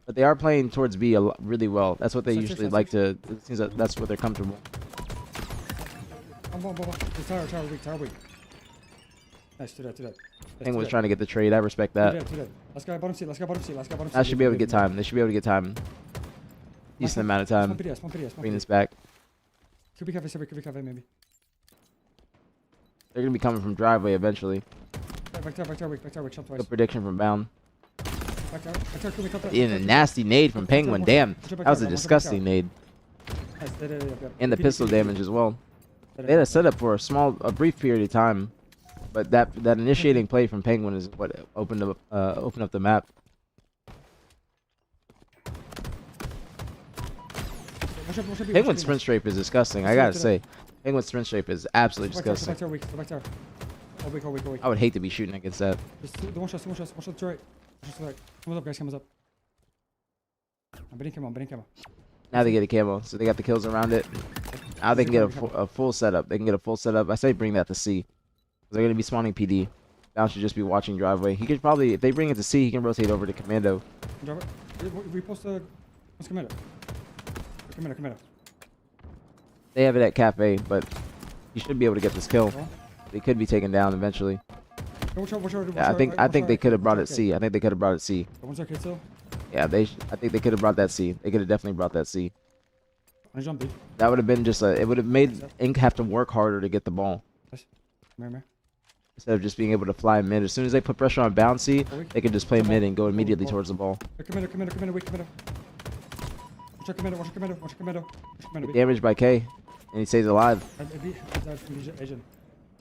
But they are playing towards B really well. That's what they usually like to. It seems that that's what they're comfortable. Tower weak. Nice, do that. Penguin was trying to get the trade. I respect that. Let's go bottom C. I should be able to get time. They should be able to get time. Decent amount of time. Bring this back. Could be cafe, maybe. They're gonna be coming from driveway eventually. Back tower weak. Good prediction from Bound. Back In a nasty nade from Penguin. Damn, that was a disgusting nade. And the pistol damage as well. They had a setup for a brief period of time, but that initiating play from Penguin is what opened up the map. Penguin's sprint strafe is disgusting. I gotta say, Penguin's sprint strafe is absolutely disgusting. I would hate to be shooting against that. One shot to right. Comes up. I'm betting camo. Now they get a camo, so they got the kills around it. Now they can get a full setup. They can get a full setup. I say bring that to C. They're going to be spawning PD. Now should just be watching driveway. He could probably, if they bring it to C, he can rotate over to Commando. Repost Commando. Commando. They have it at Cafe, but he should be able to get this kill. They could be taken down eventually. Yeah, I think they could have brought it C. I think they could have brought it C. Yeah, I think they could have brought that C. They could have definitely brought that C. That would have been just it would have made Ink have to work harder to get the ball. Instead of just being able to fly mid. As soon as they put pressure on Bouncy, they could just play mid and go immediately towards the ball. Damaged by K, and he stays alive.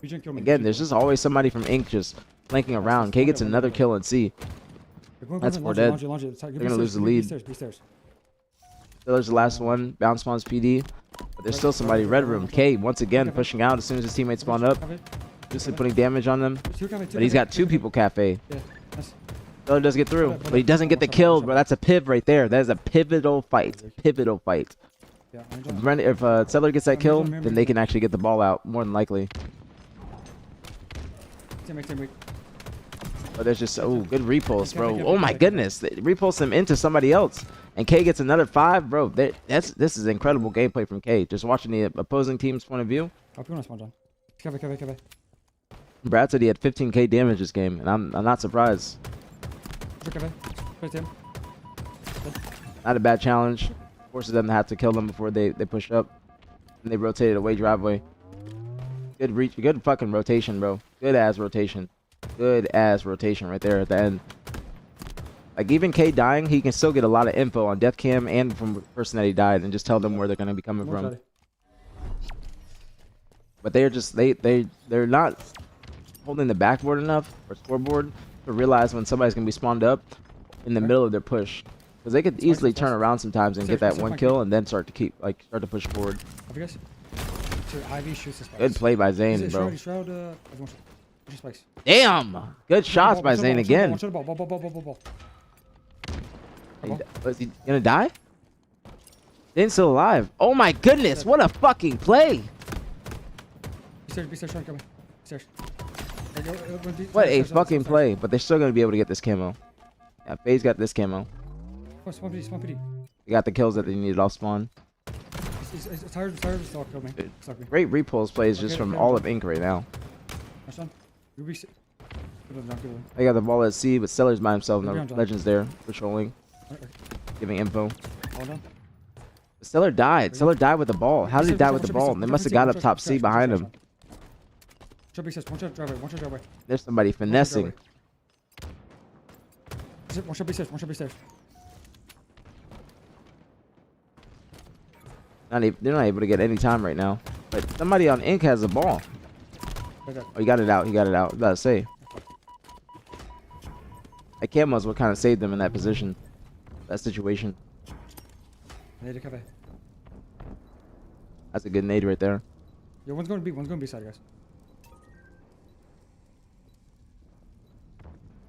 Again, there's just always somebody from Ink just flanking around. K gets another kill in C. That's 4 dead. They're going to lose the lead. There's the last one. Bounce spawns PD. But there's still somebody. Red room. K once again pushing out as soon as his teammates spawn up. Just putting damage on them. But he's got 2 people Cafe. Seller does get through. But he doesn't get the kill, bro. That's a piv right there. That is a pivotal fight. If Seller gets that kill, then they can actually get the ball out, more than likely. But there's just, good repulse, bro. Oh my goodness. They repulse him into somebody else. And K gets another 5, bro. This is incredible gameplay from K. Just watching the opposing team's point of view. Brad said he had 15k damage this game, and I'm not surprised. Not a bad challenge. Forces them to have to kill them before they push up. And they rotated away driveway. Good reach, good fucking rotation, bro. Good ass rotation right there at the end. Like, even K dying, he can still get a lot of info on death cam and from the person that he died, and just tell them where they're gonna be coming from. But they're just they're not holding the backboard enough or scoreboard to realize when somebody's gonna be spawned up in the middle of their push, because they could easily turn around sometimes and get that one kill and then start to push forward. Good play by Zane, bro. Damn! Good shots by Zane again. Was he gonna die? Zane's still alive. Oh my goodness! What a fucking play! What a fucking play! But they're still gonna be able to get this camo. Yeah, FaZe got this camo. They got the kills that they needed off spawn. It's tired to stalk kill me. Dude, Stalk me. Great repulse plays just from all of Inc right now. Nice one. Ruby. Good one, John. Good one. I got the ball at C, but Stellar's by himself. No Ruby on John. Legends there patrolling, Okay. giving info. Hold on. But Stellar died. Stellar died with the ball. How did he die with the ball? They must have got up top C behind him. One shot driveway. One shot driveway. There's somebody finessing. One shot B stairs. One shot B stairs. They're not able to get any time right now. But somebody on Inc has the ball. Okay. Oh, he got it out. He got it out. I was about to say. That camo's what kind of saved them in that position. That situation. Nade cafe. That's a good nade right there. Yo, one's going to B. One's going to B side, guys.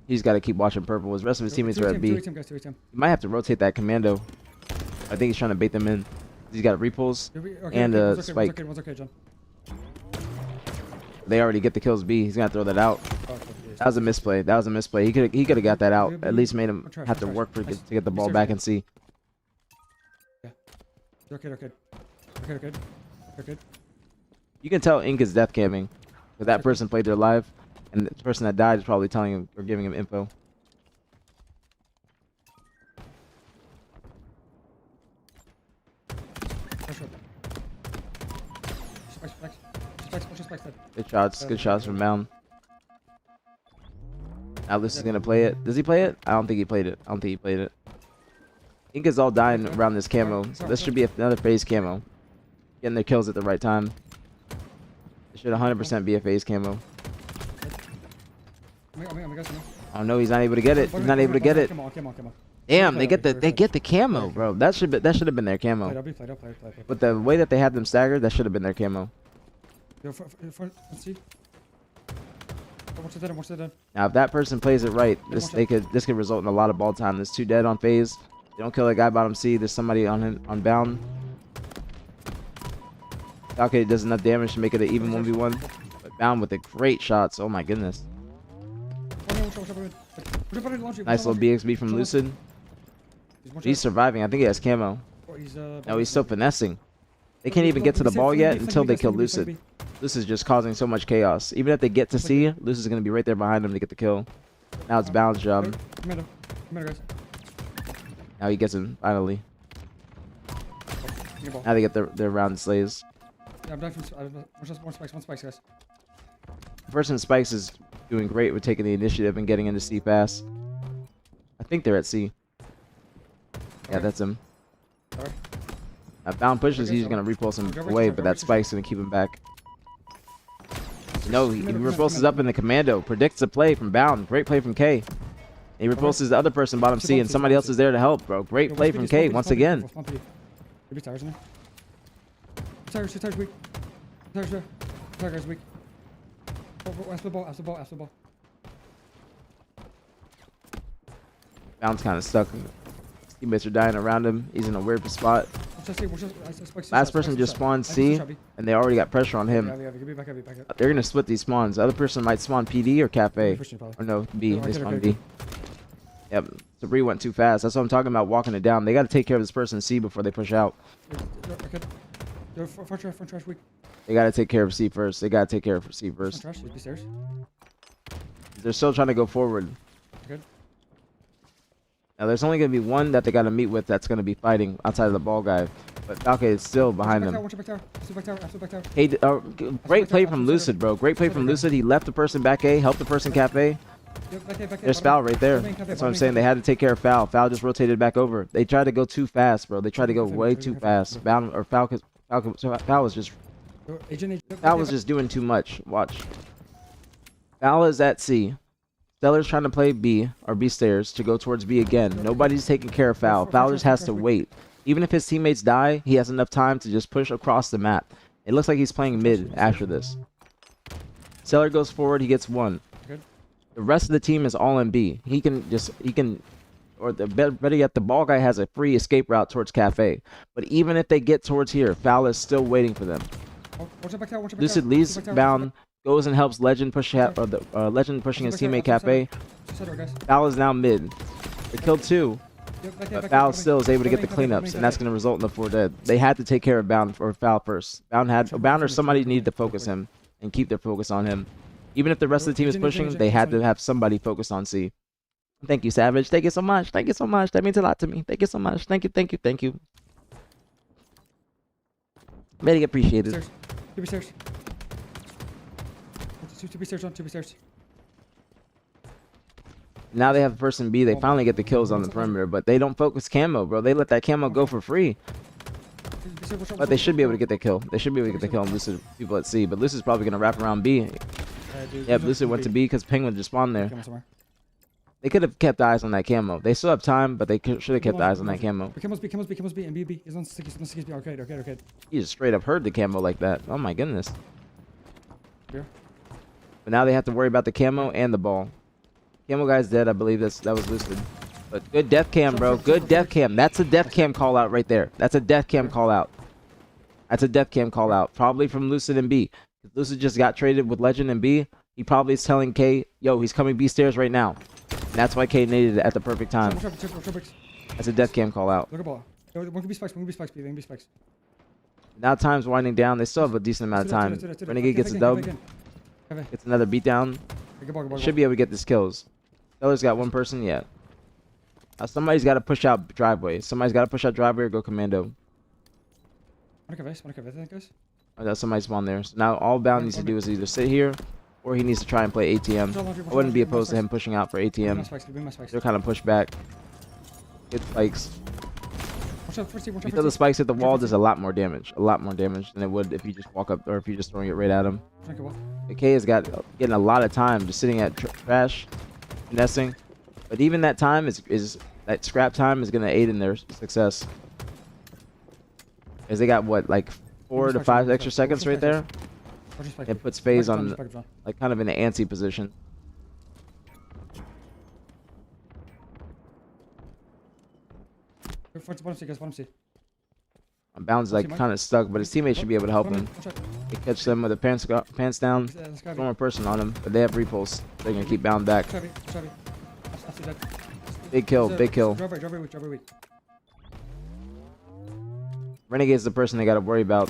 He's got to keep watching purple. His rest of his teammates are at B. Two guys. He might have to rotate that commando. I think he's trying to bait them in. He's got repulse and a spike. One's okay, John. They already get the kills B. He's gonna throw that out. Oh, That was a misplay. That was a misplay. He could have got that out. At least made him have to work to get the ball back and C. Yeah. They're good. You can tell Inc is death camming. If that person played their live, and the person that died is probably telling him or giving him info. Good shots from Mound. Now this is gonna play it. Does he play it? I don't think he played it. Inc is all dying around this camo. So this should be another FaZe camo. Getting their kills at the right time. It should 100% be a FaZe camo. Oh no, he's not able to get it. He's not able to get it. Come on. Damn, they get the camo, bro. That should have been their camo. Play. But the way that they had them staggered, that should have been their camo. Let's see. Watch it done. Now, if that person plays it right, this could result in a lot of ball time. There's 2 dead on FaZe. They don't kill that guy bottom C. There's somebody on bound. Okay, does enough damage to make it an even 1v1. But bound with the great shots. Oh my goodness. Nice little BXB from Lucid. He's surviving. I think he has camo. No, he's still finessing. They can't even get to the ball yet until they kill Lucid. This is just causing so much chaos. Even if they get to C, Lucid is going to be right there behind him to get the kill. Now it's Bound's job. Now he gets him, finally. Now they get their round slays. One spikes, guys. The person Spikes is doing great with taking the initiative and getting into C fast. I think they're at C. Yeah, that's him. Now Bound pushes, he's going to repulse him away, but that Spike's going to keep him back. No, he repulses up in the commando. Predicts a play from Bound. Great play from K. He repulses the other person bottom C, and somebody else is there to help, bro. Great play from K once again. Tires weak. Tires weak. After the ball. Bound's kind of stuck. Teammates are dying around him. He's in a weird spot. Last person just spawned C, and they already got pressure on him. They're going to split these spawns. The other person might spawn PD or Cafe. Or no, B. They spawn B. Yep. Sabri went too fast. That's what I'm talking about, walking it down. They got to take care of this person C before they push out. They got to take care of C first. They're still trying to go forward. Now, there's only going to be one that they got to meet with that's going to be fighting outside of the ball guy. But Falke is still behind them. Hey, great play from Lucid, bro. Great play from Lucid. He left the person back A, helped the person Cap A. There's Foul right there. That's what I'm saying. They had to take care of Foul. Foul just rotated back over. They tried to go too fast, bro. They tried to go way too fast. Foul was just doing too much. Watch. Foul is at C. Stellar's trying to play B, or B stairs, to go towards B again. Nobody's taking care of Foul. Foul just has to wait. Even if his teammates die, he has enough time to just push across the map. It looks like he's playing mid after this. Stellar goes forward, he gets 1. The rest of the team is all in B. Better yet, the ball guy has a free escape route towards Cafe. But even if they get towards here, Foul is still waiting for them. Lucid leaves Bound, goes and helps Legend push Legend pushing his teammate Cafe. Foul is now mid. They killed 2. But Foul still is able to get the cleanups, and that's going to result in the 4 dead. They had to take care of Bound or Foul first. Bound or somebody needed to focus him and keep their focus on him. Even if the rest of the team is pushing, they had to have somebody focused on C. Thank you, Savage. Thank you so much. Thank you so much. That means a lot to me. Thank you so much. Thank you, thank you, thank you. Very appreciated. Two be stairs. Two be stairs, John. Two be stairs. Now they have person B. They finally get the kills on the perimeter, but they don't focus camo, bro. They let that camo go for free. But they should be able to get the kill. They should be able to get the kill on Lucid people at C. But Lucid's probably going to wrap around B. Yep, Lucid went to B because Penguin just spawned there. They could have kept eyes on that camo. They still have time, but they should have kept eyes on that camo. Camo's B, and B. He's on 6 B. Arcade. He just straight up heard the camo like that. Oh my goodness. Here. But now they have to worry about the camo and the ball. Camo guy's dead. I believe that was Lucid. But good death cam, bro. Good death cam. That's a death cam call out right there. That's a death cam call out. That's a death cam call out. Probably from Lucid and B. Lucid just got traded with Legend and B. He probably is telling K, yo, he's coming B stairs right now. And that's why K naded it at the perfect time. That's a death cam call out. Look at ball. One can be spikes. Now time's winding down. They still have a decent amount of time. Renegade gets a dub. Gets another beatdown. Should be able to get these kills. Seller's got one person yet. Somebody's got to push out driveway. Somebody's got to push out driveway or go commando. Oh, that's somebody spawned there. So now all Bound needs to do is either sit here or he needs to try and play ATM. I wouldn't be opposed to him pushing out for ATM. They're kind of pushed back. Get spikes. If you throw the spikes at the wall, does a lot more damage. A lot more damage than it would if you just walk up or if you're just throwing it right at him. The K has getting a lot of time just sitting at trash, finessing. But even that time is that scrap time is going to aid in their success. Because they got what, like 4 to 5 extra seconds right there. It puts FaZe on like kind of in an antsy position. Bound's like kind of stuck, but his teammates should be able to help him. They catch them with a pants down, one more person on him, but they have repulse. They're gonna keep Bound back. Big kill, big kill. Renegade's the person they gotta worry about.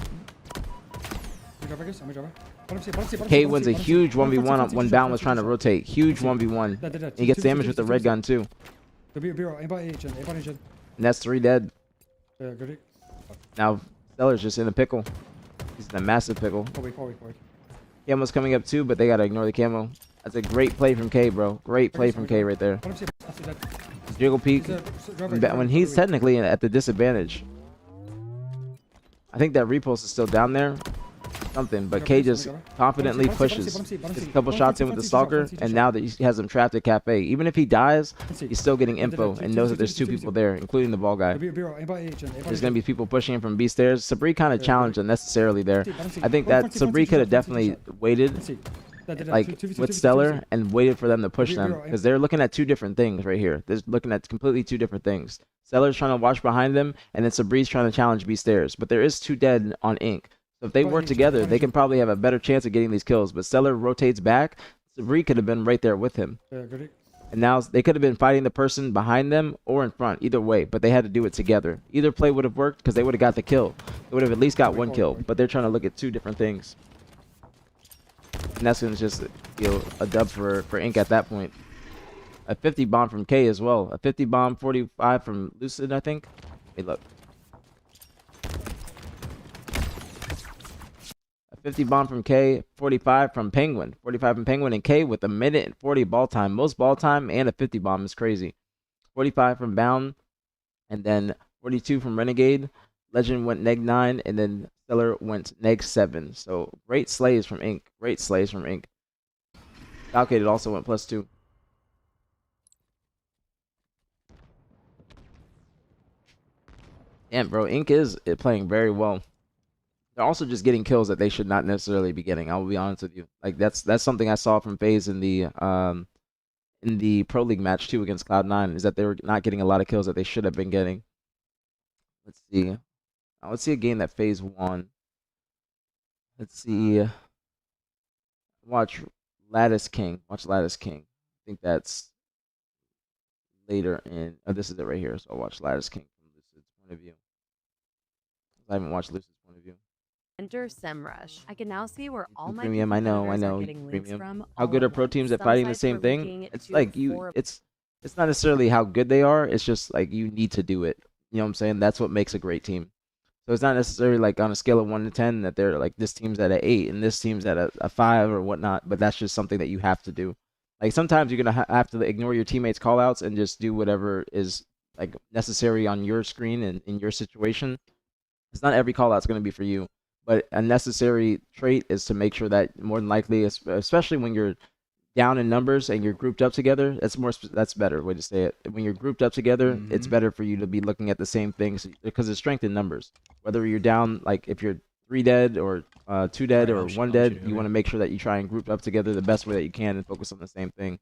K wins a huge 1v1 when Bound was trying to rotate. Huge 1v1. He gets damage with the red gun too. And that's 3 dead. Now Stellar's just in a pickle. He's in a massive pickle. Camo's coming up too, but they gotta ignore the camo. That's a great play from K, bro. Great play from K right there. Jiggle peek when he's technically at the disadvantage. I think that repulse is still down there. Something, but K just confidently pushes. Gets a couple shots in with the stalker, and now that he has him trapped at Cafe. Even if he dies, he's still getting info and knows that there's 2 people there, including the ball guy. There's gonna be people pushing him from B stairs. Sabri kind of challenged unnecessarily there. I think that Sabri could have definitely waited, like with Stellar, and waited for them to push them, because they're looking at 2 different things right here. They're looking at completely 2 different things. Stellar's trying to watch behind them, and then Sabri's trying to challenge B stairs. But there is 2 dead on Ink. So if they work together, they can probably have a better chance of getting these kills. But Stellar rotates back. Sabri could have been right there with him. And now they could have been fighting the person behind them or in front, either way. But they had to do it together. Either play would have worked because they would have got the kill. They would have at least got 1 kill. But they're trying to look at 2 different things. And that's going to just, you know, a dub for Ink at that point. A 50 bomb from K as well. A 50 bomb, 45 from Lucid, I think. Hey, look. 50 bomb from K, 45 from Penguin. 45 from Penguin and K with a minute and 40 ball time. Most ball time and a 50 bomb is crazy. 45 from Bound, and then 42 from Renegade. Legend went neg 9, and then Stellar went neg 7. So great slays from Ink. Great slays from Ink. Calculated also went +2. Damn, bro, Ink is playing very well. They're also just getting kills that they should not necessarily be getting. I'll be honest with you. Like that's something I saw from FaZe in the Pro League match too against Cloud9, is that they were not getting a lot of kills that they should have been getting. Let's see. Now, let's see a game that FaZe won. Let's see. Watch Lattice King. Watch Lattice King. I think that's later in. Oh, this is it right here. So I'll watch Lattice King from Lucid's point of view. I haven't watched Lucid's point of view. Enter SEMrush. I can now see where all my Premium, I know, competitors are you getting links premium. from. How all good at are pro once. teams at Some fighting the sites same were thing? leaking It's to like you, 4 it's not necessarily how good they are. It's just like you need to do it. You know what I'm saying? That's what makes a great team. So it's not necessarily like on a scale of 1 to 10 that they're like this team's at a 8 and this team's at a 5 or whatnot. But that's just something that you have to do. Like sometimes you're gonna have to ignore your teammates' callouts and just do whatever is like necessary on your screen and in your situation. It's not every callout's gonna be for you, but a necessary trait is to make sure that more than likely, especially when you're down in numbers and you're grouped up together, that's better way to say it. When you're grouped up together, it's better for you to be looking at the same things because it's strength in numbers. Whether you're down, like if you're 3 dead or 2 dead or 1 dead, you want to make sure that you try and group up together the best way that you can and focus on the same thing.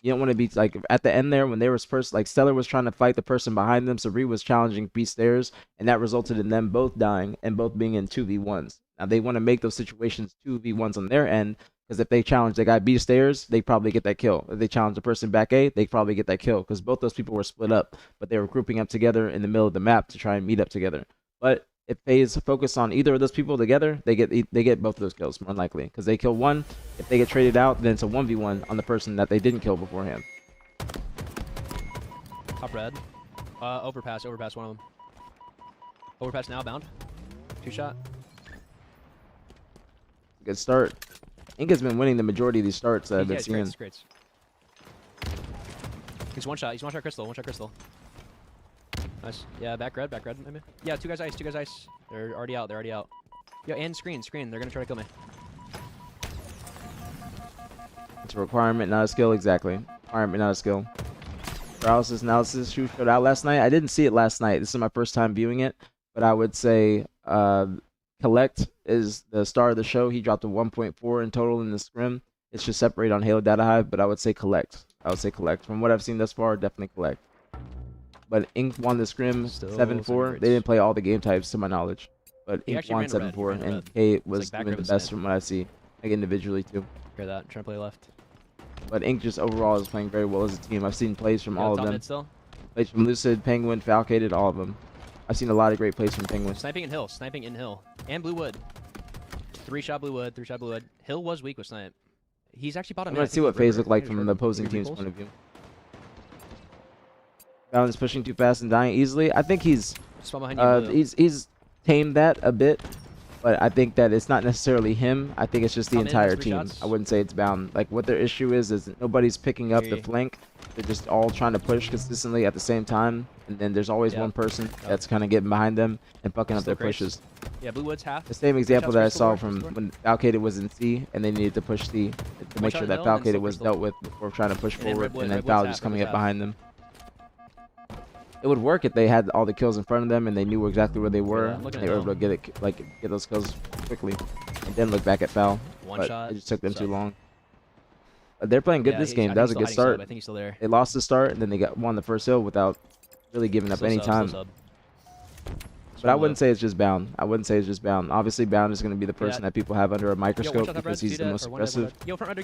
You don't want to be like at the end there when there was like Stellar was trying to fight the person behind them, Sabri was challenging B Stairs, and that resulted in them both dying and both being in 2v1s. Now they want to make those situations 2v1s on their end, because if they challenge the guy B Stairs, they probably get that kill. If they challenge the person back A, they probably get that kill because both those people were split up, but they were grouping up together in the middle of the map to try and meet up together. But if FaZe focus on either of those people together, they get both of those kills more than likely because they kill one. If they get traded out, then it's a 1v1 on the person that they didn't kill beforehand. Top red. Overpass one of them. Overpass now, bound. 2 shot. Good start. Ink has been winning the majority of these starts that I've been seeing. Great. He's one shot crystal, Nice. Yeah, back red, maybe. Yeah, 2 guys ice. They're already out, Yeah, and screen. They're gonna try to kill me. It's a requirement, not a skill, exactly. Requirement, not a skill. Paralysis analysis, who showed out last night? I didn't see it last night. This is my first time viewing it, but I would say Collect is the star of the show. He dropped a 1.4 in total in the scrim. It's just separated on Halo Data Hive, but I would say Collect. From what I've seen thus far, definitely Collect. But Ink won the scrim 7-4. They didn't play all the game types to my knowledge. But Ink won 7-4, and K was doing the best from what I see, like individually too. Hear that? Trying to play left. But Ink just overall is playing very well as a team. I've seen plays from all of them. Still? Plays from Lucid, Penguin, Falcated, all of them. I've seen a lot of great plays from Penguin. Sniping in hill. And blue wood. 3-shot blue wood. Hill was weak with snipe. He's actually bought a. I'm gonna see what FaZe look like from the opposing team's point of view. Balance pushing too fast and dying easily. I think he's tamed that a bit, but I think that it's not necessarily him. I think it's just the entire team. I wouldn't say it's bound. Like what their issue is nobody's picking up the flank. They're just all trying to push consistently at the same time, and then there's always one person that's kind of getting behind them and fucking up their pushes. Yeah, blue wood's half. The same example that I saw from when Falcated was in C and they needed to push C to make sure that Falcated was dealt with before trying to push forward, and then Fal just coming up behind them. It would work if they had all the kills in front of them and they knew exactly where they were. And they were able to get those kills quickly, and then look back at Fal. But it just took them too long. But they're playing good this game. That was a good start. I think he's still there. They lost the start and then they won the first hill without really giving up any time. But I wouldn't say it's just bound. Obviously, bound is going to be the person that people have under a microscope because he's the most aggressive.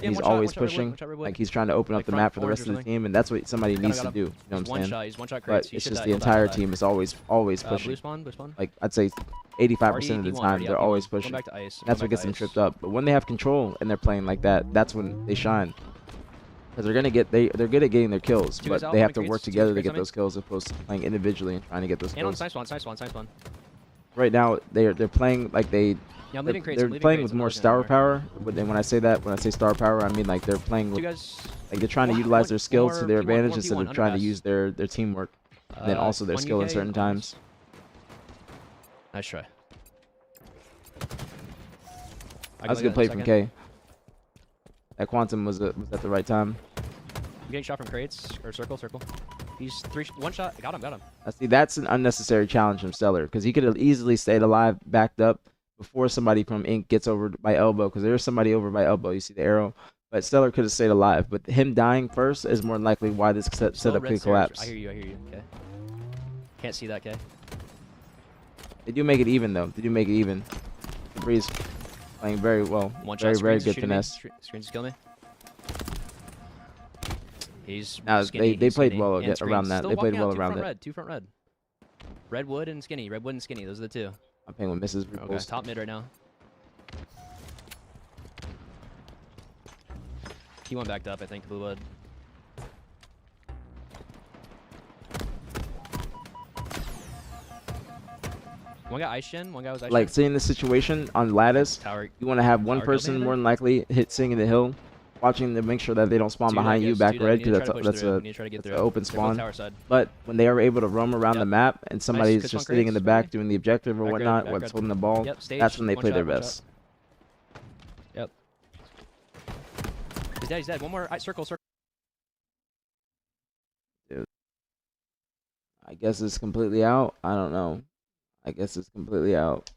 He's always pushing. Like he's trying to open up the map for the rest of the team, and that's what somebody needs to do. You know what I'm saying? But it's just the entire team is always pushing. Like I'd say 85% of the time they're always pushing. That's what gets them tripped up. But when they have control and they're playing like that, that's when they shine. Because they're good at getting their kills, but they have to work together to get those kills, as opposed to playing individually and trying to get those kills. Nice one. Right now, they're playing like they're playing with more star power. But then when I say star power, I mean like they're playing with, like they're trying to utilize their skills to their advantage instead of trying to use their teamwork, and then also their skill in certain times. Nice try. That was a good play from K. That quantum was at the right time. I'm getting shot from crates or circle. He's one shot. Got him. See, that's an unnecessary challenge from Stellar because he could have easily stayed alive, backed up before somebody from Ink gets over by elbow. Because there's somebody over by elbow. You see the arrow, but Stellar could have stayed alive. But him dying first is more than likely why this setup could collapse. I hear you. Okay. Can't see that, K. They do make it even though. The Breeze playing very well. Very good finesse. Screens kill me. He's Now, skinny. they he's played skinny, well and around screens. that. Still They played walking out, well two around front it. red. Two front red. Redwood and skinny. Redwood and skinny. Those are the two. My penguin misses Okay. repulse. Top mid right now. He went backed up, I think, to Bluewood. One guy ice shin. One guy was ice Like shin. seeing the situation on lattice, Tower. you want to have one Tower killed person me, I more think? than likely hit singing the hill, watching to make sure that they don't spawn behind you back red, because that's an open spawn. Tower side. But when they are able to roam around the Yep. map and somebody's Chris just one sitting in the crates, back doing the objective or Back red, whatnot, back what's red. holding the ball, Yep. Stage. that's when they One play their shot, one best. shot. Yep. He's dead. He's dead. One more circle. Circle. I guess it's completely out. I don't know. I guess it's completely out.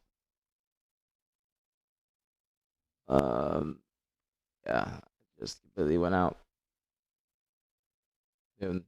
Yeah, just completely went out. Dude.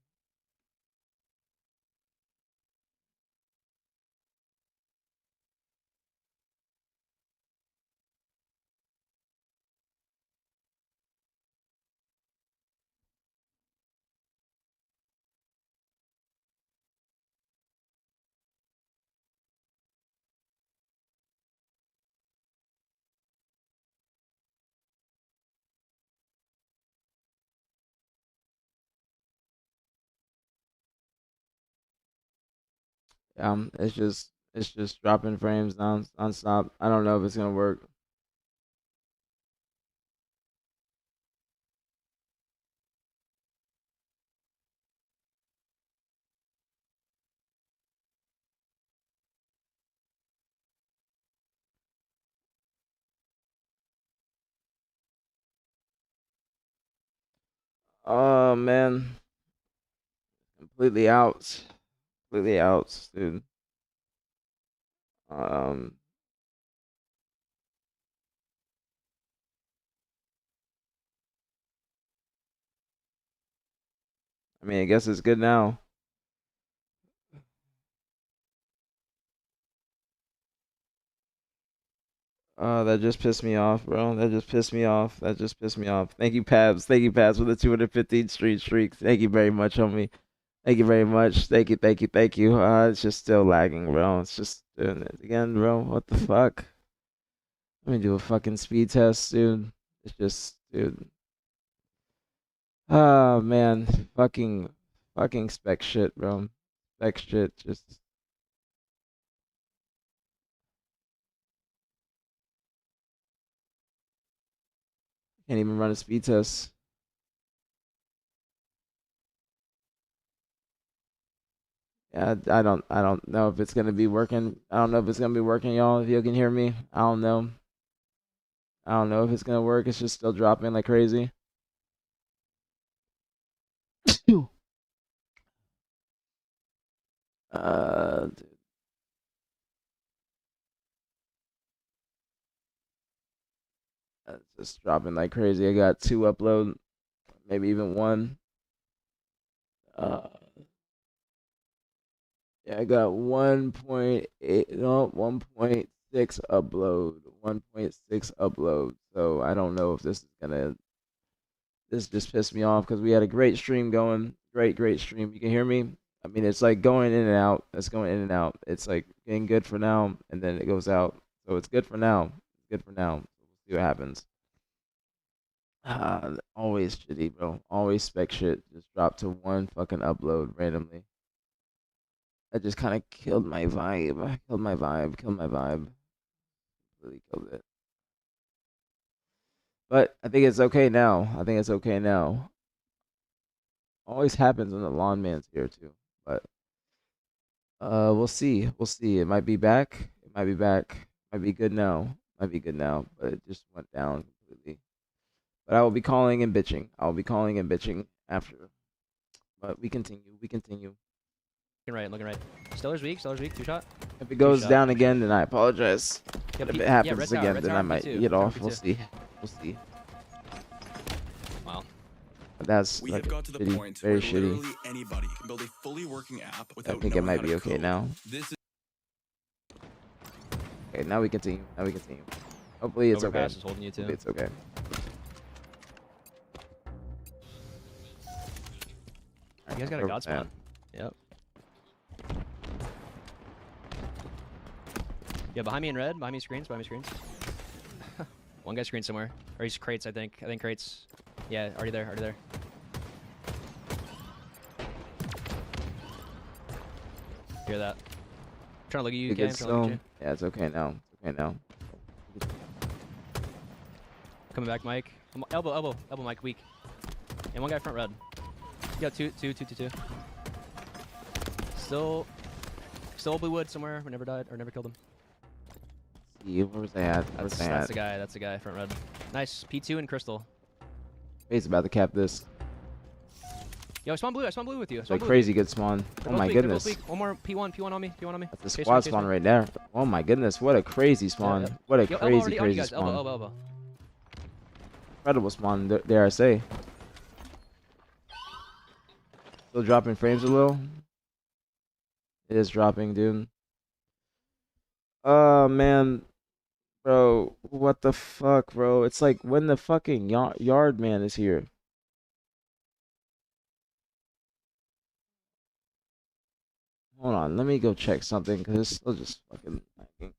It's just dropping frames non-stop. I don't know if it's gonna work. Oh man, completely out. Completely out, dude. Um, I mean, I guess it's good now. Oh, that just pissed me off, bro. That just pissed me off. That just pissed me off. Thank you, Pabs. Thank you, Pabs, for the 215 streak. Thank you very much, homie. Thank you very much. Thank you, thank you, thank you. It's just still lagging, bro. It's just doing it again, bro. What the fuck? Let me do a fucking speed test, dude. It's just, dude. Oh man, fucking spec shit, bro. Spec shit. Just can't even run a speed test. Yeah, I don't know if it's gonna be working. I don't know if it's gonna be working, y'all. If you can hear me, I don't know. I don't know if it's gonna work. It's just still dropping like crazy. Dude, it's just dropping like crazy. I got 2 upload, maybe even 1. Uh, yeah, I got 1.8, no, 1.6 upload, 1.6 upload. So I don't know if this is gonna. This just pissed me off because we had a great stream going. Great stream. You can hear me. I mean, it's like going in and out. It's going in and out. It's like getting good for now, and then it goes out. So it's good for now. It's good for now. We'll see what happens. Always shitty, bro. Always spec shit. Just drop to 1 fucking upload randomly. That just kind of killed my vibe. Killed my vibe. Killed my vibe. Really killed it. But I think it's okay now. I think it's okay now. Always happens when the lawn man's here too. But we'll see. We'll see. It might be back. It might be back. Might be good now. Might be good now. But it just went down completely. But I will be calling and bitching. I will be calling and bitching after. But we continue. We continue. Looking right. Stellar's weak. 2 shot. If it goes shot. down again, then I apologize. Yep, But if he- it yeah, happens red tower, again, red then tower I for might two. get Tower off. for We'll two. see. We'll see. Wow. But that's We like have got to the shitty, point very where shitty. literally anybody can build a fully working app I without think it knowing might how be to okay code. now. This is Okay, now we continue. Now we continue. Hopefully it's okay. Overpass is holding you too. Hopefully it's okay. guys got a god spawn. Yep. Yeah, behind me in red. Behind me screens. Behind me screens. One guy screen somewhere. Or he's crates, I think. I think crates. Yeah, already there. Already there. Hear that? Trying to look at you, Cam. Trying to look at you. Yeah, it's okay now. It's okay now. Coming back, Mike. Elbow, Mike, weak. And one guy front red. Yeah, two. Still blue wood somewhere. We never died or never killed him. See, where was I at? That's the guy. That's the guy front red. Nice. P2 and crystal. He's about to cap this. Yo, I spawn blue with you. Like crazy good spawn. Oh my goodness. One more P1 on me. That's a squad spawn right there. Oh my goodness, what a crazy spawn. What a crazy spawn. Elbow. Incredible spawn, dare I say. Still dropping frames a little. It is dropping, dude. Oh man. Bro, what the fuck, bro? It's like when the fucking yard man is here. Hold on, let me go check something because it's still just fucking lagging.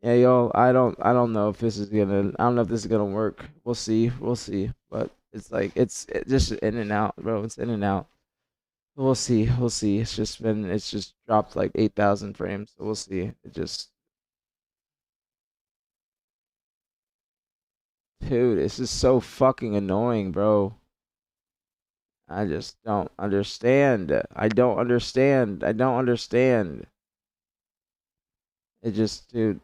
Yeah, yo, I don't know if this is gonna work. We'll see. But it's like it's just in and out, bro. It's in and out. We'll see. It's just dropped like 8,000 frames. So we'll see. Dude, this is so fucking annoying, bro. I just don't understand. I don't understand. Dude.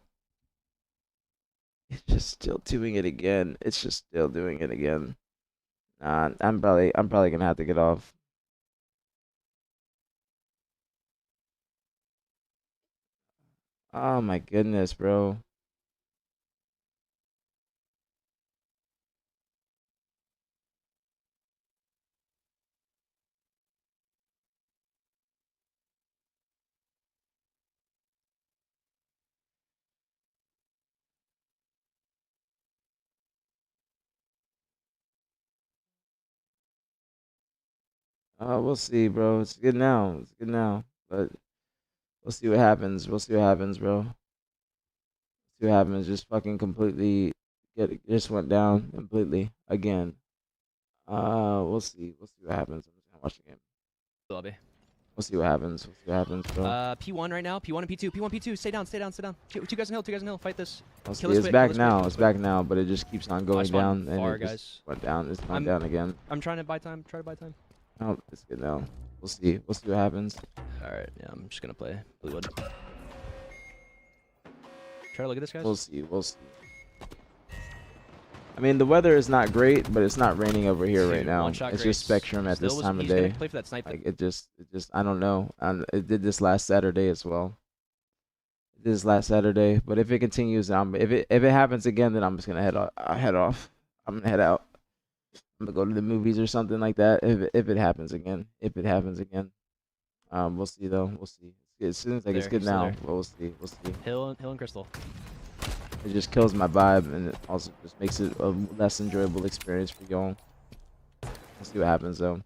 It's just still doing it again. Nah, I'm probably gonna have to get off. Oh my goodness, bro. We'll see, bro. It's good now. But we'll see what happens. Bro. See what happens. Just fucking completely just went down completely again. We'll see. What happens. I'm just gonna watch the game. Lobby. We'll see what happens. Bro. P1 right now. P1 and P2. P1, P2. Stay down. Two guys in hill. Fight this. It's back now, but it just keeps on going down. Far, and it guys. just went down. It's gone down again. I'm trying to buy time. Oh, it's good now. We'll see what happens. Alright, yeah, I'm just gonna play blue wood. Try to look at this, guys. We'll see. I mean, the weather is not great, but it's not raining over here right now. It's just Spectrum at this time of day. Play for that snipe. Like, it just, I don't know. It did this last Saturday as well. But if it continues, if it happens again, then I'm just gonna head off. I'm gonna head out. I'm gonna go to the movies or something like that. If it happens again. We'll see though. We'll see. It seems like it's There, good he's still now. there. But we'll see. We'll see. Hill and Crystal. It just kills my vibe, and it also just makes it a less enjoyable experience for y'all. We'll see what happens though.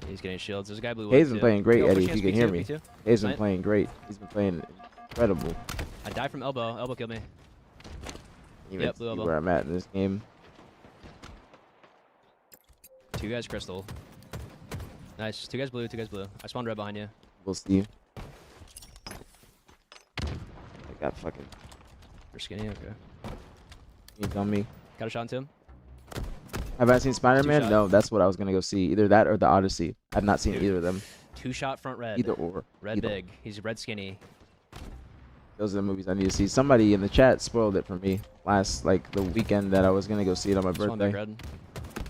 He's getting shields. There's a guy blue. Hayes wood, been too. playing great, Yo, Eddie. If pushing you us, can hear P2, me, P2. Hayes been Snipe. playing great. He's been playing incredible. I died from elbow. Elbow killed me. Even Yep, to blue see elbow. where I'm at in this game. 2 guys Crystal. Nice. 2 guys blue. 2 guys blue. I spawned red behind you. We'll see. I got fucking. You're skinny. Okay. You tell me. Got a shot into him. Have I seen Spider-Man? shot. No, that's what I was gonna go see. Either that or the Odyssey. I've not seen Dude. either of them. 2 shot front red. Either or. Red Either. big. He's red skinny. Those are the movies I need to see. Somebody in the chat spoiled it for me last, like, the weekend that I was gonna go see it on my Spawned back birthday. red.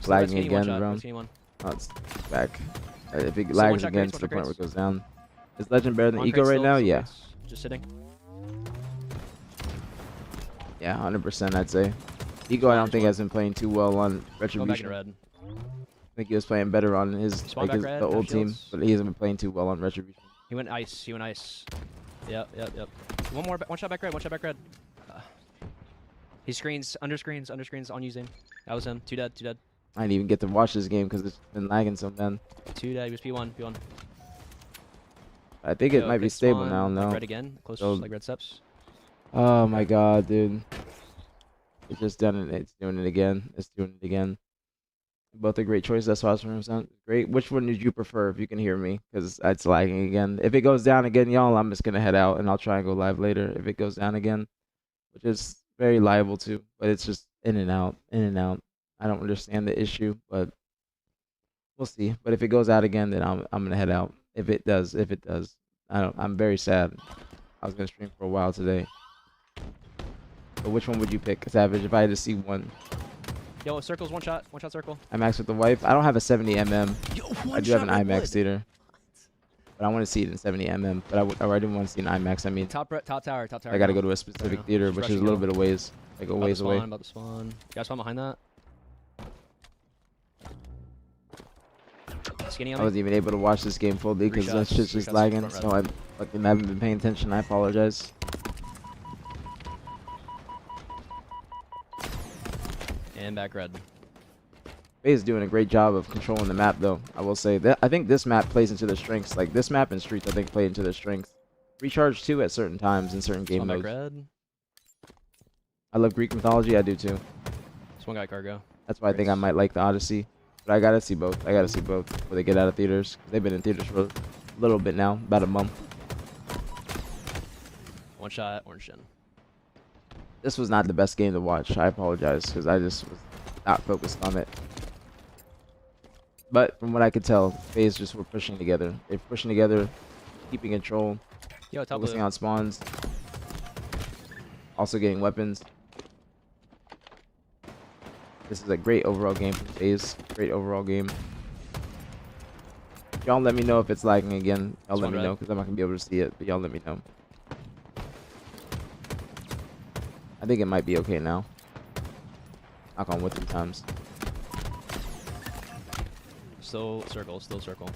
Still red Lagging skinny, again, one shot, bro. red skinny one. Oh, it's back. If it Still lags one-shot again crates, to the point where it one-shot goes down. Is Legend better than On Eco crates right still, now? still Yeah. crates. Just sitting. Yeah, 100% I'd say. Ego I don't think has been playing too well on Going back in Retribution. I red. think he was playing better on his, Spawn like back his red, the have old team, shields. but he hasn't been playing too well on Retribution. He went ice. He went ice. Yep. One more. One shot back red. One shot back red. He screens. Under screens on using. That was him. 2 dead. 2 dead. I didn't even get to watch this game because it's been lagging so bad. 2 dead. He was P1. P1. I think it Yo, might be big stable spawn, now. like No. red again. Close. So- Like red steps. Oh my god, dude. It's just done it. It's doing it again. It's doing it again. Both are great choices. That's why I was from great. Which one did you prefer if you can hear me? Because it's lagging again. If it goes down again, y'all, I'm just going to head out and I'll try and go live later if it goes down again, which is very liable to, but it's just in and out, in and out. I don't understand the issue, but we'll see. But if it goes out again, then I'm going to head out. If it does, I'm very sad. I was going to stream for a while today. But which one would you pick, Savage, if I had to see one? Yo, circles. One shot. One shot circle. IMAX with the wife. I don't have a 70 mm. Yo, I do have an IMAX theater, but I want to see it in 70 mm. But I didn't want to see an IMAX. I mean, Top tower. Top tower. I got to now. go to a specific now. theater, Just which is a rushing little out. bit of ways, like a About to ways away. spawn, about to spawn. You guys spawn behind that? Skinny on I me? wasn't even able to watch this game fully because that shots, shit's three just shots lagging. front So I fucking haven't been paying attention. I apologize. And back red. FaZe is doing a great job of controlling the map, though. I will say that I think this map plays into their strengths. Like this map and Streets, I think play into their strengths. Recharge too at certain times in certain game Spawn back modes. red. I love Greek mythology. I do too. This one guy cargo. That's why I think I might like the Odyssey. But I gotta see both. I gotta see both before they get out of theaters. They've been in theaters for a little bit now, about a month. One shot, orange gen. This was not the best game to watch. I apologize because I just was not focused on it. But from what I could tell, FaZe just were pushing together. They're pushing together, keeping control, Yo, top focusing blue. on spawns, also getting weapons. This is a great overall game from FaZe. Great overall game. Y'all let me know if it's lagging again. Y'all This let one me red. know because I'm not gonna be able to see it, but y'all let me know. I think it might be okay now. Knock on wood 3 times. Still circle, still circle.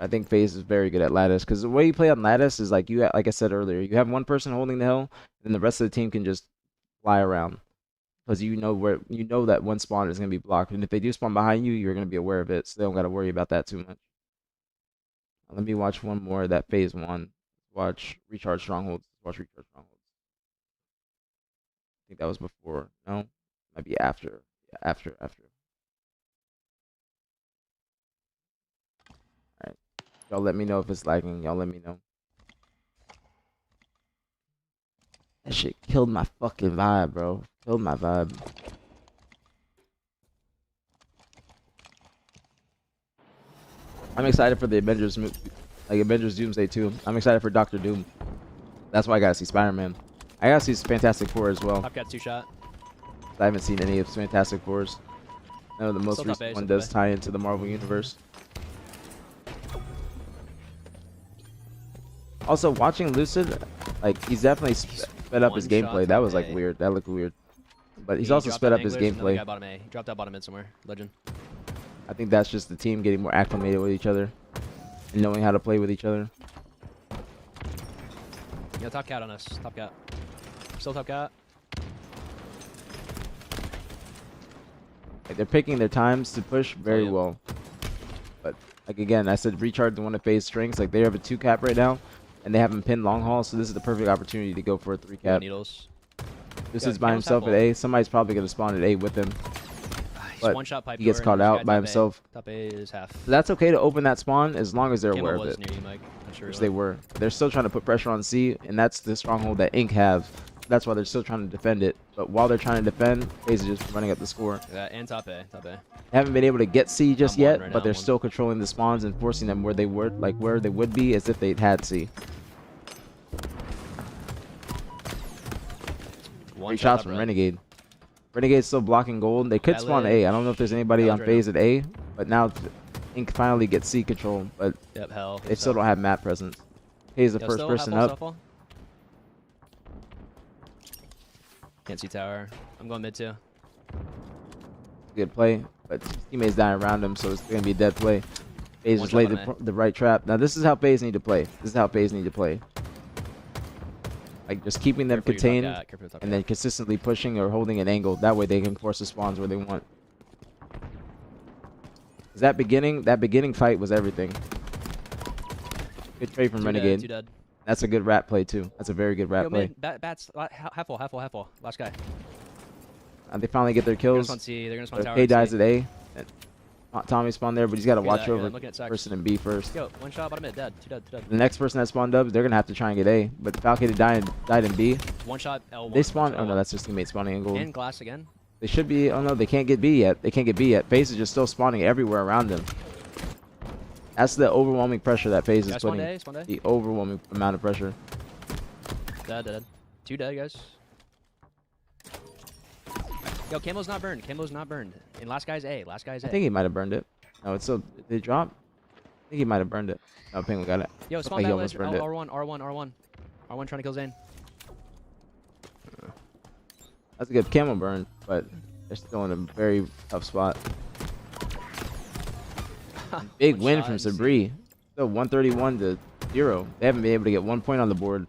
I think FaZe is very good at lattice because the way you play on lattice is like like I said earlier, you have one person holding the hill, and the rest of the team can just fly around because you know that one spawn is gonna be blocked, and if they do spawn behind you, you're gonna be aware of it, so they don't gotta worry about that too much. Let me watch one more of that phase 1. Watch Recharge Strongholds. Watch Recharge Strongholds. I think that was before. No, might be after. Yeah, after. Alright. Y'all let me know if it's lagging. Y'all let me know. That shit killed my fucking vibe, bro. Killed my vibe. I'm excited for the Avengers movie, like Avengers Doomsday 2. I'm excited for Doctor Doom. That's why I gotta see Spider-Man. I gotta see Fantastic Four as well. Top got 2 shot. I haven't seen any of Fantastic Fours. I know the most Still top recent A, one still does top A. tie into the Marvel Universe. Also, watching Lucid, like he's definitely sped up his one shot gameplay. That top was like A. weird. That looked weird. But he's He also dropped sped out up his anglers, another gameplay. guy bottom A. He dropped out bottom mid somewhere. Legend. I think that's just the team getting more acclimated with each other. and knowing how to play with each other. Yo, top cat on us. Top cat. Still top cat. Like, they're picking their times to push very yeah. well. But like again, I said recharge the one of FaZe strengths. Like they have a 2 cap right now, and they haven't pinned long haul, so this is the perfect opportunity to go for a 3 Yeah, cap. needles. This Yeah, is by Camel's himself half at wall. A. Somebody's probably gonna spawn at A with him. He's But one shot pipe he gets door, caught and there's a out guy by top A. himself. Top A is half. So that's okay to open that spawn as long as they're Camel aware of was it, near you, Mike. Not sure which he they went. were. They're still trying to put pressure on C, and that's the stronghold that Inc have. That's why they're still trying to defend it. But while they're trying to defend, FaZe is just running up the score. Yeah, and top A. Top A. They haven't been able to get C just I'm one yet, right but now, they're I'm one. still controlling the spawns and forcing them where they would, like where they would be as if they'd had C. One 3 shot shots top from red. Renegade. Renegade's still blocking gold. They could spawn A. I don't know if there's anybody on Right FaZe at A, but now Inc finally gets C control, but Yep, hell. they still don't have map presence. He's the Yo, first still person half wall, up. self wall. Can't see tower. I'm going mid too. Good play, but his teammates dying around him, so it's gonna be a dead play. FaZe One just shot laid on the right trap. Now this is how FaZe need to play. This is how FaZe need to play. Like just keeping them Careful your top contained cat, careful your top and cat. then consistently pushing or holding an angle. That way they can force the spawns where they want. 'Cause that beginning fight was everything. Good trade from Two Renegade. Dead, 2 dead. That's a good rat play too. That's a very good rat Yo, play. mid, bats, half wall, half wall, half wall. Last guy. They finally get their They're gonna kills. spawn C. They're gonna spawn tower. K and dies C. at A. And Tommy spawned there, but he's got to Hear watch that, hear that. over I'm looking at Sax. person in B first. Yo, one shot bottom mid, dead. 2 dead, 2 dead. The next person that spawned up, they're gonna have to try and get A. But Falcon died in B. One shot L1. They spawned. one Oh shot no, L1. that's just teammate spawning in gold. And glass again. They should be. Oh no, they can't get B yet. They can't get B yet. FaZe is just still spawning everywhere around them. That's the overwhelming pressure that FaZe is Guys, spawn putting. A, spawn A. The overwhelming amount of pressure. Dead, dead. 2 dead, guys. Yo, camo's not burned. Camo's not burned. And last guy's A. Last guy's A. I think he might have burned it. No, it's still. Did they drop? I think he might have burned it. No, Penguin got it. Yo, Looks spawn like he that almost ledge. burned it. R1, R1, R1. R1 trying to kill Zane. That's a good camo burn, but they're still in a very tough spot. Big One win shot from and C. Sabri. Still 131 to 0. They haven't been able to get 1 point on the board.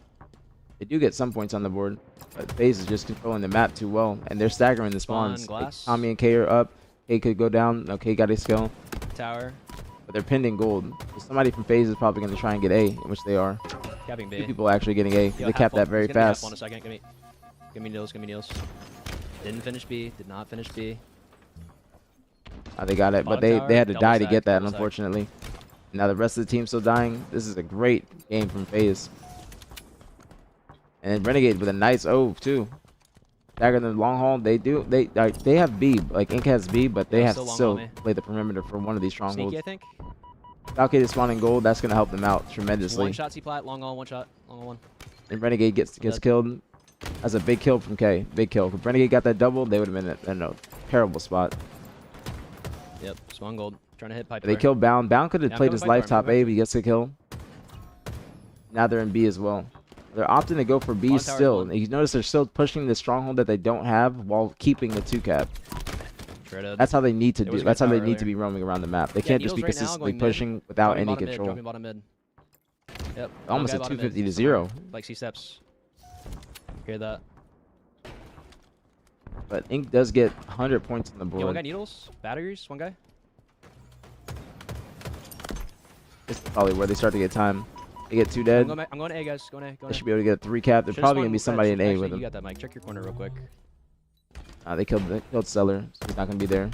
They do get some points on the board, but FaZe is just controlling the map too well, and they're staggering the Spawn spawns. Like, glass. Tommy and K are up. K could go down. No, K got his skill, Tower. but they're pinned in gold. So somebody from FaZe is probably going to try and get A, which they are. Capping B. 2 people actually getting A. Yo, They half capped wall. that very He's gonna be half fast. wall in a second. Give me Nils. Give me Nils. Didn't finish B. Did not finish B. They got it, but Bottom tower, they had to double die to stack, get that, double stack. unfortunately. Now the rest of the team's still dying. This is a great game from FaZe. And Renegade with a nice O too. Dagger in the long haul. They have B. Like Inc has B, but they Yeah, have still to long still haul me. play the perimeter for one of these strongholds. Sneaky, I think. Falcade is spawning gold. That's gonna help them out tremendously. One shot C plat. Long on. One shot. Long on one. And Renegade gets Dead. killed. That's a big kill from K. Big kill. If Renegade got that double, they would have been in a terrible spot. Yep. Spawn gold. Trying to hit pipe. But they door. killed Bound. Bound could have Yeah, I'm played going his back life door, I'm top going A, back but he gets the kill. Now they're in B as well. They're opting to go for B Spawn tower still. one. You notice they're still pushing the stronghold that they don't have while keeping the 2 cap. Shredded. That's how they need to There do. was a That's how good they tower need to earlier. be roaming around the map. They Yeah, can't just be Needles right now consistently going mid. pushing without Dropping any bottom mid, control. dropping bottom mid. Yep. Almost One a guy bottom 250 mid, to somewhere. 0. Like C steps. Hear that? But Inc does get 100 points on the Yo, one guy board. needles. Batteries. One guy. This is probably where they start to get time. They get 2 I'm dead. going to A, guys. Going A. Going They A. should be able to get a 3 cap. There's Should've probably gonna spawned be somebody in A actually, with You them. got that, Mike. Check your corner real quick. They killed Stellar, so he's not gonna be there.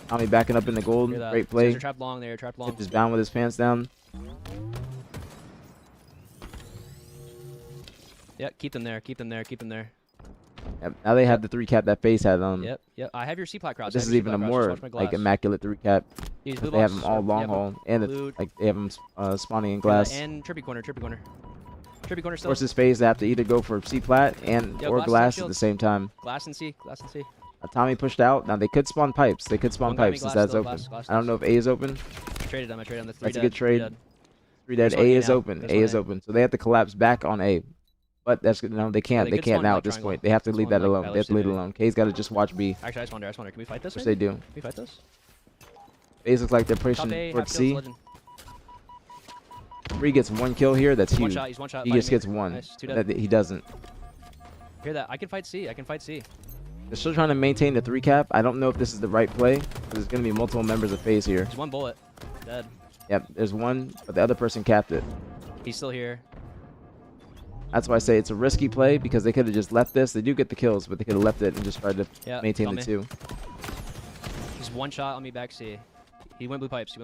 Tommy backing up in the gold. Hear that? Great play. Scissor trap long there. Trap long. Just down with his pants down. Yep. Keep them there. Keep them there. Keep them there. Yep. Now they have the 3 cap that FaZe had on. Yep. Yep. I have your C plat cross. This is even a more like immaculate 3 cap. These They have them all long haul, and blue- like they have them spawning in glass. glass. And trippy corner. Trippy corner. Trippy corner still. Forces FaZe to have to either go for C plat and Yo, or glass glass shield. at the same time. Glass and C. Glass and C. Tommy pushed out. Now they could spawn pipes. They could spawn One guy pipes made since glass that's still, open. glass I don't know if A is open. Traded them. I traded them. That's 3 That's a dead. good trade. 3 dead. 3 dead. There's one A A is now. open. There's A one is A. open. So they have to collapse back on A. But that's good. No, they can't. they They could can't spawn now like at this triangle. point. They have to Spawn leave that like alone. They have to leave it maybe. alone. K's got to just watch B, Actually, I just wonder. Can we fight this? which maybe? they do. Can we fight this? FaZe looks like they're Top pushing A. Half towards kills. C. Legend. Bree gets 1 kill here, that's One huge. shot. He's one shot. He fighting just me. gets 1. Nice. 2 dead. He doesn't. Hear that? I can fight C. I can fight C. They're still trying to maintain the 3 cap. I don't know if this is the right play. There's going to be multiple members of FaZe here. There's 1 bullet. Dead. Yep, there's 1, but the other person capped it. He's still here. That's why I say it's a risky play because they could have just left this. They do get the kills, but they could have left it and just tried to maintain the 2. He's 1 shot on me back C. He went blue pipes.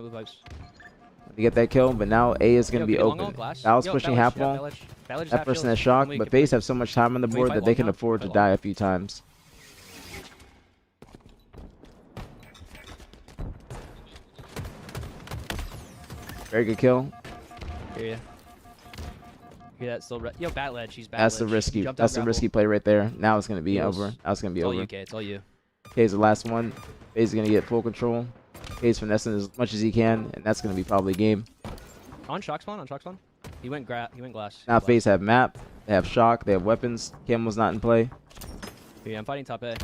They get that kill, but now A is going to be open. Val's pushing half wall. That person has shock, but FaZe have so much time on the board that they can afford to die a few times. Very good kill. Hear ya. Hear that? Still yo, bat ledge. He's bat That's the ledge. risky. Jumped That's out the grapple. risky play right there. Now it's going to be Heals. over. Now it's going to be It's all over. you, K. It's all you. K's the last one. FaZe is going to get full control. K's finessing as much as he can, and that's going to be probably game. On shock spawn. He went glass. Now FaZe have map. They have shock. They have weapons. Camel's not in play. Yeah, I'm fighting top A.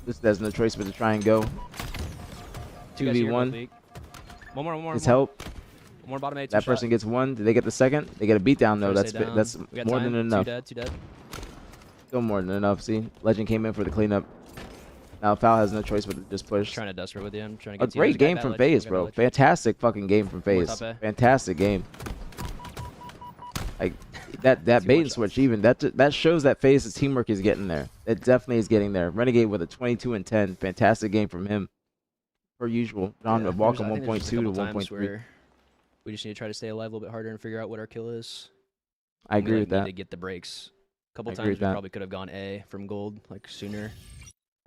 This has no choice but to try and go. 2v1. One more. His help. One more bottom A. That person gets 1. Did they get the second? They get a beatdown though. That's more than enough. 2 dead. Still more than enough. See, Legend came in for the cleanup. Now Foul has no choice but to just push. Trying to dust it with you. I'm trying to A get great game from FaZe, bro. Fantastic fucking game from More FaZe. top A. Fantastic game. Like that bait and switch even that shows that FaZe's teamwork is getting there. It definitely is getting there. Renegade with a 22 and 10. Fantastic game from him. Per usual. John Walken 1.2 to 1.3. We just need to try to stay alive a little bit harder and figure out what our kill is. I agree with Need that. to get the breaks. A couple I agree times with we that. probably could have gone A from gold like sooner.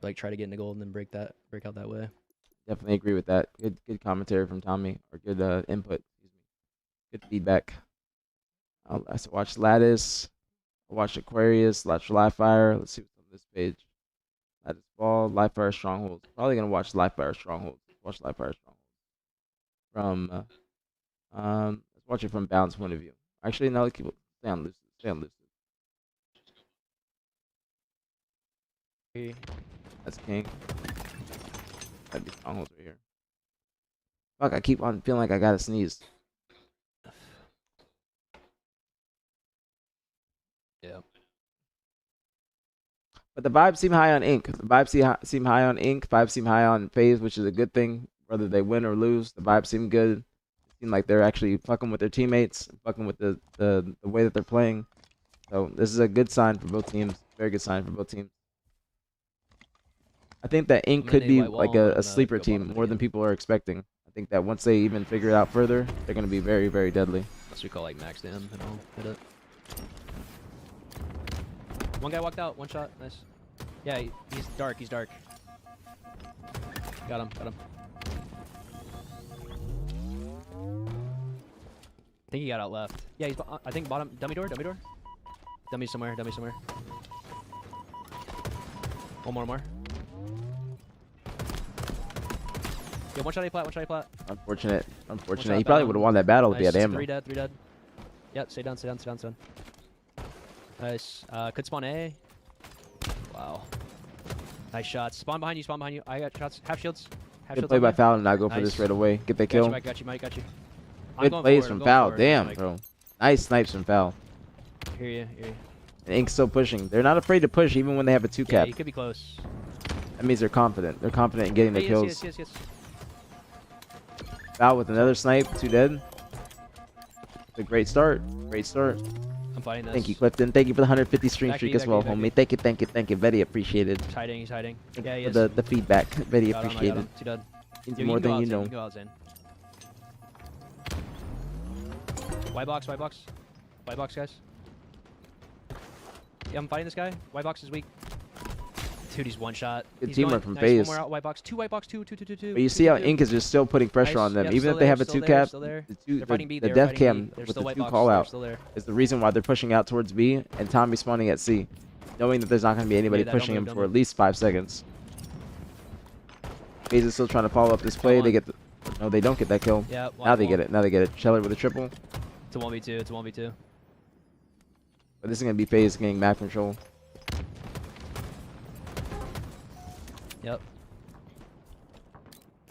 Like try to get into gold and then break out that way. Definitely agree with that. Good commentary from Tommy, or good input. Excuse me. Good feedback. I watched Lattice. I watched Aquarius. Watched Livefire. Let's see what's on this page. Lattice Ball. Livefire Strongholds. Probably gonna watch Livefire Strongholds. Watch Livefire Strongholds. From let's watch it from Bounce point of view. Actually, no. Keep it. Stay on Lucid. Stay on Lucid. That's King. That'd be Strongholds right here. Fuck, I keep on feeling like I gotta sneeze. Yeah. But the vibes seem high on Ink. The vibes seem high on Ink. Vibes seem high on FaZe, which is a good thing. Whether they win or lose, the vibes seem good. It seem like they're actually fucking with their teammates, fucking with the way that they're playing. So this is a good sign for both teams. Very good sign for both teams. I think that Ink could be like a sleeper team more than people are expecting. I think that once they even figure it out further, they're going to be very, very deadly. Unless we call like max damn and all hit it. One guy walked out, 1 shot, nice. Yeah, he's dark. Got him. I think he got out left. Yeah, he's I think bottom dummy door. Dummy somewhere. One more. Yeah, 1 shot A plat. Unfortunate. shot He probably down. would have won that battle if he Nice. had ammo. 3 dead. Yep, stay down. Nice. Could spawn A. Wow. Nice shots. Spawn behind you. I got shots. Half shields. Good play by Foul and not go for this Nice. right away. Get that kill. Got you. I'm Good going plays forward, from I'm going Foul. forward. Damn, Like, bro. Nice snipes from Foul. Hear you. And Ink's still pushing. They're not afraid to push even when they have a 2 Yeah, cap. he could be close. That means they're confident. They're confident in getting their kills. Yes. Foul with another snipe. 2 dead. It's a great start. I'm fighting this. Thank you, Clifton. Thank you for the 150 stream Back streak to you, as well, back to you, homie. Thank you. Very appreciated. He's hiding. Thank Yeah, you he for is. the feedback. Very Got him, I got appreciated. him. 2 dead. Means Yo, more can go than out, you Zane. know. You can go out, Zane. White box, guys. Yeah, I'm fighting this guy. White box is weak. Dude, he's 1 shot. Good He's teamwork going. from Nice. FaZe. One more out. White box. 2 white box. Two. But you see how Ink is just still putting pressure Nice. on them. Yep, Even still if they have a there, 2 still there, cap, still there. the They're fighting B. the They're death fighting cam B. They're with still the white 2 box. call They're out still there. is the reason why they're pushing out towards B and Tommy spawning at C, knowing that there's not going to be anybody that, don't pushing move, him don't for move. at least 5 seconds. FaZe is still trying to follow up this play. Come They on. get the, no, they don't get that kill. Yeah. Now they get it. Scheller with a triple. It's a 1v2. But this is going to be FaZe getting map control. Yep.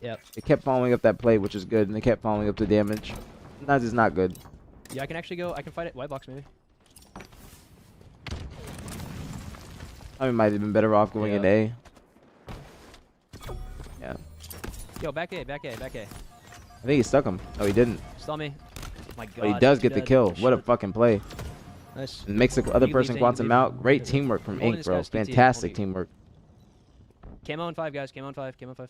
Yep. They kept following up that play, which is good, and they kept following up the damage. Sometimes it's not good. Yeah, I can actually go. I can fight it. White box maybe. I might have been better off going in A. Yeah. Yo, back A, back A, back A. I think he stuck him. No, he didn't. Stall me. My God. But he does get the dead. kill. Good What a shit. fucking play. Nice. And makes the other Leave, person leave, quants him leave. out. Great teamwork from Holding Ink, this bro. guy's PT, Fantastic holding. teamwork. Camo on 5, guys. Camo on 5. Camo on 5.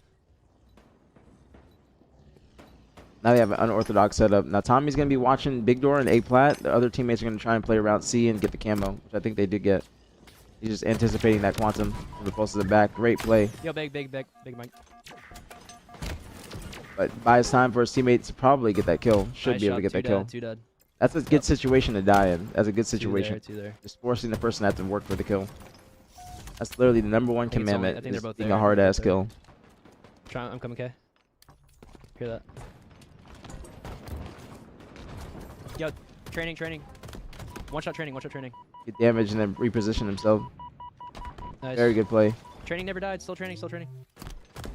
Now they have an unorthodox setup. Now Tommy's going to be watching Big Door and A plat. The other teammates are going to try and play around C and get the camo, which I think they did get. He's just anticipating that quantum as opposed to the back. Great play. Yo, big Mike. But buys time for his teammates to probably get that kill. Should Nice be able to shot, get that two kill. dead, two dead. That's a good situation to die in. That's a good situation. Two there. Just forcing the person to have to work for the kill. That's literally the number one I think it's only- commandment. I think they're Is both being there. a hard ass They're kill. I'm coming, K. Hear that? Yo, training. One shot training. Get damage and then reposition himself. Nice. Very good play. Training never died. Still training.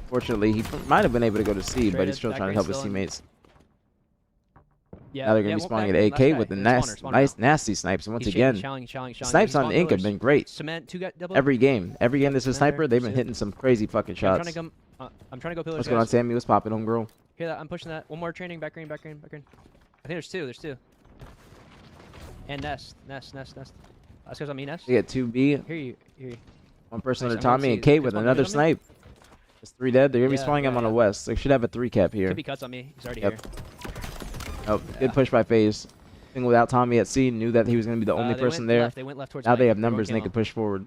Fortunately, he might have been able to go to C, but Traded, he's still back trying to grade help his still in. teammates. Yeah. Now they're going yeah, to be well, spawning back at last AK guy. with the Hey, nice, spawner. nice, nasty snipes. And once He's again, challenging. snipes on Ink have been great. Cement, two guys, double. Every game this is Cement sniper, there, they've been pursuit. hitting some crazy fucking Yeah, shots. I'm trying to go pillars. What's going on, guys. Sammy? What's popping, homegirl? Hear that? I'm pushing that. One more training. Back green. I think there's two. And nest. Last guy's on me, nest. They get 2B. Hear you. One person Nice, under I'm gonna Tommy and see- K it's with one another minute on me. snipe. It's 3 dead. They're going to be Yeah, spawning him yeah, on the yeah. west. They should have a 3 cap here. Could be cuts on me. He's already Yep. here. Oh, good push by FaZe. Thing without Tommy at C, knew that he was going to be the only They person went there. Left. They went left towards Now they Mike. have They're going numbers and they camo. can push forward.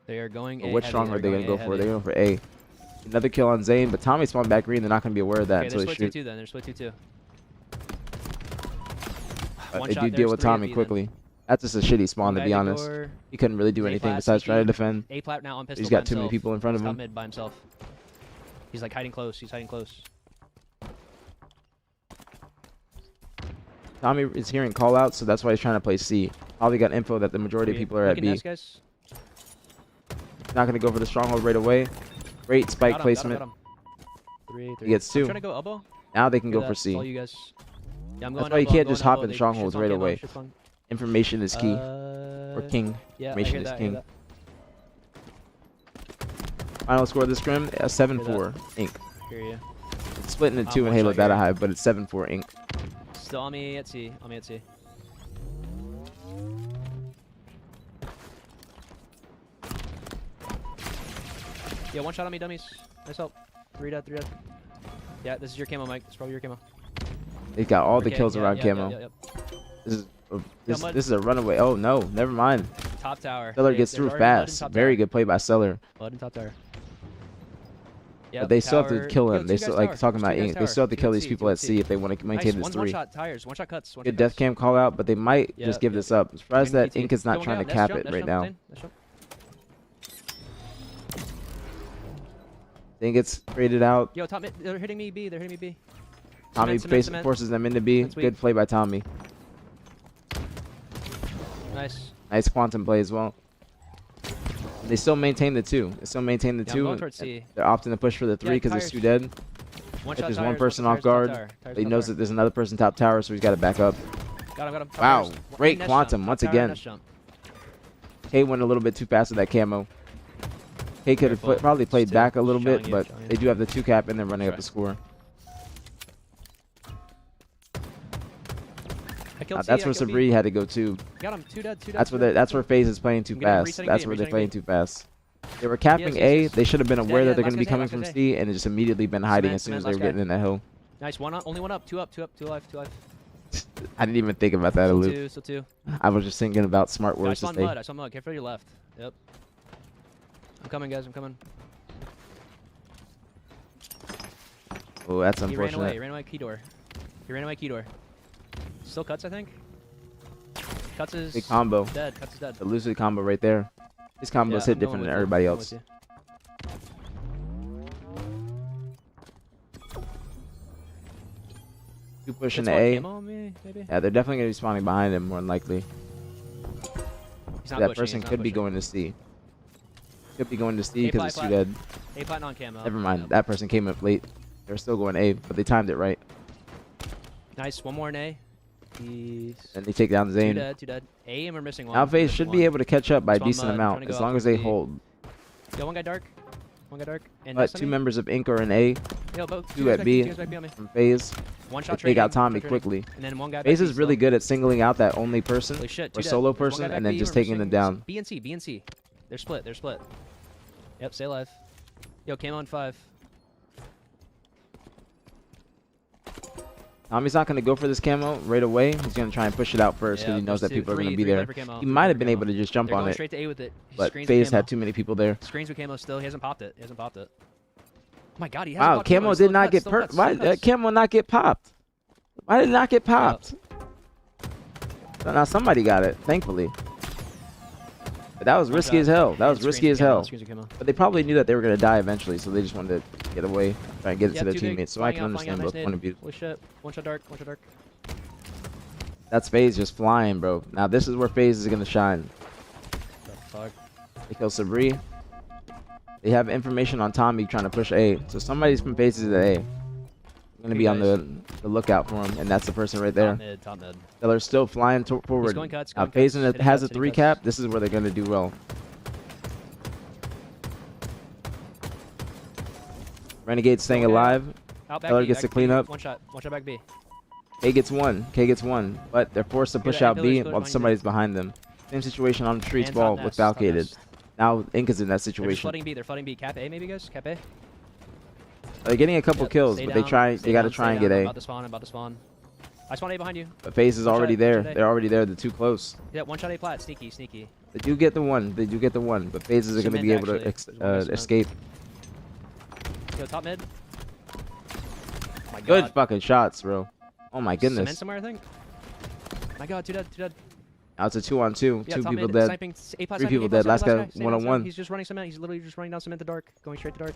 They are going But A which heavy. stronghold are they They're going to go for? A They're heavy. going for A. Another kill on Zane, but Tommy spawned back green. They're not going to be aware of that Okay, until they're they split shoot. 2-2 then. They're split 2-2. But One they shot, do there's deal with 3 Tommy AP then. quickly. That's just a shitty spawn, to be honest. He couldn't really do A anything plat, besides CT. try to defend. A plat now on pistol. He's by got too many himself. people in front of He's top him. mid by himself. He's like hiding close. He's hiding close. Tommy is hearing call outs, so that's why he's trying to play C. Probably got info that the majority of people are at Looking B. nest, guys. Not going to go for the stronghold right away. Great spike Got him, placement. got him. Three. He gets I'm 2. trying to go elbow. Now they can Hear go that? for It's C. all you guys. Yeah, I'm That's going why you elbow, can't I'm just going hop elbow. in They- strongholds shit's on right camo, away. shit's on- Information is key. Or king. Yeah, Information I hear is that, I hear king. that. Final score of this scrim, 7-4 Ink. Hear you. It's split into 2 in one Halo shot Data here. Hive, but it's 7-4 Ink. Still on me at C. Yeah, one shot on me, dummies. Nice help. 3 dead. Yeah, this is your camo, Mike. It's probably your camo. They got all the Okay, kills yeah, around yeah, camo. yeah. This is Mud. this is a runaway. Oh no, never mind. Top tower. Seller Hey, gets there's through already mud in fast. top Very tower. good play by Seller. Mud in top tower. Yeah, But they still have to tower- kill Yo, him. They two still guys like tower. talking about Two guys Ink. They tower. still have to Two kill at these C, people two at C if they want to maintain Nice, this one 3. shot tires. One shot cuts. One Good shot death cuts. cam call out, but they might Yeah, just give yeah. this up. I'm surprised Bring that the Ink TT. is not Going trying to down. cap Nice it jump, right nice now. jump, nice jump. Ink gets traded out. Yo, top mid. They're hitting me B. Tommy Cement. forces them into B. That's weak. Good play by Tommy. Nice. Nice quantum play as well. They still maintain the 2. They still maintain the Yeah, I'm 2. going towards C. They're opting to push for the 3 because tires. there's 2 dead. One If shot there's tires, one person shot off tires, guard, top tower. Tires, he top knows tower. that there's another person top tower, so he's got to back up. Got him. Top Wow, towers. great Nest quantum jump, once top tower, again. nest jump. K went a little bit too fast with that camo. K could have Careful. probably played Still back a little bit, showing you, but showing you. they do have the 2 cap and they're running up Try. the score. I killed C, That's I where killed B. Sabri had to go too. Got him. 2 dead. That's where FaZe is playing too I'm getting fast. resetting That's B, where they're resetting playing B. too fast. They were capping Yes, A. yes. They should have been Yeah, aware yeah, that they're going last to be guy's A, coming last from guy's A. C and just immediately been hiding as soon as they Cement, were getting in that hill. Nice. Only one up. 2 up. 2 alive. 2 alive. I didn't even think about that, Alou. 2. Still 2. I was just thinking about smart Yo, I words to saw say. mud. I saw mud. Careful your left. Yep. I'm coming, guys. I'm coming. Oh, that's He ran away. unfortunate. He ran away. Key door. Still cuts, I think. Cuts is Big combo. dead. Cuts is dead. The lucid combo right there. His combos Yeah, hit I'm going different with than you. everybody I'm else. with you. Two pushing Gets the one A. camo on me, maybe? Yeah, they're definitely going to be spawning behind him more than likely. He's not That pushing, person he's not could be pushing. going to C. Could be going to C A because plat, it's too plat. dead. A plat on camo. Never mind. Yep. That person came up late. They're still going A, but they timed it right. Nice. One more in A. He's And they take down two Zane. dead. Two dead. A and we're missing one. Now We're FaZe missing should be one. able to catch up by a Spawn decent mud, amount trying to go as out long as towards they B. hold. Yo, one guy dark. One guy dark. And But next to two me. members of Inc are in A, Yo, both. two at B Two guys back B on me. from FaZe. One They shot take out trading, Tommy one shot trading. quickly. And then one guy back FaZe B is really still. good at singling out that only person Holy shit, or two dead. solo There's one person guy and back then B, just we're taking them missing down. B and C, B and C. They're split, they're split. Yep, stay alive. Yo, came on 5. Tommy's not going to go for this camo right away. He's going to try and push it out first because Yeah, he knows that there's people are going to three be there. for camo, He three might for have been camo. able to just jump They're on going it, straight to A with it. He but screens with FaZe camo. had too many people there. Screens with camo still. He hasn't popped it. He hasn't popped it. Oh my god, he hasn't Wow, popped camo He's did still not cuts, get still per. cuts, Why still did cuts. camo not get popped? Why did it not get popped? Now somebody got it, thankfully. But that was One risky shot. as hell. That And was screens risky with as camo, hell. screens with camo. But they probably knew that they were going to die eventually, so they just wanted to get away, try and get it Yeah, to their two big, teammates. So I flying can out, flying out, understand nice both nade. point of views. Holy shit. One shot dark, one shot dark. That's FaZe just flying, bro. Now this is where FaZe is going to shine. The fuck? They kill Sabri. They have information on Tommy trying to push A. So somebody's from FaZe is at A. I'm going to be on the lookout for him, and that's the person right there. Top mid, top mid. They're still flying forward. going cuts, Now going FaZe cuts, hitting has a cuts, hitting 3 cuts. cap. This is where they're going to do well. Renegade's staying Okay. alive. Out back Teller B, gets back to clean B. up. One shot back B. K gets one. K gets one. But they're forced to Here, push the out pillars, B pillars while behind you. somebody's behind them. Same situation on the streets And ball top with nest, top Valkated. nest. Now Ink is in that They're just situation. flooding B. They're flooding B. Cap A maybe, guys? Cap A? They're getting a couple Yep, kills, stay but down, they got to stay try down, and get I'm A. about to spawn, I'm about to spawn. I spawn A behind you. But FaZe is One already shot, there. one shot A. They're already there. They're too close. Yeah, one shot A plat. Sneaky, sneaky. They do get the one. They do get the one. But FaZe is going to Cement, be able to actually. There's one guy cement. escape. Yo, top mid. Oh my Good god. fucking shots, bro. Oh my Cement goodness. somewhere, I think. My god, two dead, two dead. Now it's a 2-on-2. Yeah, Two top people mid, dead. sniping, A plat, 3 sniping, people A plat, dead. Last sniping, guy stay down, one-on-one. He's just running cement. He's literally just running down cement to dark, going straight to dark.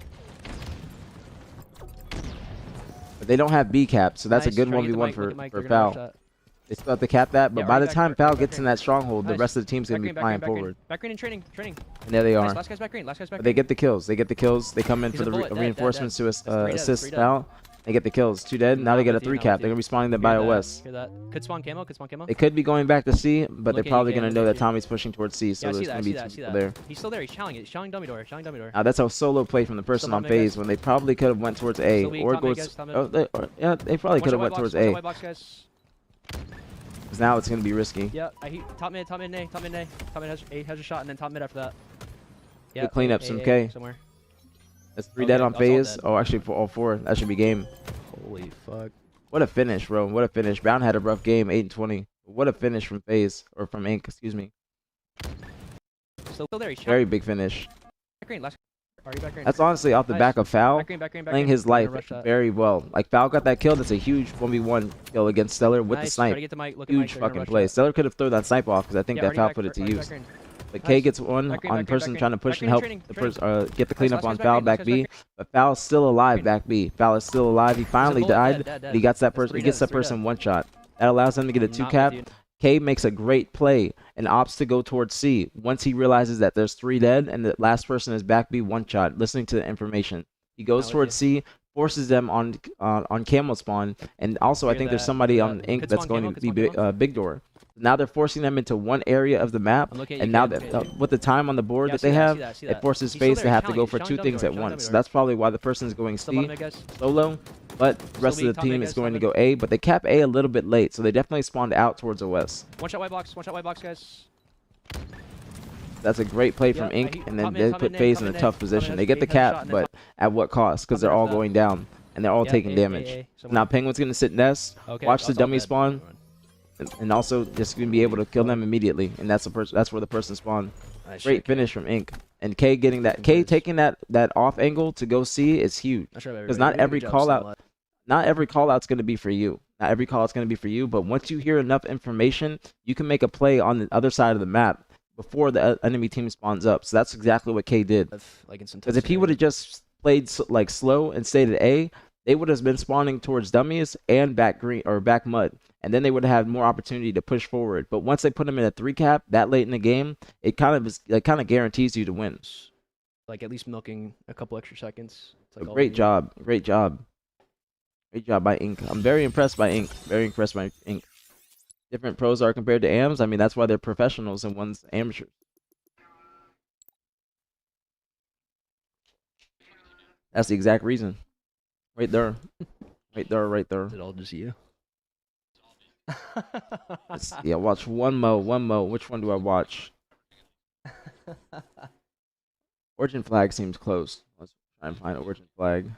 But they don't have B cap, so that's Nice, a good try to get the 1v1 mic, look at Mike, for they're gonna rush Foul. that. They still have to cap that, but Yeah, by already the back time green, Foul back gets in green. that stronghold, the Nice. rest of the team's Back going to green, be flying back green, forward. back green and training, training. And there they Nice, are. last guy's back green, last guy's back But they green. get the kills. They get the kills. They come in He's for a the bullet, dead, reinforcements dead. to That's 3 dead, assist 3 dead. Foul. They get the kills. 2 dead. Now they get a 3 cap. They're going to be spawning them by Hear that, OS. Hear that. Could spawn camo, could spawn camo. They could be going back to C, but they're Looking probably again, going to know looking that again. Tommy's pushing towards C, so Yeah, I see there's that, I going to see be that, I 2 see people that. there. He's still there, he's challenging it. He's challenging dummy door, challenging dummy door. Now that's a solo play from the person Still on top mid, FaZe guys. when they probably could have went towards A Still weak, or top mid, goes. guys, top mid. Yeah, they probably could have went towards A. White box, guys. Because now it's going to be risky. Yeah, I heat top mid, nay, top mid, nay. Top mid has a shot, and then top mid after that. Yeah, clean up A, some A, K. somewhere. That's 3 Okay, dead on that's all FaZe. dead. Oh, actually, for all 4. That should be game. Holy fuck. What a finish, bro. What a finish. Brown had a rough game, 8-20. What a finish from FaZe, or from Inc, excuse me. Still there, he's Very big finish. back green, last. Already back green. That's honestly off the Nice. back of Foul, Back green, back green, back playing green. his They're gonna life rush that. very well. Like, Foul got that kill. That's a huge 1v1 kill against Stellar with Nice, the snipe. Try to get the mic, look at Mike, Huge they're gonna fucking rush play. that. Stellar could have thrown that snipe off because I think Yeah, that already Foul back- put it to already use. back green. But Nice. K gets one Back green, on back green, person back trying to green. push Back and help green, the training, person get the Nice, cleanup last on guy's back Foul green, last back guy's B. back But Foul's still alive Green. back B. Foul is still alive. He finally bullet, died, dead, but he gets that That's person. three He gets dead, that three person dead. one shot. That allows him to get a 2 Not with cap. you. K makes a great play and opts to go towards C once he realizes that there's 3 dead and the last person is back B one shot. Listening to the information, he goes Not with towards C, forces them on camo spawn, and also I Hear think there's that, somebody hear on that. Ink Could that's spawn going camo, to could be spawn camo. big door. Now they're forcing them into one area of the map, I'm looking at and you, now Cam, that okay, okay. with the time on the board Yeah, I that see they that, I have, see that, I see it that. forces He's still FaZe there, to have to challenge, go for challenge 2 dummy things door, at challenge once. dummy So door. that's probably why the person's going Still bottom C mid, guys. solo, but the rest Still of the weak, top team mid, is guys, going to top go A, but they cap A a little bit late, so they definitely spawned out towards OS. One shot white box, guys. That's a great play from Yeah, Ink, he- and then top they mid, top put mid, FaZe top in a mid, tough top position. mid, They get the he has a shot, cap, and but then at what cost? Because top they're mid all for that. going down, and they're all Yeah, taking A, damage. A, somewhere. Now Penguin's going to sit nest, Okay, watch the that's all dummy dead. spawn, and also just going to be able to kill them immediately, and that's the person. That's where the person spawned. Nice Great shit, finish from Ink, and K getting that. K Nice. taking that off angle to go C is huge. Not sure about Because everybody. not every Good job, call out, somewhat. not every call out's going to be for you. Not every call out's going to be for you. But once you hear enough information, you can make a play on the other side of the map before the enemy team spawns up. So that's exactly what K did. Like in some Because if he would have just played like slow and stayed at A, they would have been spawning towards dummies and back green or back mud, and then they would have had more opportunity to push forward. But once they put him in a 3 cap that late in the game, it kind of guarantees you to win. like at least milking a couple extra seconds. It's like all Great you- job, great job. Great job by Ink. I'm very impressed by Ink. Very impressed by Ink. Different pros are compared to AMs. I mean, that's why they're professionals and one's amateurs. That's the exact reason. Right there. Right there, right there. Is it all just you? Yeah, watch one mo. Which one do I watch? Origin flag seems close. Let's try and find origin flag.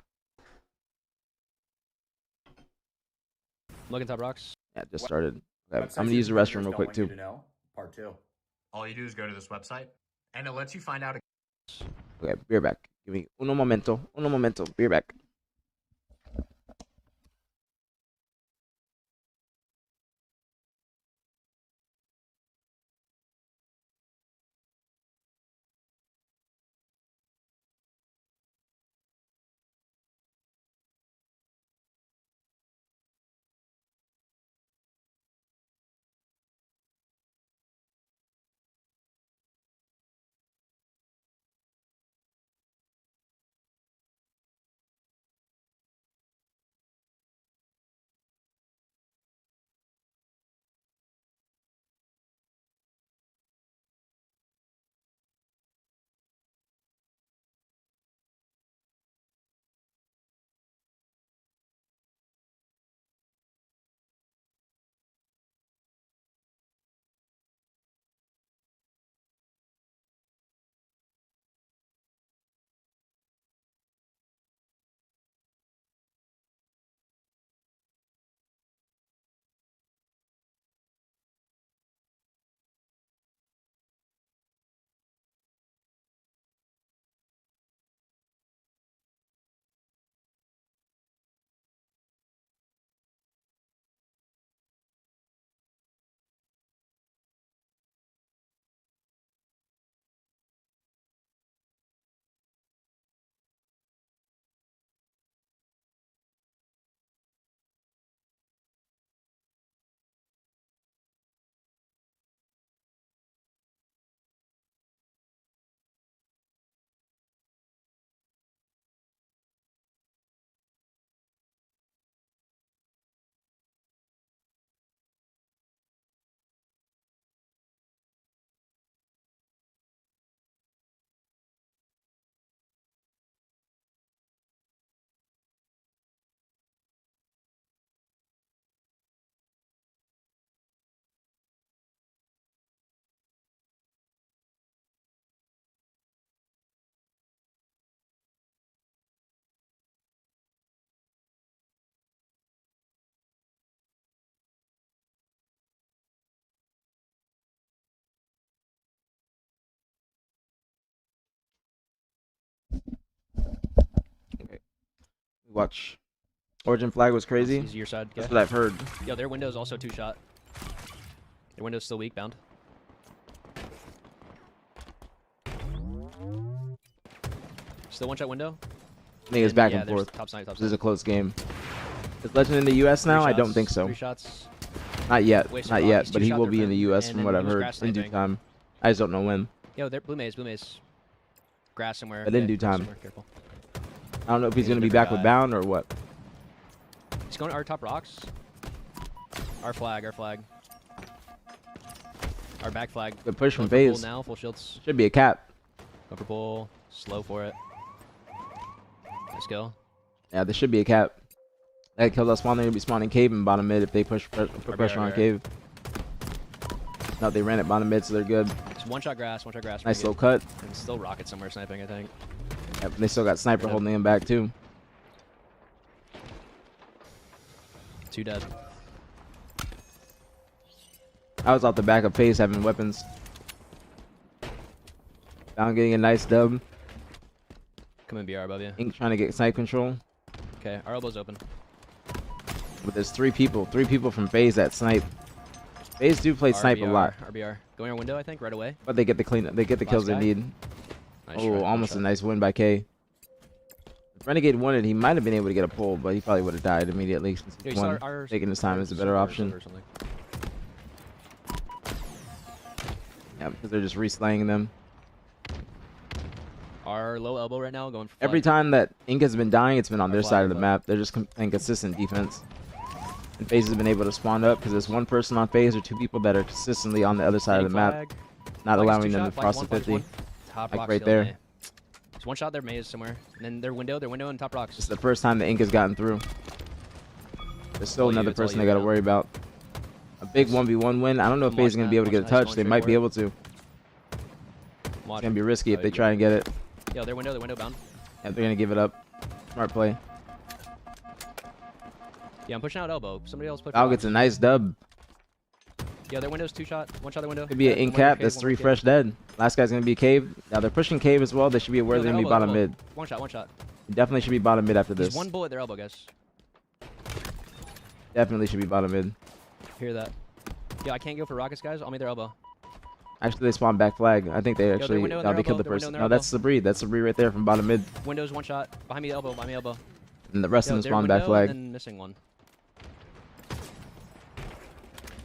Looking top rocks. Yeah, it just started. Okay, I'm Websites gonna your use the restroom competitors real don't quick want you too. to know. Part 2. All you do is go to this website, and it lets you find out. Okay, be right back. Give me uno momento. Uno momento. Be right back. Okay. Watch. Origin flag was crazy. Easy your side. That's Okay. what I've heard. Yo, their window's also 2-shot. Their window's still weak, bound. Still 1-shot window. I think it's back Yeah, and there's forth. top side, top This is side. a close game. Is Legend in the U.S. now? I don't think so. 3 shots. Not yet. Wasted Not rock. yet. He's But he 2-shot will their be in the friend, U.S. and from then what he I've was heard. grass In due sniping. time. I just don't know when. Yo, they're blue maze. Grass somewhere. But in okay, due time. somewhere, careful. I don't know if he's He's a gonna be different back with guy. bound or what. He's going to our top rocks. Our flag. Our back flag. Good push from Going for pull FaZe. now, full shields. Should be a cap. Go for pull. Slow for it. Let's go. Yeah, there should be a cap. That kill that spawn, they're gonna be spawning cave and bottom mid if they put pressure on RBR. cave. No, they ran it bottom mid, so they're good. It's 1-shot grass. Nice pretty little good. cut. And still rocket somewhere sniping, I think. Yep, they still got sniper Yep. holding him back too. 2 dead. I was off the back of FaZe having weapons. Down getting a nice dub. Come in BR above you. Ink trying to get snipe control. Okay, our elbow's open. But there's 3 people. 3 people from FaZe that snipe. FaZe do play snipe a lot. RBR. Going our window, I think, right away. But they get the kills they guy. need. Nice Oh, try, almost one a shot. nice win by K. If Renegade wanted, he might have been able to get a pull, but he probably would have died immediately since Yo, he you saw won. our Taking his time our is a better silver option. or something. Yeah, because they're just reslaying them. Our low elbow right now going for Every flag. time that Inc has been dying, it's been on Our their flag, side of the flag. map. They're just playing consistent defense. And FaZe has been able to spawn up because there's one person on FaZe or two people that are consistently on the other side of the map, Flag. not Flag is allowing two them shot, to flag cross one, the flag one. 50. Top Like rocks right still, there. man. There's one shot their maze somewhere. And then their window and top rocks. It's the first time the Inc has gotten through. There's still all you, another it's all person you they got to right now. worry about. A big 1v1 win. I don't know if I'm FaZe is watching going to be able to that, get a watching that, touch. he's They going might straight be for able to. It's Watch. going to be risky if Oh, they you try and get it. Yo, their window bound. Yeah, they're going to give it up. Smart play. Yeah, I'm pushing out elbow. Somebody else play. Val gets a nice dub. Yeah, their window's two shot. One shot their window. Could be an Dead, Inc one more cap. cave, That's one 3 more cave. fresh dead. Last guy's going to be cave. Now they're pushing cave as well. They should be aware Yo, they're going to be their bottom elbow. mid. One shot. Definitely should be bottom mid after He's this. one bullet their elbow, guys. Definitely should be bottom mid. Hear that? Yeah, I can't go for rockets, guys. I'll meet their elbow. Actually, they spawned back flag. I think they their actually. window and No, their they killed the elbow, their window person. and their No, that's Sabri. That's Sabri right there from bottom mid. Windows one shot. Behind me elbow. And the rest Yo, of them their spawned back window flag. and then missing one.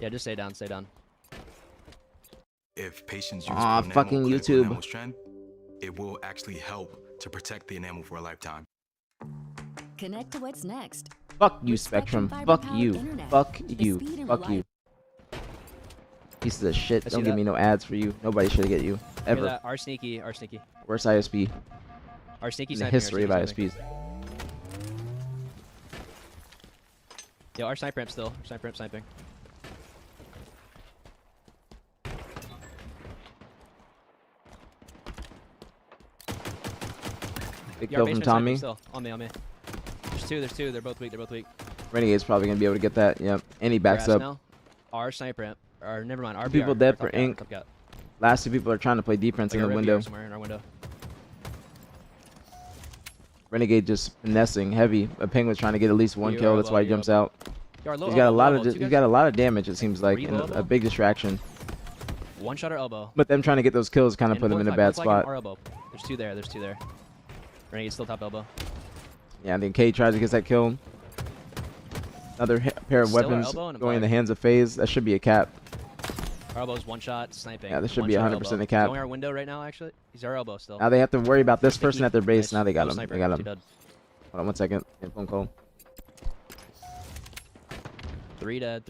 Yeah, just stay down. If patients use Aw, enamel fucking clinical YouTube. enamel strand, it will actually help to protect the enamel for a lifetime. Connect to what's next. Fuck you, With Spectrum. Spectrum Fuck fiber-powered you. internet. Fuck The you. speed and Fuck you. Pieces of shit. I see Don't give that. me no ads for you. Nobody should get you. Hear Ever. that? Our sneaky. Worst ISP Our sneaky in the sniping, history of our sneaky ISPs. sniping. Yo, our sniper ramp still. Sniper ramp sniping. Big Yeah, our kill from basement sniping Tommy. still. On me. There's two. They're both weak. Renegade's probably going to be able to get that. Yep. And he They're backs ass up. now. Our sniper ramp. Or never mind. Our People BR, dead our for top cat, Inc. top cat. Last two people are trying to play defense in Like the our window. BR somewhere in our window. Renegade just finessing heavy. A Penguin's trying to get at least one You kill. are That's low, why he you are jumps low. out. Yo, our low He's got a elbow, lot low of elbow. he's Two got guys. a lot of damage. It seems like Three and low a elbow? big distraction. One shot our elbow. But them trying to get those kills kind of And put them one in a flag, bad one flag and spot. Our elbow. There's two there. Renegade's still top elbow. Yeah, and then K tries to get that kill. Another pair of Still our weapons elbow and a going in the flag. hands of FaZe. That should be a cap. Our elbow's one shot sniping. Yeah, this should One be shot 100% elbow. a cap. He's going our window right now. Actually, he's our elbow still. Now they have to worry about this Sticky. person at their base. Nice. Now they got Go him. sniper. They got Two him. dead. Hold on one second. Phone call. Three dead.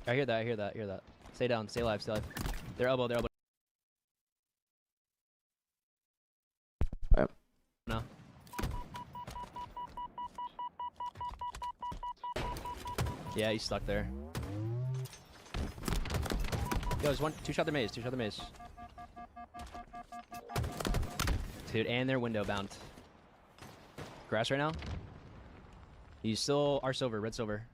I hear that. Stay down. Stay alive. Their elbow. Yep. No. Yeah, he's stuck there. Yo, there's two shot their maze. Dude, and their window bound. Grass right now. He's still our silver, red silver.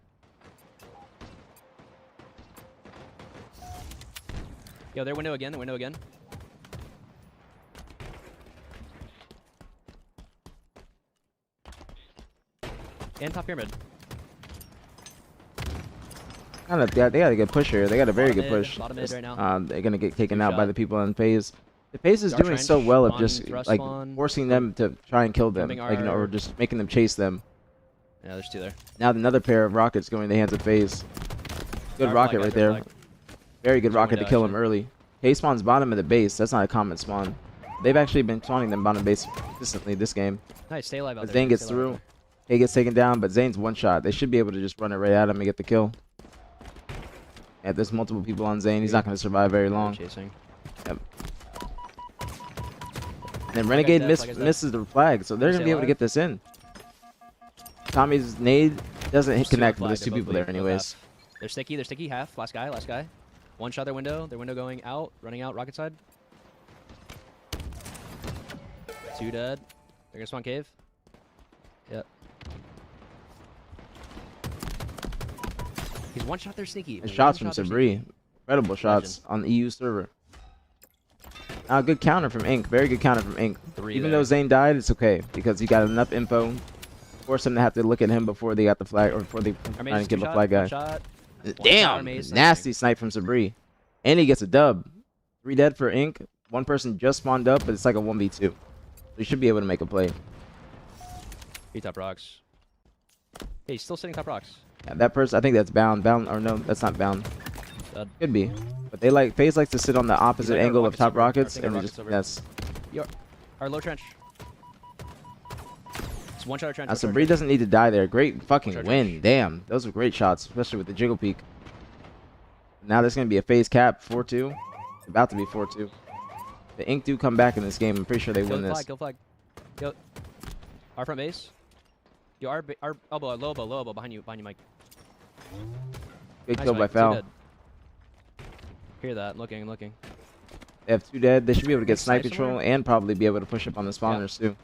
Yo, their window again. And top pyramid. They got a good push here. They got a very good push. Bottom mid right now. They're gonna get taken Good out by shot. the people in FaZe. The FaZe is Dark doing so trench, well of spawn, just thrust like spawn, forcing them to try and kill them, jumping like or our- just making them chase them. Yeah, there's two there. Now another pair of rockets going in the hands of FaZe. Good Dark rocket flag, right dark there. flag. Very good There's a rocket to window, kill him actually. early. K spawns bottom of the base. That's not a common spawn. They've actually been spawning them bottom base consistently this game. Nice, stay alive out But there. Zane gets stay alive out through. K gets taken down, but Zane's one shot. They should be able to just run it right at him and get the kill. Yeah, there's multiple people on Zane. He's not going to survive very there. long. Chasing. And then Renegade dead, flag is dead. misses the flag, so they're Stay going to be able to alive. get this in. Tommy's nade doesn't hit There's two connect, but flag, there's they're two both people there weak, both anyways. half. They're sticky, half. Last guy. One shot their window going out, running out, rocket side. Two dead. They're gonna spawn cave. Yep. He's one shot their sneaky. And One shots from shot their Sabri. Incredible shots on the EU server. Now, good counter from Inc. Very good counter from Inc. Three Even there. though Zane died, it's okay because he got enough info. Force him to have to look at him before they got the flag or before they Our trying maze to is give two a shot, flag one guy. shot. Damn, maze nasty snipe from Sabri. And he gets a dub. 3 dead for Inc. One person just spawned up, but it's like a 1v2. So he should be able to make a play. He top rocks. Hey, he's still sitting top rocks. Yeah, that person, I think that's bound. Bound, or no, that's not bound. Dead. Could be. But FaZe likes to sit on the opposite like our angle of rockets top over. I rockets, think and our they just, rockets over. yes. Or low trench. It's one shot of trench. Now, one shot of Sabri trench. doesn't need to die there. Great fucking Trench, win. trench. Damn. Those were great shots, especially with the jiggle peek. Now there's going to be a FaZe cap 4-2. It's about to be 4-2. The Ink do come back in this game. I'm pretty sure they Kill win the this. flag, kill flag. Yo. Our front base. Yo, our elbow, low elbow, behind you, Mike. Good Nice, kill by Mike. Two Foul. dead. Hear that? I'm looking. They have 2 dead. They should be able to get Nice snipe snipe control somewhere. and probably be able to push up on the spawners too.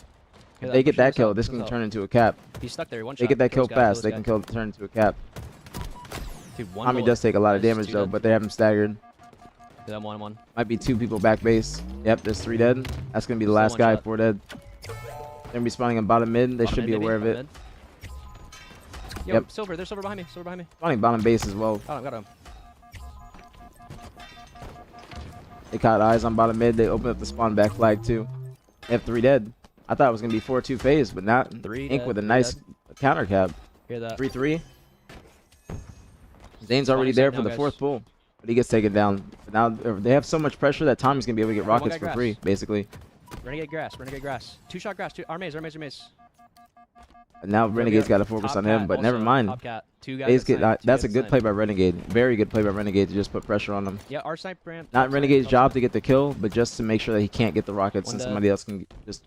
Hear If they get Push that this kill, out, this push can out. turn into a cap. He's stuck there. One They shot. get that kill this guy, fast, they this can guy. turn into a cap. Dude, one Tommy bullet. does take a lot of Nice, damage two though, dead. but they have him staggered. Yeah, that one. Might be 2 people back base. Yep, there's 3 dead. That's gonna be the Still last one guy. shot. 4 dead. They're gonna be spawning in bottom mid. They Bottom should mid, be maybe? aware of Bottom it. mid. Yo, Yep. silver. There's silver behind me. Spawning bottom base as well. Got him. They caught eyes on bottom mid. They open up the spawn back flag too. They have 3 dead. I thought it was gonna be 4-2 FaZe, but not. 3 Ink dead, with a 3 nice dead. counter cap. Hear that? 3-3. Zane's already Spawning there site for now, the guys. 4th pull, but he gets taken down. But now they have so much pressure that Tommy's gonna be able to get One rockets guy for grass. free, basically. Renegade grass. 2-shot grass. Our maze. And now Renegade's got to focus Top on him, cat but never also, mind. Top cat. 2 guys. FaZe that get, snipe, 2 that's a guys good that play snipe. by Renegade. Very good play by Renegade to just put pressure on him. Yeah, our snipe ramp. Not top Renegade's snipe, job top to get the kill, but just to make sure that he can't get the rockets One and dead. somebody else can just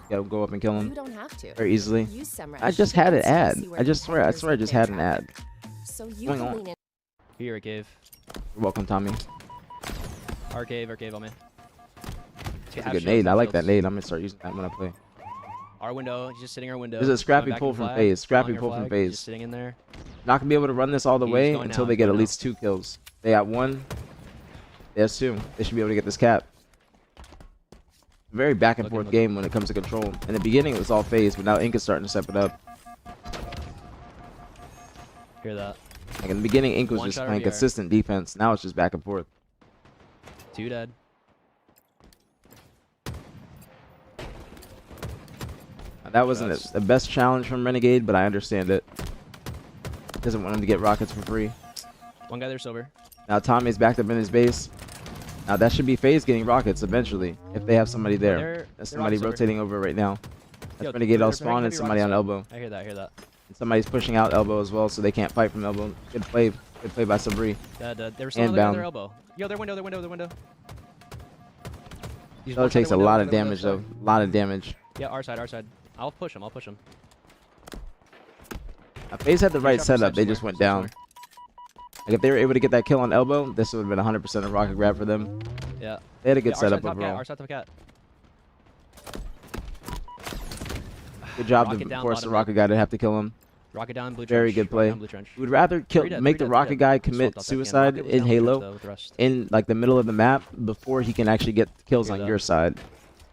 go up and kill You him don't have to. very easily. Use SEMrush. I just had an and still ad. see where I swear I competitors just had put an their ad. traffic. So you Going can on? lean in. Here, cave. You're welcome, Tommy. Our cave on me. It's a good nade. I like that nade. I'm gonna start using that when I play. Our window. He's just sitting in our window. There's a He's scrappy going back pull in from flag, FaZe. Scrappy following our pull from flag, he's FaZe. Just sitting in there. Not gonna be able to run this all the He's way going until now, they he's get at going least 2 kills. They got 1. There's 2. They should be able to get this cap. Very back and Looking, forth looking. game when it comes to control. In the beginning it was all FaZe, but now Ink is starting to step it up. Hear that? Like in the beginning, Ink was One just shot playing RBR. consistent defense. Now it's just back and forth. 2 dead. That wasn't That's- the best challenge from Renegade, but I understand it. Doesn't want him to get rockets for free. One guy there, silver. Now Tommy's backed up in his base. Now that should be FaZe getting rockets eventually, if they have somebody there. They're- There's they're somebody rockets over. rotating over right now. That's Yo, Renegade they're all spawn heavy and somebody on rockets elbow. I hear that. And somebody's pushing out elbow as well, so they can't fight from elbow. Good play by Sabri. They were still on Inbound. their elbow. Yo, their window. He's That one shot takes a their window, lot of their window, damage though. sorry. A lot of damage. Yeah, our side. I'll push him. FaZe had the He right shot from setup. side They just somewhere, went down. Like if they were able to get that kill on elbow, this would have been 100% a rocket grab for them. Yeah. They had a good Yeah, setup our overall. side top cat. Good job Rocket to down, force the bottom rocket guy to have to kill him. Rocket down, blue trench. Very good Rocket play. down, blue trench. We'd rather Three dead, make three the dead, rocket three dead. guy Just commit swapped out that can. suicide Rocket was in down blue trench, Halo though, with the rest. in like the middle of the map before he can actually get kills Hear on that. your side.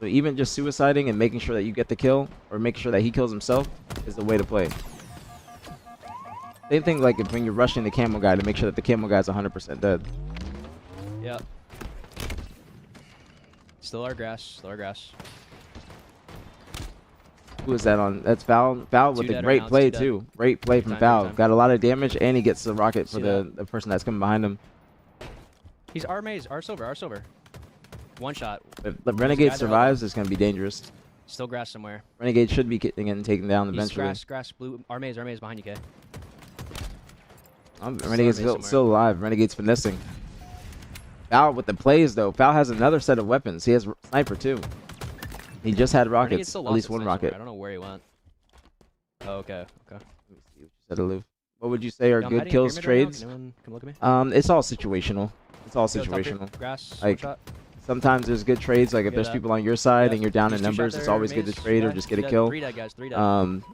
So even just suiciding and making sure that you get the kill or making sure that he kills himself is the way to play. Same thing like when you're rushing the camo guy to make sure that the camo guy's 100% dead. Yeah. Still our grass. Who is that on? That's Foul. Foul with Two a dead great right now, play two dead. too. Great play from time, Foul. time. Got a lot of damage and he gets the rocket for See the person that's coming behind him. He's our maze, our silver. One shot. If the Renegade guy there survives, it's going to be dangerous. Still grass somewhere. Renegade should be getting taken down He's eventually. grass, blue. Our maze behind you, Kay. Renegade's somewhere. still alive. Renegade's finessing. Foul with the plays though. Foul has another set of weapons. He has sniper too. He just had Renegade's rockets. still At lost least its one sniper. rocket. I don't know where he went. Oh, okay. Let me see what you said, Aloof. What would you say are Yo, I'm good heading kills pyramid right now. trades? Can anyone come look at me? It's all situational. It's all Yo, top here, situational. Grass. Like, one shot. Sometimes there's good trades. Like if Hear there's that. people on your side Yeah. and you're down He's in two shot numbers, it's there, always good to maze, trade or guy. just get a Dead. kill. 3 dead, guys. 3 dead. Um,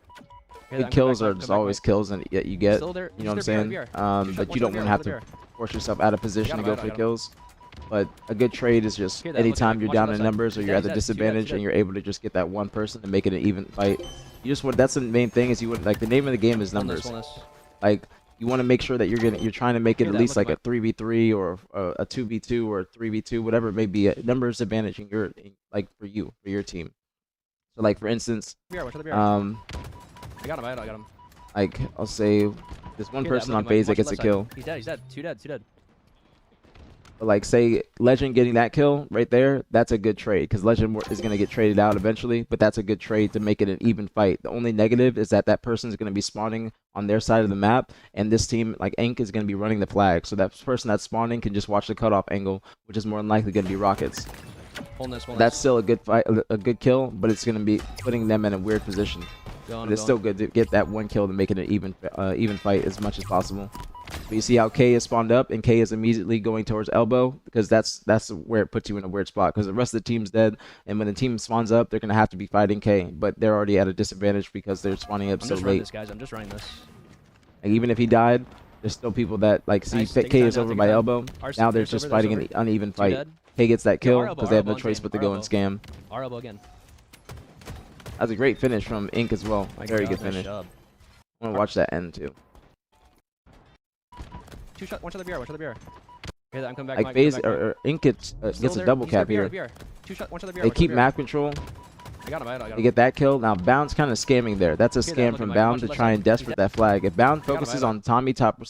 Hear good that, kills come are back, just come back, always Mike. kills and you get. Still there. You know what I'm He's saying? there, VR. But you don't want to have to force yourself out of position to Got go him, for got him. kills. But a good trade is just Hear that, look anytime at you're Watch down the in left side. numbers or He's you're dead, at a he's dead, two dead, disadvantage two and dead. you're able to just get that one person to make it an even fight. You just want, that's the main thing is you want, like the name of the game is numbers. Fullness. Like you want to make sure that you're trying to make it Hear at that, least look like at a 3v3 or a 2v2 or a 3v2, whatever it may be. A numbers advantage in your like for your team. So like for instance, VR, watch the VR. I got him. like I'll say there's one Hear that, person look on at Mike. FaZe that Watch the gets a left kill. side. He's dead. Two dead. But like, say Legend getting that kill right there, that's a good trade because Legend is going to get traded out eventually. But that's a good trade to make it an even fight. The only negative is that that person is going to be spawning on their side of the map, and this team, like Inc, is going to be running the flag. So that person that's spawning can just watch the cutoff angle, which is more than likely going to be Rockets. That's still a good fight, a good kill, but it's going to be putting them in a weird position. But it's still good to get that one kill to make it an even fight as much as possible. But you see how K is spawned up, and K is immediately going towards elbow because that's where it puts you in a weird spot because the rest of the team's dead, and when the team spawns up, they're gonna have to be fighting K, but they're already at a disadvantage because they're spawning up so late. I'm just running this. Like, even if he died, there's still people that like see K is over by elbow. Now they're just fighting an uneven fight. K gets that kill because they have no choice but to go and scam. Our elbow again. That's a great finish from Inc as well. Very good finish. I want to watch that end too. One shot the BR, one shot the BR. Okay, I'm coming back. Like FaZe or Inc gets a double cap here. One shot the BR. They keep map control. I got him. They get that kill. Now Bound's kind of scamming there. That's a scam from Bound to try and desperate that flag. If Bound focuses on Tommy top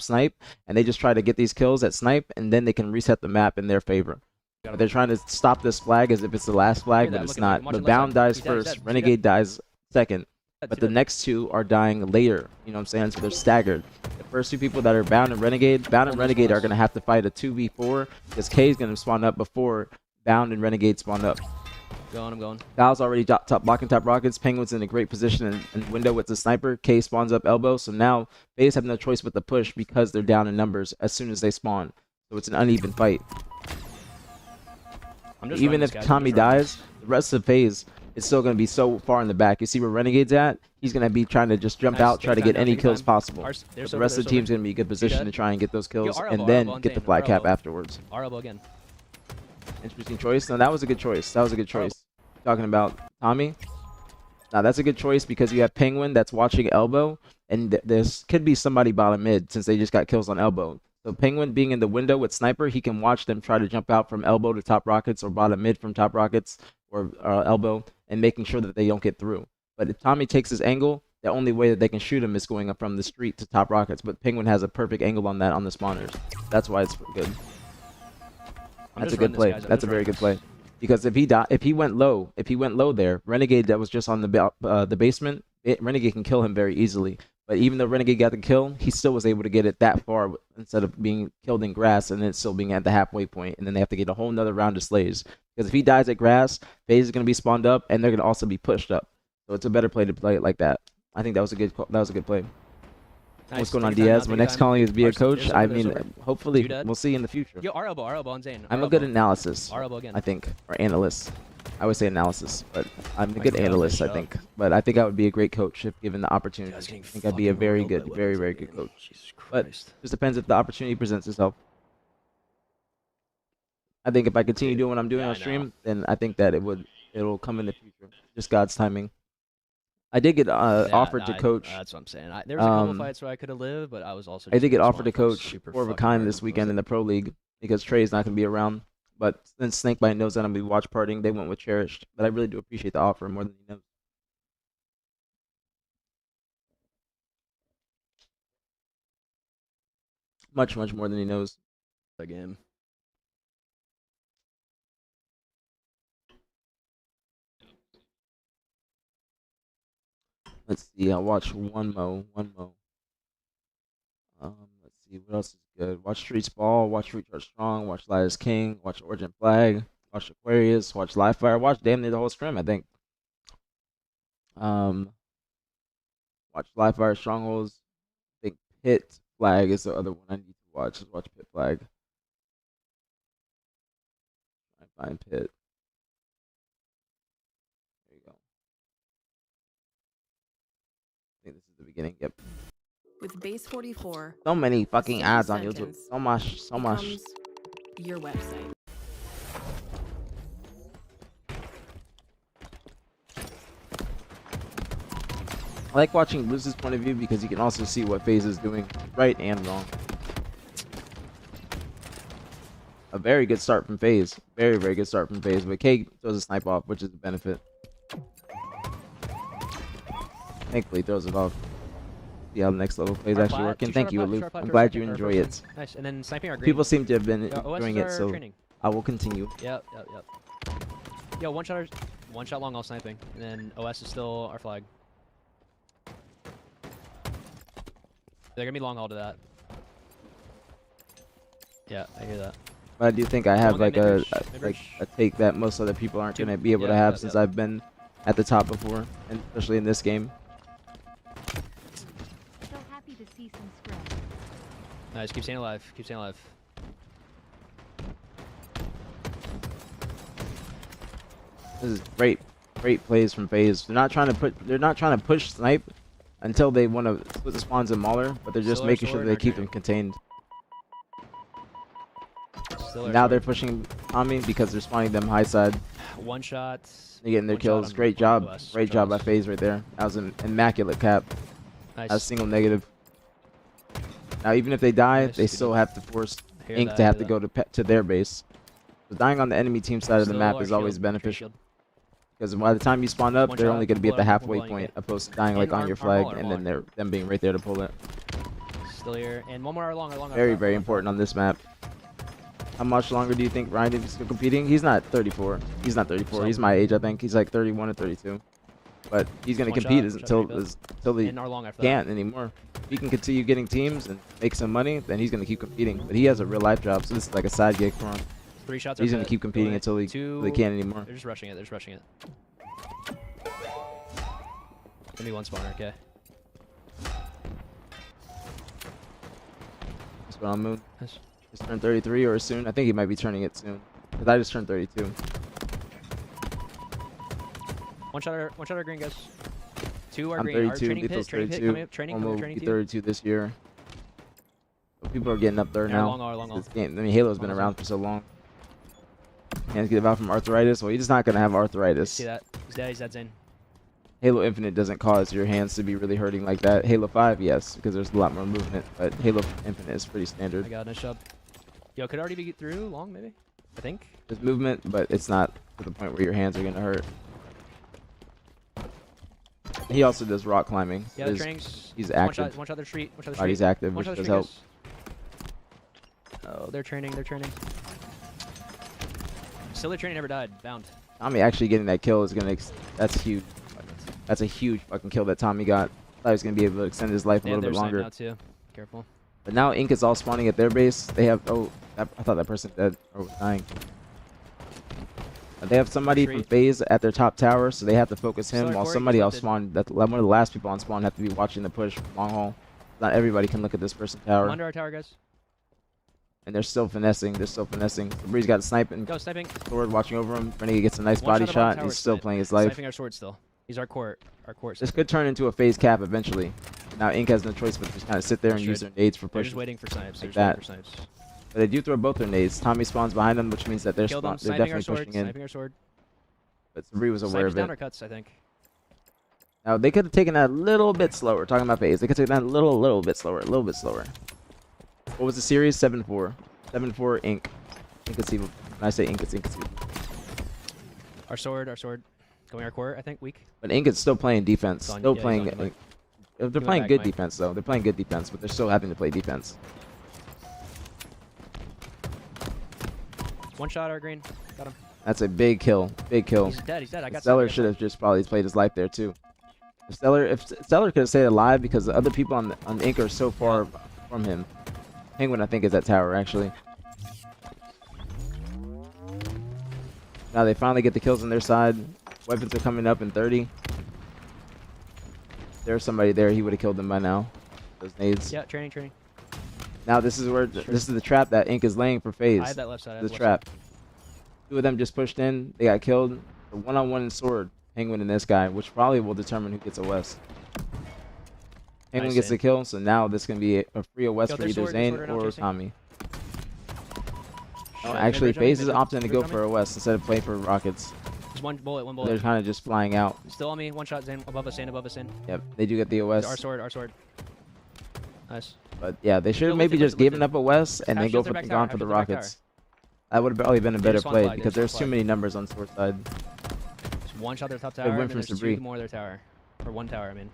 snipe, and they just try to get these kills at snipe, and then they can reset the map in their favor. But they're trying to stop this flag as if it's the last flag, but it's not. But Bound dies first, Renegade dies second, but the next two are dying later. You know what I'm saying? So they're staggered. The first two people that are Bound and Renegade are going to have to fight a 2v4 because K is going to spawn up before Bound and Renegade spawn up. I'm going. Val's already blocking top rockets. Penguin's in a great position in window with the sniper. K spawns up elbow. So now FaZe have no choice but to push because they're down in numbers as soon as they spawn. So it's an uneven fight. Even if Tommy dies, the rest of FaZe is still going to be so far in the back. You see where Renegade's at? He's going to be trying to just jump out, try to get any kills possible. But the rest of the team's going to be in a good position to try and get those kills and then get the flag cap afterwards. Our elbow again. Interesting choice. No, that was a good choice. That was a good choice. Talking about Tommy. Now that's a good choice because you have Penguin that's watching elbow, and this could be somebody bottom mid since they just got kills on elbow. So Penguin being in the window with sniper, he can watch them try to jump out from elbow to top rockets or bottom mid from top rockets or elbow and making sure that they don't get through. But if Tommy takes his angle, the only way that they can shoot him is going up from the street to top rockets. But Penguin has a perfect angle on that on the spawners. That's why it's good. That's a good play. That's a very good play. Because if he went low there, Renegade that was just on the basement, Renegade can kill him very easily. But even though Renegade got the kill, he still was able to get it that far instead of being killed in grass and then still being at the halfway point. And then they have to get a whole nother round of slays. Because if he dies at grass, FaZe is going to be spawned up and they're going to also be pushed up. So it's a better play to play it like that. I think that was a good play. Nice. What's going on, Diaz? My next calling is be a coach. I mean, hopefully we'll see in the future. Yo, our elbow on Zane. I'm a good analysis. Our elbow again. I think, or analyst. I would say analysis, but I'm a good analyst, I think. But I think I would be a great coach if given the opportunity. I think I'd be a very good coach. But it just depends if the opportunity presents itself. I think if I continue doing what I'm doing on stream, then I think that it'll come in the future. Just God's timing. I did get offered to coach. That's what I'm saying. There was a couple fights where I could have lived, but I was also. I did get offered to coach 4 of a kind this weekend in the Pro League because Trey's not going to be around. But since Snakebite knows that I'm going to be watch partying, they went with Cherished. But I really do appreciate the offer more than he knows. Much more than he knows. The game. Let's see. I'll watch one mo. Let's see what else is good. Watch Streets Ball. Watch Street Chart Strong. Watch Light as King. Watch Origin Flag. Watch Aquarius. Watch Live Fire. Watch damn near the whole stream, I think. Watch Live Fire Strongholds. I think Pit Flag is the other one I need to watch. Just watch Pit Flag. I find Pit. There you go. I think this is the beginning. Yep. With Base 44. So many fucking ads on YouTube. So much. Your website. I like watching Luz's point of view because you can also see what FaZe is doing right and wrong. A very good start from FaZe. Very good start from FaZe. But K throws a snipe off, which is a benefit. Thankfully, throws it off. See how the next level plays Our actually plat, working. two Thank shot you, our plat, two Aloof. shot our plat I'm for a glad second, you or enjoy first it. one. Nice. And then sniping our green. People seem to have been OS enjoying is it, our so training. I will continue. Yep. Yo, one shot long all sniping, and then OS is still our flag. They're gonna be long haul to that. Yeah, I hear that. But I do think I have One guy like mid-rush. a take that most other people aren't Two- gonna be able to yeah, have yeah, since yeah. I've been at the top before, and especially in this game. So happy to see some scrim. Nice. Keep staying alive. Keep staying alive. This is great plays from FaZe. They're not trying to push snipe until they want to split the spawns in Mauler, but they're just Still our making sure sword they and keep our them contained. Still our Now they're sword. pushing Tommy because they're spawning them high side. One shot. They're getting their One shot kills. on- Great on job. OS. Great job by OS. FaZe right there. That was an immaculate cap. Nice. That was single negative. Now even if they die, Nice, they good still job. have to force Hear Ink that, to have hear to go to their base. So dying on the enemy team side of the Still map our is always shield, trade beneficial. shield. Because by the time you spawn up, One they're shot, only going to be pull at the it, halfway pull it, point, yeah. opposed to dying like And on our- your our flag, mauler, and then mauler. them being right there to pull it. Still here. And one more hour long. Very, very important on this map. How much longer do you think Ryan is still competing? He's not 34. He's not 34. He's my age, I think. He's like 31 or 32. But he's going to One compete shot, until rebuild. he And our long after can't anymore. If he can continue getting teams and make some money, then he's going to keep competing. But he has a real life job, so this is like a side gig for him. that. 3 shots. He's are going to pit. keep competing Going until he two. can't anymore. They're just rushing it. They're just rushing it. Give me one spawner, okay. That's what I'm moving. Nice. Just turned 33 or soon. I think he might be turning it soon. Because I just turned 32. One shot our green guys. 2 are I'm green. Our 32. training pit, Lethal's training pit, 32. coming up, training, coming up, Almost training be to 32 this year. So people are getting up there And our now. long all, long all. This game, I mean, Halo's been Long around for so long. Can't get out from arthritis. Well, he's just not going to have arthritis. See that? He's dead, Zane. Halo Infinite doesn't cause your hands to be really hurting like that. Halo 5, yes, because there's a lot more movement. But Halo Infinite is pretty standard. I got a nice job. Yo, could already be through long, maybe? I think. There's movement, but it's not to the point where your hands are going to hurt. He also does rock climbing. Yeah, the His training's he's one active. shot, one shot their street, one shot their body's street. active, One which shot does their help. street, guys. Oh, they're training. Still their training never died. Bound. Tommy actually getting that kill is going to... That's huge. That's a huge fucking kill that Tommy got. Thought he was going to be able to extend his life a And little bit they're sniping longer. now too. Careful. But now Ink is all spawning at their base. They have... Oh, I thought that person dead or was dying. They have somebody from Retreat. FaZe at their top tower, so they have to focus him, Sorry, while Corey, somebody he's else lifted. spawn. That one of the last people on spawn have to be watching the push long haul. Not everybody can look at this person's I'm tower, under our tower, guys. and they're still finessing. They're still finessing. Bree's got a snipe and Go sniping. sword watching over him. Renegade gets a nice One body shot above shot. And tower he's still snipe. playing his life. Sniping our sword still. He's our court. Our court. This sniper. could turn into a FaZe cap eventually. Now Ink has no choice but to just kind of sit there and use their nades for They're just pushing. waiting for snipes. They're like just waiting that. for snipes. But they do throw both their nades. Tommy spawns behind them, which means that they're Kill them. they're Sniping our definitely sword. pushing in. Sniping our sword. But Sabri was aware Snipers of down it. our cuts, I think. Now they could have taken that a little bit slower. Talking about FaZe, they could have taken that a little bit slower. What was the series? 7-4. 7-4 Ink. Inconceivable. When I say Ink, it's inconceivable. Our sword. Going our court, I think. Weak. But Ink is still playing defense. He's on- Still yeah, he's playing. on your mic. They're Give it playing back, good Mike. defense though. They're playing good defense, but they're still having to play defense. One shot our green. Got him. That's a big kill. Big kill. He's dead. I got Stellar sniped. should have just probably played his life there too. If Stellar could have stayed alive because the other people on Ink are so far from him. Penguin, I think, is at tower actually. Now they finally get the kills on their side. Weapons are coming up in 30. There's somebody there. He would have killed them by now. Those nades. Yeah, training. Now this is where this is the trap that Ink is laying for FaZe. I have that left side. I have The left trap. Two of them just pushed in. They got killed. The one-on-one in sword. Penguin and this guy, which probably will determine who gets a West. Penguin Nice, gets the Zane. kill, so now this can be a free West Yo, for their either sword, their Zane sword are now or chasing. Tommy. Oh, Shit, actually, mid-range on me, FaZe is mid-range. opting to go for a West instead of playing for Rockets. Just one bullet. They're kind of just flying out. Still on me. One shot. Zane above us. Zane. Yep, they do get the Our OS. sword. Nice. But yeah, they should have Still maybe lifted, just given lifted. up a West and Half then go shield for their back gone tower, for the half shield their back Rockets. That would have probably been a better just one play flag, they because just one there's too flag. many numbers on sword side. Just one shot their top They tower. went And for then there's Sabri. two more their tower. Or one tower, I mean.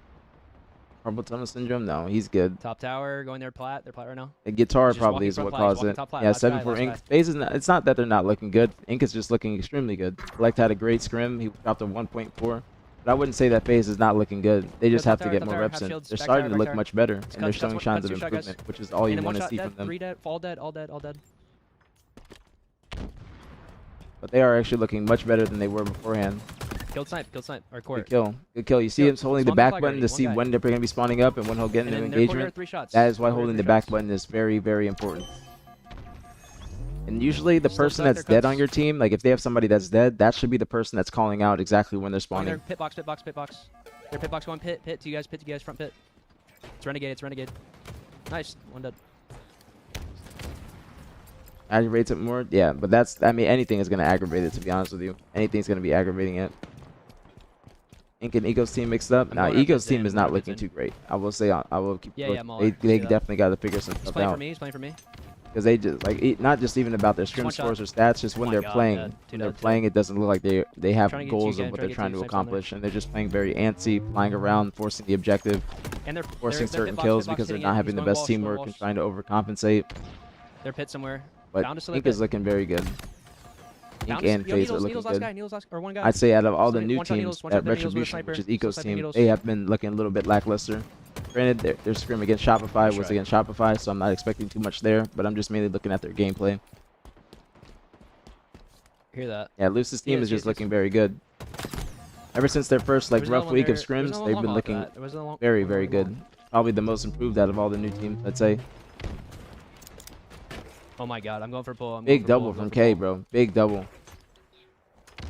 Carpal tunnel syndrome? No, he's good. Top tower going there plat. They're plat right now. The guitar Just probably walking is front what plat, he's caused walking it. top plat. Yeah, Last guy, 7-4 last Ink. guy. FaZe is not, it's not that they're not looking good. Ink is just looking extremely good. Select had a great scrim. He dropped a 1.4. But I wouldn't say that FaZe is not looking good. They just have to get more reps in. They're starting to look much better, and they're showing signs of improvement, which is all you want to see from them. 3 dead, all dead, all dead, all dead. But they are actually looking much better than they were beforehand. Killed snipe, or Good court. kill. Good kill. You see Kill. him holding the Spawn back flag button already, to one see guy. when they're going to be spawning up and when he'll get And into then their corner engagement. 3 shots. That is why Corner holding the 3 back shots. button is very, very important. And usually the Still person stuck, that's there dead comes- on your team, like if they have somebody that's dead, that should be the person that's calling out exactly when they're Going there, spawning. pit box, pit box, pit box. Their pit box going pit, pit to you guys, front pit. It's renegade, it's renegade. Nice, 1 dead. Aggravates it more? Yeah, but that's, I mean, anything is going to aggravate it, to be honest with you. Anything's going to be aggravating it. Ink and Ego's team mixed up. I'm Now, going Ego's up team in, is not going up looking in. too great. I will say, I will keep Yeah, look- yeah, Mauler, They see that. definitely got to figure some He's stuff playing out. for me, he's playing for me. Because they just, like, not just even about their scrim One shot. scores or stats, just when Oh my they're God, playing. dead. Two When they're dead, playing, it doesn't look like they have Trying to get goals you of again, what trying they're to trying get to two snipes on there. accomplish. And they're just playing very antsy, flying around, forcing the objective, And they're forcing they're certain pit box, kills pit box, because they're hitting not it. having He's the going best Walsh, going teamwork and Walsh. trying to overcompensate. They're pit somewhere. But Bound to Ink select is looking very good. Ink Bound and yo, FaZe are Needles, looking Needles good. last guy, or one guy. I'd say out of all the Somebody- new one shot teams Needles, one at shot Needles with a Retribution, sniper. which is Still Eco's sniping team, Needles. they have been looking a little bit lackluster. Granted, their scrim against Shopify That's was right. against Shopify, so I'm not expecting too much there, but I'm just mainly looking at their gameplay. Hear that. Yeah, Luce's team Yes, is just yes, looking very good. Ever since their first like There was another rough one week of there- there was scrims, another they've long been haul after looking that. There was a long- very, one very more good. long. Probably the most improved out of all the new teams, I'd say. Oh my god, I'm going for pull. Big double from K, bro. Big double.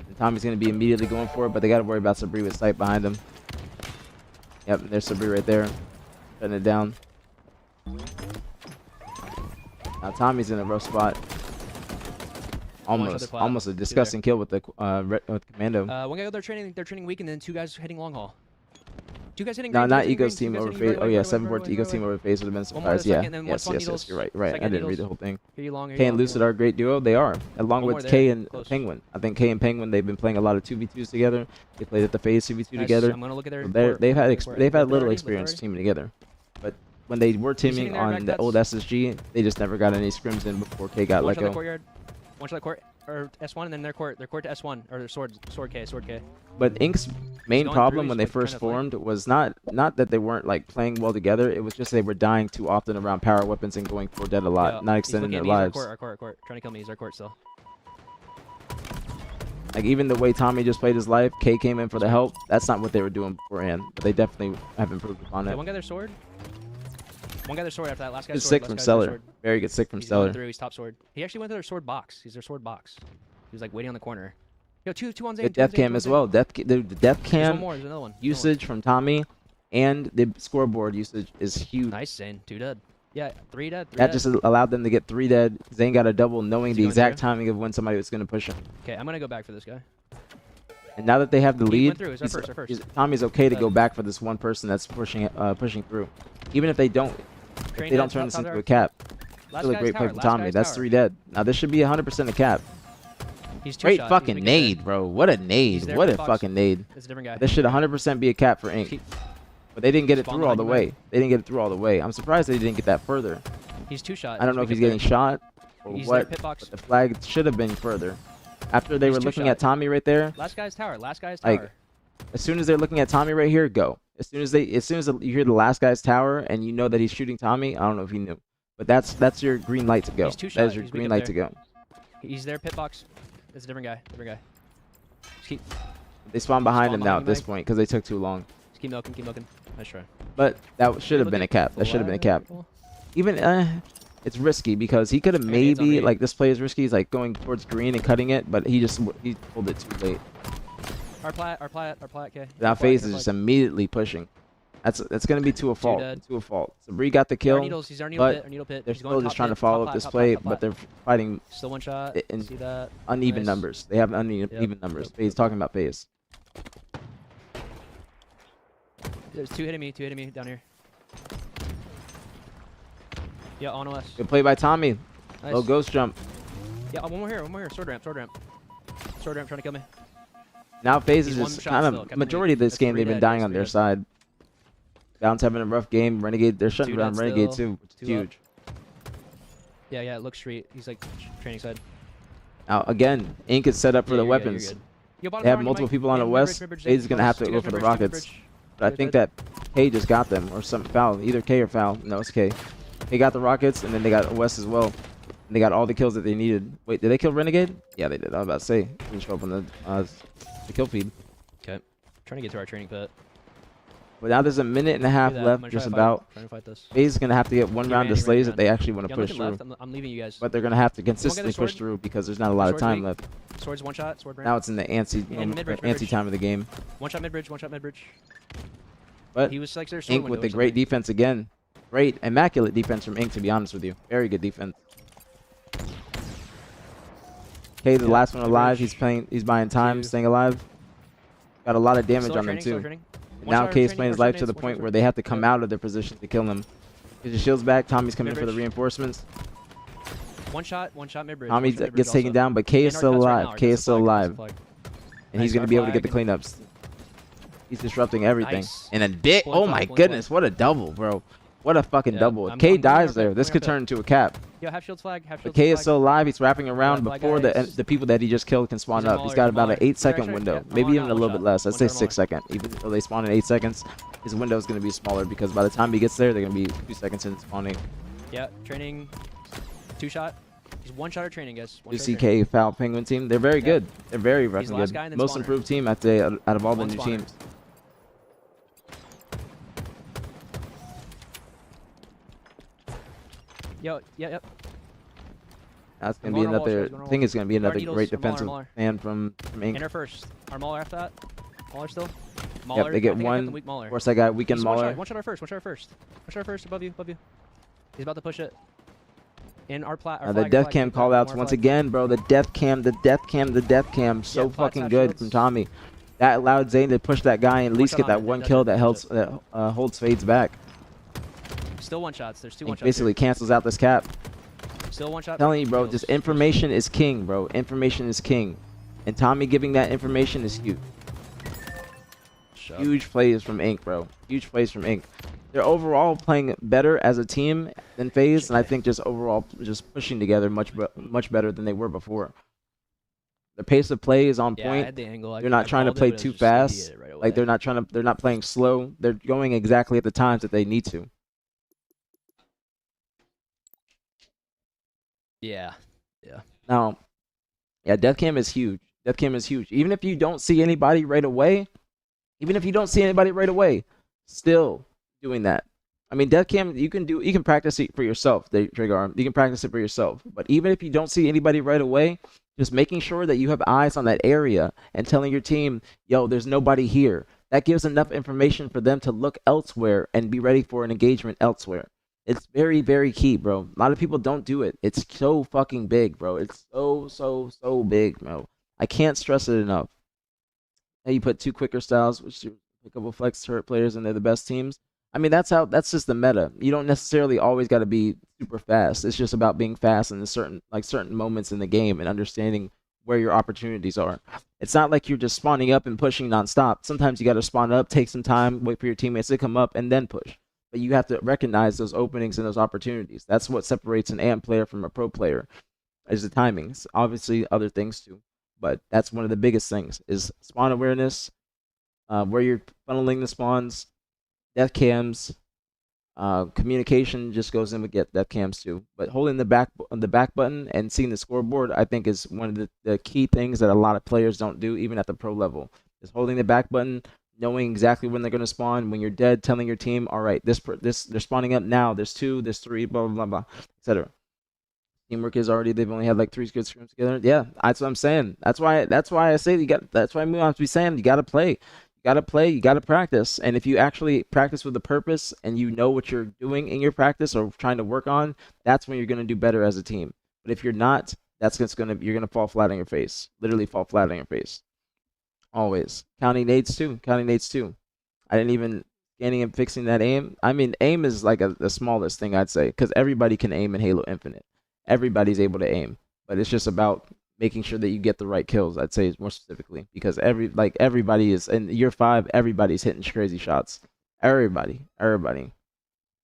And Tommy's gonna be immediately going for it, but they gotta worry about Sabri with sight behind him. Yep, there's Sabri right there, shutting it down. Now Tommy's in a rough spot. Almost, plat. almost a See disgusting kill with the with commando. One guy they're training weak, and then 2 guys hitting long haul. 2 guys hitting No, green, not 2 guys hitting Ego's green, team 2 guys over hitting FaZe. right Oh away, yeah, right away, 7 right away, Ego's right team away. over FaZe would have been One more in a surprised. Yeah, second, then one yes, spawn yes, Needles, yes. You're right. Right. I second didn't read Needles. the whole thing. Here you long, here K you and long, Lucid here you are a great duo. They are, along One more with there, K and close. Penguin. I think K and Penguin, they've been playing a lot of 2v2s together. They played at the FaZe 2v2 Nice. together. I'm gonna look at their So court, they've had court. they've had Look little already, experience look teaming together. But when they were sitting teaming there, on back the cuts. old SSG, they just never got any scrims in before K got One let shot the go. courtyard. One shot court or S1, and then their court to S1 or their sword K. But Ink's main going problem through, when he's they trying first to flank. formed was not that they weren't like playing well together. It was just they were dying too often around power weapons and going for dead a lot, Yeah, not he's extending looking their at me, he's lives. Our court. Trying to kill me. He's our court still. Like even the way Tommy just played his life, K came in for the help. That's not what they were doing beforehand. But they definitely have improved upon Yeah, it. one guy their sword. One guy their sword after that. Last guy Good sword. sick last from guy's their Stellar. sword. Very good sick from He's going Stellar. through. He's top sword. He actually went to their sword box. He's their sword box. He was like waiting on the corner. Yo, two on Zane. Good death cam as well. The death There's one cam more. There's another one. usage from Tommy and the scoreboard usage is huge. Nice, Zane. 2 dead. Yeah, 3 dead. That just allowed them to get 3 dead. Zane got a double knowing Is the he going exact through? timing of when somebody was going to push him. Okay, I'm gonna go back for this guy. And now that they have the He lead, went through. He's our first. Tommy's okay to Dead. go back for this one person that's pushing through. Even if they don't Crane they don't dead, turn top this into tower. a cap. Last Really guy's great play tower, from last Tommy. guy's That's tower. 3 dead. Now this should be 100% a cap. He's 2 Great shot. fucking He's a big guy. nade, bro. What a nade. He's there What for a box. fucking nade. It's a different guy. This should 100% be a cap for Ink. Keep- But they didn't get it Spawn through all the behind you, way. They didn't get it through all the way. I'm surprised they didn't get that further. He's 2 shot. I don't know if weak he's up getting there. shot or He's there, what, pit box. but the flag should have been further. After they He's were 2 looking shot. at Tommy right there, Last guy's tower. Last guy's Like, tower. as soon as they're looking at Tommy right here, go. As soon as you hear the last guy's tower and you know that he's shooting Tommy, I don't know if he knew, but that's your green light to go. He's 2 That shot. is your He's weak green up light to there. go. He's there, pit box. It's a different guy. Different guy. Just keep They spawn behind him now behind at this you, Mike. point because they took too long. milking. Keep milking. Nice try. But that should have been a cap. That should have been a cap. Even it's risky because he could have Grenades on maybe me. like this play is risky. He's like going towards green and cutting it, but he pulled it too late. Our plat, okay. Now FaZe is just immediately pushing. That's gonna be to a fault. dead. To a fault. Sabri got the kill. He's our needle but pit. Our needle pit. They're He's going still top just trying to pit, follow top up this plat, play, top but plat. they're fighting Still 1 shot. in See that? uneven Nice. numbers. They have uneven numbers. Yep. FaZe talking about FaZe. There's 2 hitting me down here. Yeah, on us. Good play by Tommy. Nice. Low ghost jump. Yeah, one more here. Sword ramp. Sword ramp trying to kill me. Now FaZe He's is one just shot kind still, of Captain majority of this That's game 3 they've been dead, dying yes, on 3 their dead. side. Bounce having a rough game. Renegade, they're shutting Two down dead Renegade still, too, which is two up. huge. Yeah, look straight. He's like training side. Now again, Ink is set up for Yeah, the you're good, you're weapons. good. Yo, bottom They have tower on you, multiple Mike. people on the In west. mid-bridge, FaZe is gonna have to two go guys for the mid-bridge, two rockets. mid-bridge. But I Two think guys that K just got them, or some foul. Either K or foul. No, it's K. They got the rockets, and then they got West as well. And they got all the kills that they needed. Wait, did they kill Renegade? Yeah, they did. I was about to say. Didn't show up on the kill feed. Okay. Trying to get to our training pit. But now there's a minute and a half Do that. I'm left, gonna just try to about. fight. Trying to fight this. FaZe is gonna have to get one Keep round to Randy, slays Randy, if they actually want to Yeah, I'm push looking through. left. I'm leaving you guys. But they're gonna have to get a consistently push sword? through because there's not a lot of Sword's time weak. left. Swords one shot. Sword brand. Now it's in the antsy mid-bridge. time of the game. One shot mid-bridge. One shot mid-bridge. But He was like their sword Ink window with or the great something. defense again. Great, immaculate defense from Ink, to be honest with you. Very good defense. K, the Yeah, last one alive. mid-bridge. He's buying time, Two. staying alive. Got a lot of damage Still on them training, still too. training. And One now shot K is training, playing his one life shot to the nades, one point shot where they have to come Yeah. out of their position to kill him. Get your shields back. Tommy's coming in for the Mid-bridge. reinforcements. One shot mid-bridge. Tommy one shot mid-bridge gets taken also. down, but K is And our still cuts right alive. now, our K cuts is still are flag, alive. flag. And he's Nice, going to our be able to get the flag cleanups. He's disrupting everything. Nice. And a dick. Pulling Oh flag, my pulling goodness. flag. What a double, bro. What a fucking Yeah, double. If I'm K going dies up there, it, this going could up turn it. into a cap. Yo, have shields flag. Have But shields K is flag. still alive. He's wrapping around Flag before guys. the people that he just killed can spawn He's a up. He's mauler, got he's a about an mauler. 8-second Actually, window. yeah, Maybe mauler even a now, little one bit shot. less. I'd One say shot, mauler. 6 second. Even though they spawn in 8 seconds, his window is going to be smaller because by the time he gets there, they're going to be 2 seconds in spawning. Yeah, training. Two shot. He's one shot of training, guys. One You shot see of training. K Foul Penguin team. They're very good. They're very He's fucking the last good. guy and then Most spawner. improved team I'd say out of all the One new spawner. teams. Yo, yep. That's I'm gonna be going on wall, another. guys, going on I think wall. it's gonna be another needles, great or Mauler, defensive Mauler. fan from Ink. Enter first. Our Mauler after that. Mauler still. Yep, Mauler. they I get think I got the one. weak Mauler. Of course, I got weekend He's Mauler. One shot our first. One shot our first. One shot our first. Above you. Above you. He's about to push it. In our plat. The death cam call outs once again, bro. The death cam. So Yeah, fucking flat good shields. from Tommy. That allowed Zane to push that guy and at least shot get on that it, one that's kill it, that holds Fades back. Still one shots. There's two Ink one shots. basically cancels out this cap. Still one shot. Telling you, bro, Kills. just information is king, bro. Information is king. And Tommy giving that information is huge. Shut. Huge plays from Ink, bro. Huge plays from Ink. They're overall playing better as a team than FaZe, and I think just overall just pushing together much better than they were before. The pace of play is on Yeah, I point. had the angle. They're not trying to play too fast. Like they're not playing slow. They're going exactly at the times that they need to. Yeah. Now, yeah, death cam is huge. Death cam is huge. Even if you don't see anybody right away, still doing that. I mean, death cam, you can practice it for yourself, the trigger arm. You can practice it for yourself. But even if you don't see anybody right away, just making sure that you have eyes on that area and telling your team, yo, there's nobody here. That gives enough information for them to look elsewhere and be ready for an engagement elsewhere. It's very, very key, bro. A lot of people don't do it. It's so fucking big, bro. It's so big, bro. I can't stress it enough. And you put two quicker styles, which you pick up with flex turret players, and they're the best teams. I mean, that's just the meta. You don't necessarily always got to be super fast. It's just about being fast in certain moments in the game and understanding where your opportunities are. It's not like you're just spawning up and pushing nonstop. Sometimes you got to spawn up, take some time, wait for your teammates to come up, and then push. But you have to recognize those openings and those opportunities. That's what separates an AM player from a pro player, is the timings. Obviously, other things too, but that's one of the biggest things is spawn awareness, where you're funneling the spawns, death cams, communication just goes in with death cams too. But holding the back button and seeing the scoreboard, I think, is one of the key things that a lot of players don't do, even at the pro level. Is holding the back button, knowing exactly when they're going to spawn. When you're dead, telling your team, all right, this they're spawning up now. There's 2, there's 3, blah blah blah, etc. Teamwork is already. They've only had like 3 good scrims together. Yeah, that's what I'm saying. That's why I say that's why I move on to be saying you got to play. You got to practice. And if you actually practice with a purpose and you know what you're doing in your practice or trying to work on, that's when you're going to do better as a team. But if you're not, you're going to fall flat on your face. Literally fall flat on your face. Always. Counting nades too. I didn't even scanning and fixing that aim. I mean, aim is like the smallest thing I'd say, because everybody can aim in Halo Infinite. Everybody's able to aim. But it's just about making sure that you get the right kills, I'd say more specifically, because everybody is in year 5, everybody's hitting crazy shots. everybody.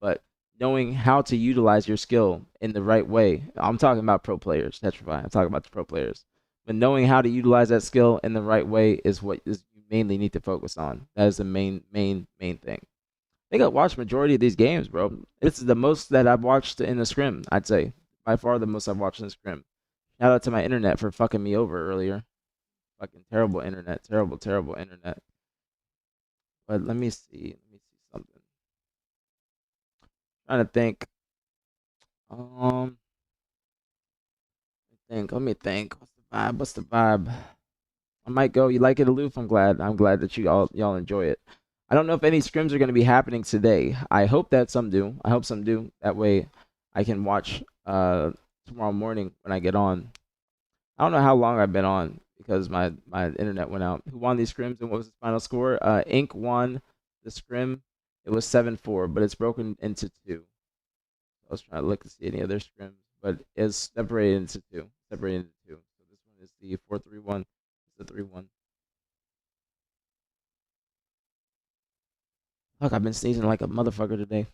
But knowing how to utilize your skill in the right way. I'm talking about pro players, Tetrify. I'm talking about the pro players. But knowing how to utilize that skill in the right way is what you mainly need to focus on. That is the main thing. I think I watched majority of these games, bro. It's the most that I've watched in the scrim, I'd say. By far the most I've watched in the scrim. Shout out to my internet for fucking me over earlier. Fucking terrible internet. Terrible internet. But let me see. Let me see something. Trying to think. Let me think. What's the vibe? What's the vibe? I might go. You like it, Aloof? I'm glad. I'm glad that y'all enjoy it. I don't know if any scrims are going to be happening today. I hope that some do. I hope some do. That way, I can watch tomorrow morning when I get on. I don't know how long I've been on because my internet went out. Who won these scrims and what was the final score? Inc won the scrim. It was 7-4, but it's broken into two. I was trying to look to see any other scrims, but it's separated into two. Separated into two. So this one is the 4-3-1. It's the 3-1. Fuck, I've been sneezing like a motherfucker today.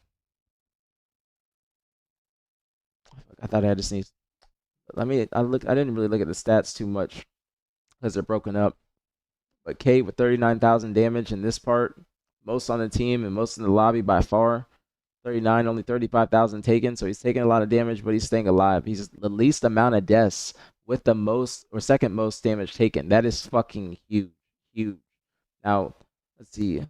I thought I had to sneeze. I didn't really look at the stats too much because they're broken up. But K with 39,000 damage in this part, most on the team and most in the lobby by far. 39, only 35,000 taken, so he's taking a lot of damage, but he's staying alive. He's the least amount of deaths with the most or second most damage taken. That is fucking huge, huge. Now, let's see.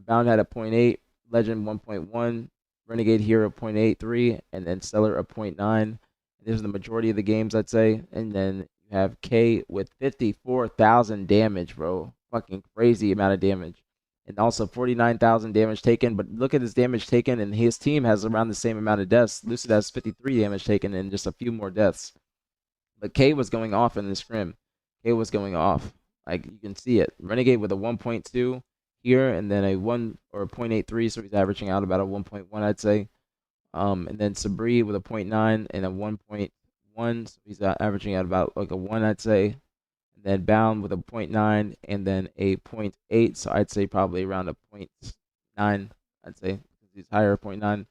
Bound had a 0.8, Legend 1.1, Renegade Hero 0.83, and then Stellar a 0.9. These are the majority of the games, I'd say. And then you have K with 54,000 damage, bro. Fucking crazy amount of damage. And also 49,000 damage taken. But look at his damage taken, and his team has around the same amount of deaths. Lucid has 53 damage taken and just a few more deaths. But K was going off in the scrim. K was going off. Like, you can see it. Renegade with a 1.2 here, and then a 1 or a 0.83, so he's averaging out about a 1.1, I'd say. And then Sabri with a 0.9 and a 1.1, so he's averaging out about like a 1, I'd say. And then Bound with a 0.9 and then a 0.8, so I'd say probably around a 0.9, I'd say. He's higher, 0.9.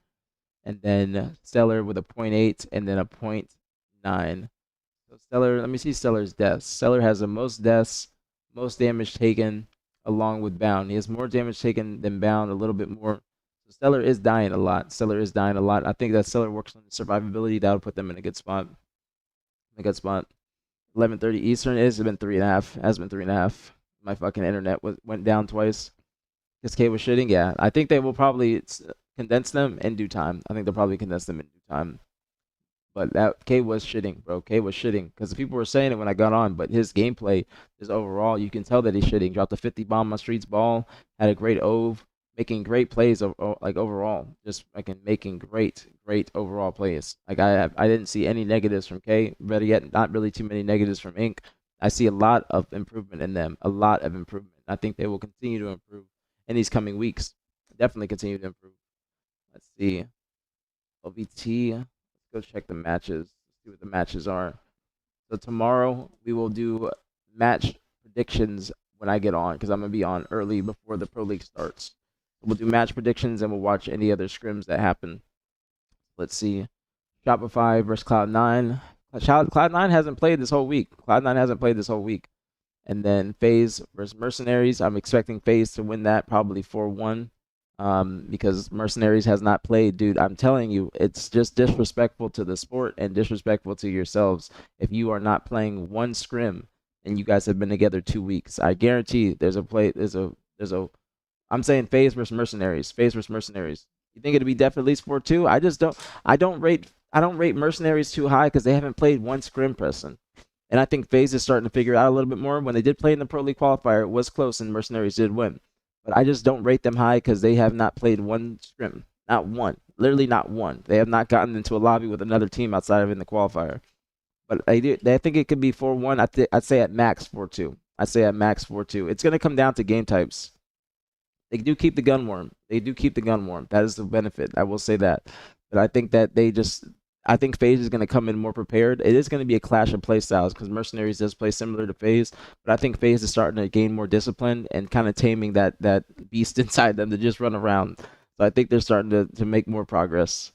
And then Stellar with a 0.8 and then a 0.9. So Stellar, let me see Stellar's deaths. Stellar has the most deaths, most damage taken, along with Bound. He has more damage taken than Bound, a little bit more. So Stellar is dying a lot. Stellar is dying a lot. I think that Stellar works on survivability. That would put them in a good spot. 11:30 Eastern. It has been 3.5. Has been 3.5. My fucking internet went down twice. Because K was shitting. Yeah, I think they will probably condense them in due time. I think they'll probably condense them in due time. But that K was shitting, bro. K was shitting because people were saying it when I got on. But his gameplay is overall, you can tell that he's shitting. Dropped a 50 bomb on Streets ball. Had a great ove. Making great plays, like overall, just making great overall plays. Like I didn't see any negatives from K. Better yet, not really too many negatives from Inc. I see a lot of improvement in them. A lot of improvement. I think they will continue to improve in these coming weeks. Definitely continue to improve. Let's see. OVT. Let's go check the matches. See what the matches are. So tomorrow we will do match predictions when I get on because I'm gonna be on early before the Pro League starts. We'll do match predictions and we'll watch any other scrims that happen. Let's see. Shopify versus Cloud9. Cloud9 hasn't played this whole week. Cloud9 hasn't played this whole week. And then FaZe versus Mercenaries. I'm expecting FaZe to win that probably 4-1 because Mercenaries has not played. Dude, I'm telling you, it's just disrespectful to the sport and disrespectful to yourselves if you are not playing one scrim and you guys have been together 2 weeks. I guarantee there's a I'm saying FaZe versus Mercenaries. FaZe versus Mercenaries. You think it'd be definitely at least 4-2? I don't rate Mercenaries too high because they haven't played one scrim, Preston. And I think FaZe is starting to figure it out a little bit more. When they did play in the Pro League qualifier, it was close and Mercenaries did win. But I just don't rate them high because they have not played one scrim. Not one. Literally not one. They have not gotten into a lobby with another team outside of in the qualifier. But I think it could be 4-1. I'd say at max 4-2. I'd say at max 4-2. It's going to come down to game types. They do keep the gun warm. That is the benefit. I will say that. But I think that I think FaZe is going to come in more prepared. It is going to be a clash of play styles because Mercenaries does play similar to FaZe, but I think FaZe is starting to gain more discipline and kind of taming that beast inside them to just run around. So I think they're starting to make more progress.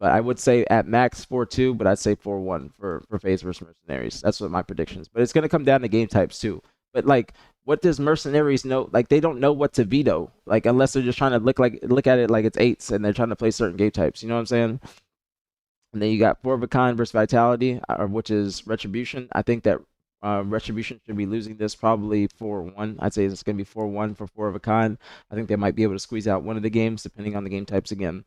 But I would say at max 4-2, but I'd say 4-1 for FaZe versus Mercenaries. That's what my predictions. But it's going to come down to game types too. But like, what does Mercenaries know? Like, they don't know what to veto. Like, unless they're just trying to look at it like it's eights and they're trying to play certain game types. You know what I'm saying? And then you got 4 of a kind versus Vitality, which is Retribution. I think that Retribution should be losing this probably 4-1. I'd say it's going to be 4-1 for 4 of a kind. I think they might be able to squeeze out one of the games depending on the game types again.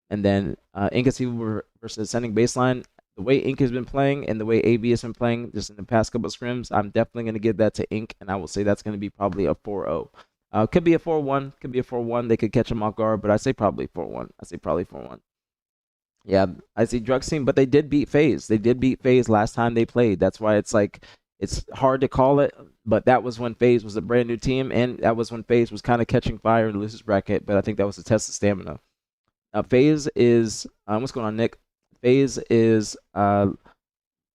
And then Inconceivable versus Ascending Baseline. The way Ink has been playing and the way AB has been playing just in the past couple of scrims, I'm definitely going to give that to Ink, and I will say that's going to be probably a 4-0. Could be a 4-1. Could be a 4-1. They could catch them off guard, but I say probably 4-1. I say probably 4-1. Yeah, I see Drug Scene, but they did beat FaZe. They did beat FaZe last time they played. That's why it's like, it's hard to call it, but that was when FaZe was a brand new team, and that was when FaZe was kind of catching fire in the losers bracket, but I think that was a test of stamina. FaZe is, what's going on, Nick? FaZe is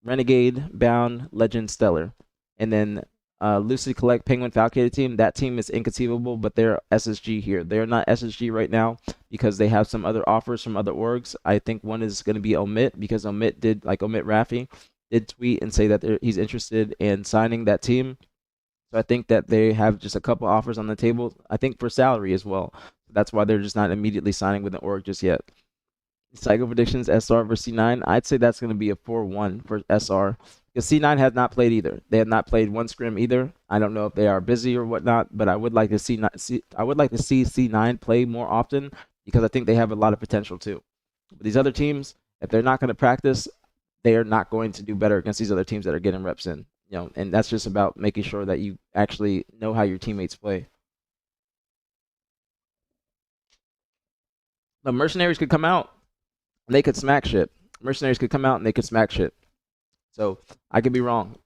Renegade, Bound, Legend, Stellar. And then Lucid Collect, Penguin, Falcated team. That team is Inconceivable, but they're SSG here. They're not SSG right now because they have some other offers from other orgs. I think one is going to be Omit because Omit Raffi did tweet and say that he's interested in signing that team. So I think that they have just a couple offers on the table. I think for salary as well. That's why they're just not immediately signing with an org just yet. Cycle predictions, SR versus C9. I'd say that's going to be a 4-1 for SR. Because C9 has not played either. They have not played one scrim either. I don't know if they are busy or whatnot, but I would like to see C9 play more often because I think they have a lot of potential too. But these other teams, if they're not going to practice, they are not going to do better against these other teams that are getting reps in. You know, and that's just about making sure that you actually know how your teammates play. The Mercenaries could come out, they could smack shit. Mercenaries could come out and they could smack shit. So I could be wrong,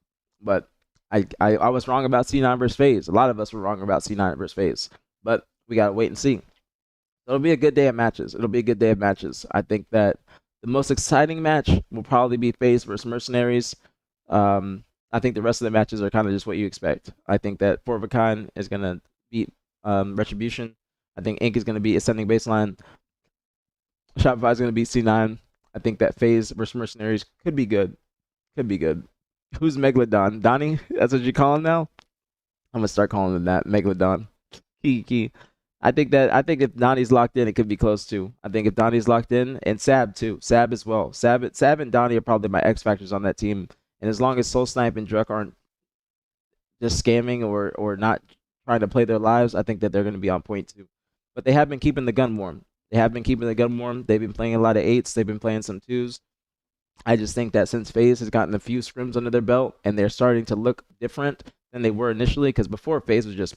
but I was wrong about C9 versus FaZe. A lot of us were wrong about C9 versus FaZe, but we gotta wait and see. It'll be a good day of matches. It'll be a good day of matches. I think that the most exciting match will probably be FaZe versus Mercenaries. I think the rest of the matches are kind of just what you expect. I think that 4 of a kind is gonna beat Retribution. I think Ink is gonna beat Ascending Baseline. Shopify is going to beat C9. I think that FaZe versus Mercenaries could be good. Could be good. Who's Megalodon? Donnie? That's what you call him now? I'm going to start calling him that. Megalodon. Key. I think if Donnie's locked in, it could be close too. I think if Donnie's locked in, and Sab too. Sab as well. Sab and Donnie are probably my X factors on that team. And as long as Soul Snipe and Druk aren't just scamming or not trying to play their lives, I think that they're going to be on point too. But they have been keeping the gun warm. They've been playing a lot of 8s. They've been playing some 2s. I just think that since FaZe has gotten a few scrims under their belt and they're starting to look different than they were initially, because before FaZe was just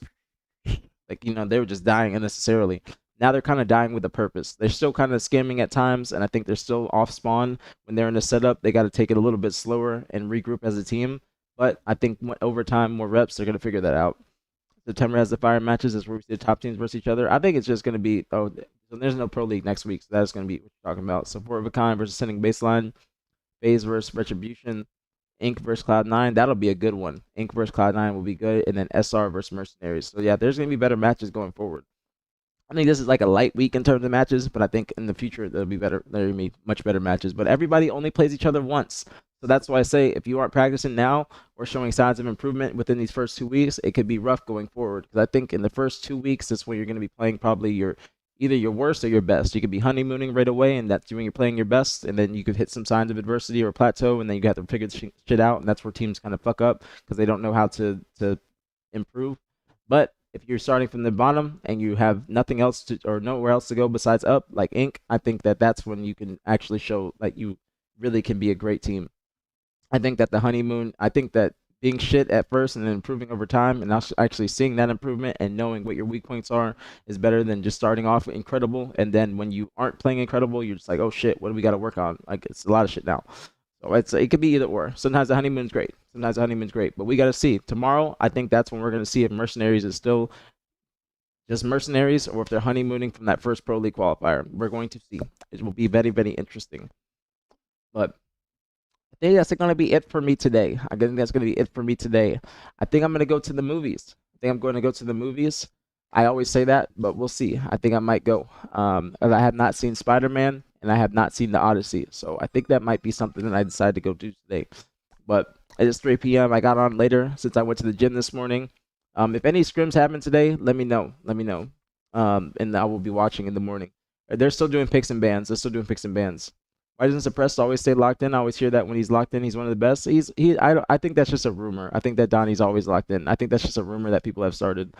like, you know, they were just dying unnecessarily. Now they're kind of dying with a purpose. They're still kind of scamming at times, and I think they're still off spawn when they're in the setup. They got to take it a little bit slower and regroup as a team. But I think over time, more reps, they're going to figure that out. September has the fire matches. That's where we see the top teams versus each other. I think it's just going to be, so there's no Pro League next week, so that's going to be what you're talking about. So 4 of a kind versus Ascending Baseline, FaZe versus Retribution, Ink versus Cloud9. That'll be a good one. Ink versus Cloud9 will be good, and then SR versus Mercenaries. So yeah, there's going to be better matches going forward. I think this is like a light week in terms of matches, but I think in the future there'll be better. There'll be much better matches. But everybody only plays each other once. So that's why I say if you aren't practicing now or showing signs of improvement within these first 2 weeks, it could be rough going forward. Because I think in the first 2 weeks, that's when you're going to be playing probably either your worst or your best. You could be honeymooning right away, and that's when you're playing your best, and then you could hit some signs of adversity or plateau, and then you have to figure shit out, and that's where teams kind of fuck up because they don't know how to improve. But if you're starting from the bottom and you have nothing else or nowhere else to go besides up, like Ink, I think that that's when you can actually show like you really can be a great team. I think that being shit at first and then improving over time and actually seeing that improvement and knowing what your weak points are is better than just starting off incredible. And then when you aren't playing incredible, you're just like, oh shit, what do we got to work on? Like, it's a lot of shit now. So it could be either or. Sometimes the honeymoon's great. But we got to see. Tomorrow, I think that's when we're going to see if Mercenaries is still just Mercenaries or if they're honeymooning from that first Pro League qualifier. We're going to see. It will be very, very interesting. But I think that's going to be it for me today. I think that's going to be it for me today. I think I'm going to go to the movies. I think I'm going to go to the movies. I always say that, but we'll see. I think I might go. As I have not seen Spider-Man and I have not seen The Odyssey, so I think that might be something that I decide to go do today. But it is 3 p.m. I got on later since I went to the gym this morning. If any scrims happen today, let me know. Let me know. And I will be watching in the morning. They're still doing picks and bans. They're still doing picks and bans. Why doesn't Suppressed always stay locked in? I always hear that when he's locked in, he's one of the best. I think that's just a rumor. I think that Donnie's always locked in. I think that's just a rumor that people have started.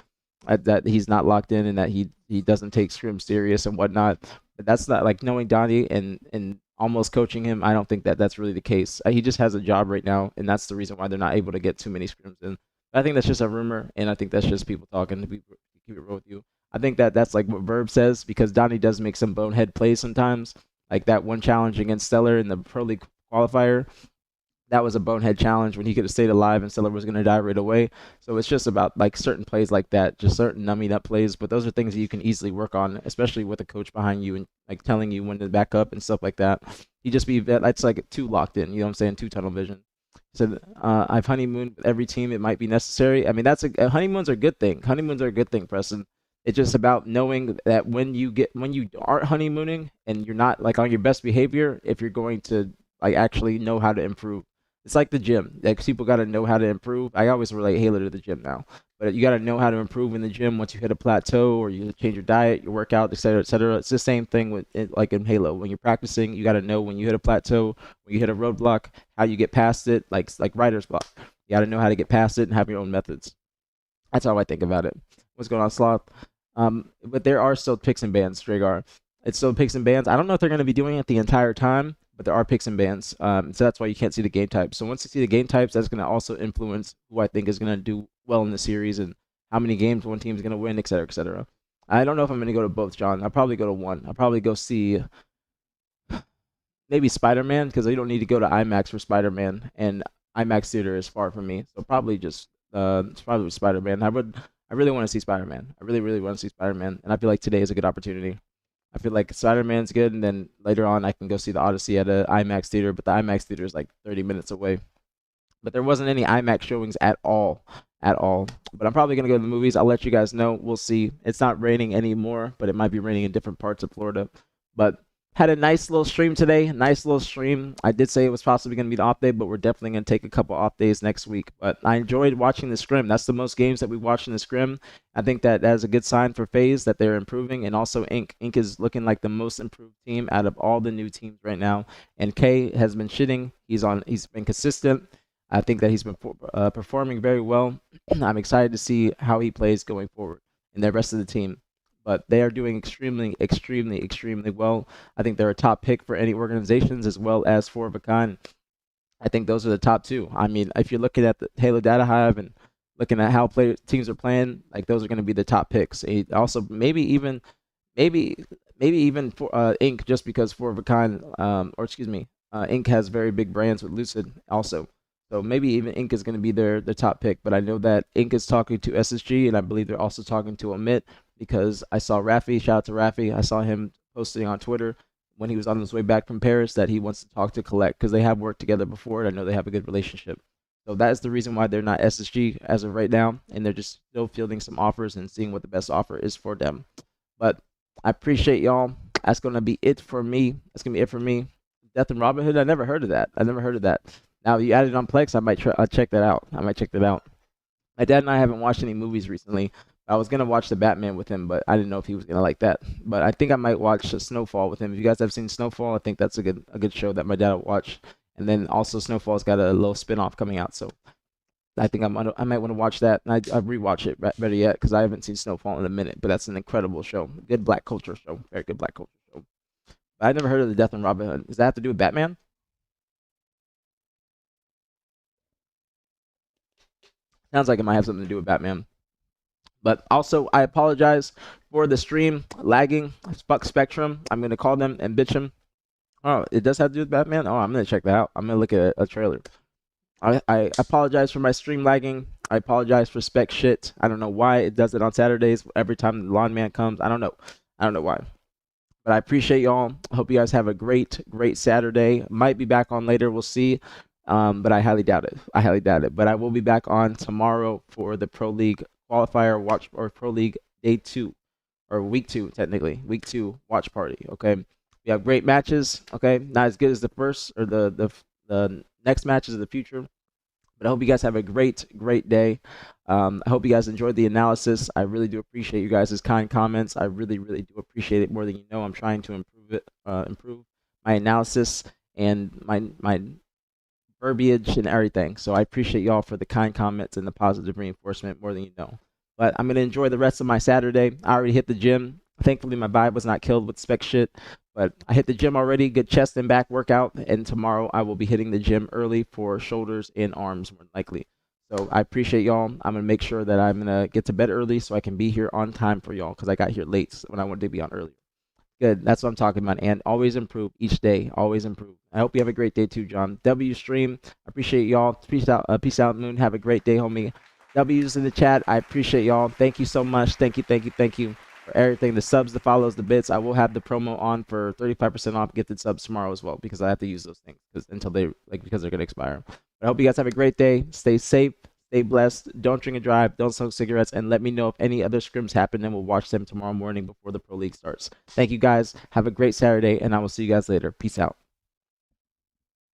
That he's not locked in and that he doesn't take scrim serious and whatnot. But that's not like knowing Donnie and almost coaching him. I don't think that that's really the case. He just has a job right now, and that's the reason why they're not able to get too many scrims in. I think that's just a rumor, and I think that's just people talking to keep it real with you. I think that that's like what Verb says because Donnie does make some bonehead plays sometimes. Like that one challenge against Stellar in the Pro League qualifier, that was a bonehead challenge when he could have stayed alive and Stellar was going to die right away. So it's just about like certain plays like that, just certain numbing up plays. But those are things that you can easily work on, especially with a coach behind you and like telling you when to back up and stuff like that. You just be that's like too locked in. You know what I'm saying? Too tunnel vision. So I've honeymooned with every team. It might be necessary. I mean, honeymoons are a good thing. Honeymoons are a good thing, Preston. It's just about knowing that when you aren't honeymooning and you're not like on your best behavior, if you're going to like actually know how to improve. It's like the gym. Like people got to know how to improve. I always relate Halo to the gym now, but you got to know how to improve in the gym once you hit a plateau or you change your diet, your workout, etc., etc. It's the same thing with like in Halo. When you're practicing, you got to know when you hit a plateau, when you hit a roadblock, how you get past it. Like writer's block. You got to know how to get past it and have your own methods. That's how I think about it. What's going on, Sloth? But there are still picks and bans, Dragar. It's still picks and bans. I don't know if they're going to be doing it the entire time, but there are picks and bans. So that's why you can't see the game types. So once you see the game types, that's going to also influence who I think is going to do well in the series and how many games one team is going to win, etc., etc. I don't know if I'm going to go to both, John. I'll probably go to one. I'll probably go see maybe Spider-Man because you don't need to go to IMAX for Spider-Man, and IMAX theater is far from me. So probably just it's probably Spider-Man. I really want to see Spider-Man. I really, really want to see Spider-Man, and I feel like today is a good opportunity. I feel like Spider-Man's good, and then later on I can go see the Odyssey at a IMAX theater, but the IMAX theater is like 30 minutes away. But there wasn't any IMAX showings at all. But I'm probably going to go to the movies. I'll let you guys know. We'll see. It's not raining anymore, but it might be raining in different parts of Florida. But had a nice little stream today. Nice little stream. I did say it was possibly going to be the off day, but we're definitely going to take a couple off days next week. But I enjoyed watching the scrim. That's the most games that we watched in the scrim. I think that is a good sign for FaZe that they're improving, and also Inc. Inc. is looking like the most improved team out of all the new teams right now. And K has been shitting. He's been consistent. I think that he's been performing very well. I'm excited to see how he plays going forward and the rest of the team. But they are doing extremely, extremely, extremely well. I think they're a top pick for any organizations as well as for of a kind. I think those are the top two. I mean, if you're looking at the Halo Data Hive and looking at how teams are playing, like those are going to be the top picks. Also, maybe even for Inc. just because for of a kind, Inc. has very big brands with Lucid also. So maybe even Inc. is going to be their top pick. But I know that Inc. is talking to SSG, and I believe they're also talking to Omit because I saw Rafi, shout out to Rafi, I saw him posting on Twitter when he was on his way back from Paris that he wants to talk to Collect because they have worked together before, and I know they have a good relationship. So that is the reason why they're not SSG as of right now, and they're just still fielding some offers and seeing what the best offer is for them. But I appreciate y'all. That's going to be it for me. Death and Robin Hood, I never heard of that. Now, you added on Plex, I might check that out. My dad and I haven't watched any movies recently. I was going to watch The Batman with him, but I didn't know if he was going to like that. But I think I might watch Snowfall with him. If you guys have seen Snowfall, I think that's a good show that my dad will watch. And then also Snowfall's got a little spin-off coming out, so I think I might want to watch that. And I rewatch it better yet because I haven't seen Snowfall in a minute, but that's an incredible show. Good black culture show. Very good black culture show. But I never heard of the Death and Robin Hood. Does that have to do with Batman? Sounds like it might have something to do with Batman. But also, I apologize for the stream lagging. Fuck Spectrum. I'm going to call them and bitch them. Oh, it does have to do with Batman? Oh, I'm going to check that out. I'm going to look at a trailer. I apologize for my stream lagging. I apologize for spec shit. I don't know why it does it on Saturdays every time the lawn man comes. I don't know why. But I appreciate y'all. I hope you guys have a great Saturday. Might be back on later. We'll see. But I highly doubt it. I highly doubt it. But I will be back on tomorrow for the Pro League qualifier watch, or Pro League day 2, or week 2 technically. Week 2 watch party. Okay. We have great matches. Okay. Not as good as the first or the next matches of the future. But I hope you guys have a great day. I hope you guys enjoyed the analysis. I really do appreciate you guys' kind comments. I really do appreciate it more than you know. I'm trying to improve my analysis and my verbiage and everything. So I appreciate y'all for the kind comments and the positive reinforcement more than you know. But I'm gonna enjoy the rest of my Saturday. I already hit the gym. Thankfully, my vibe was not killed with spec shit. But I hit the gym already, good chest and back workout, and tomorrow I will be hitting the gym early for shoulders and arms, more likely. So I appreciate y'all. I'm going to make sure that I'm going to get to bed early so I can be here on time for y'all, because I got here late when I wanted to be on earlier. Good, that's what I'm talking about. And always improve each day, always improve. I hope you have a great day too, John. W stream, I appreciate y'all. Peace out, Moon. Have a great day, homie. W's in the chat, I appreciate y'all. Thank you so much. Thank you. For everything, the subs, the follows, the bits. I will have the promo on for 35% off gifted subs tomorrow as well, because I have to use those things until because they're gonna expire. But I hope you guys have a great day. Stay safe, stay blessed. Don't drink and drive. Don't smoke cigarettes. And let me know if any other scrims happen, and we'll watch them tomorrow morning before the Pro League starts. Thank you guys. Have a great Saturday, and I will see you guys later. Peace out.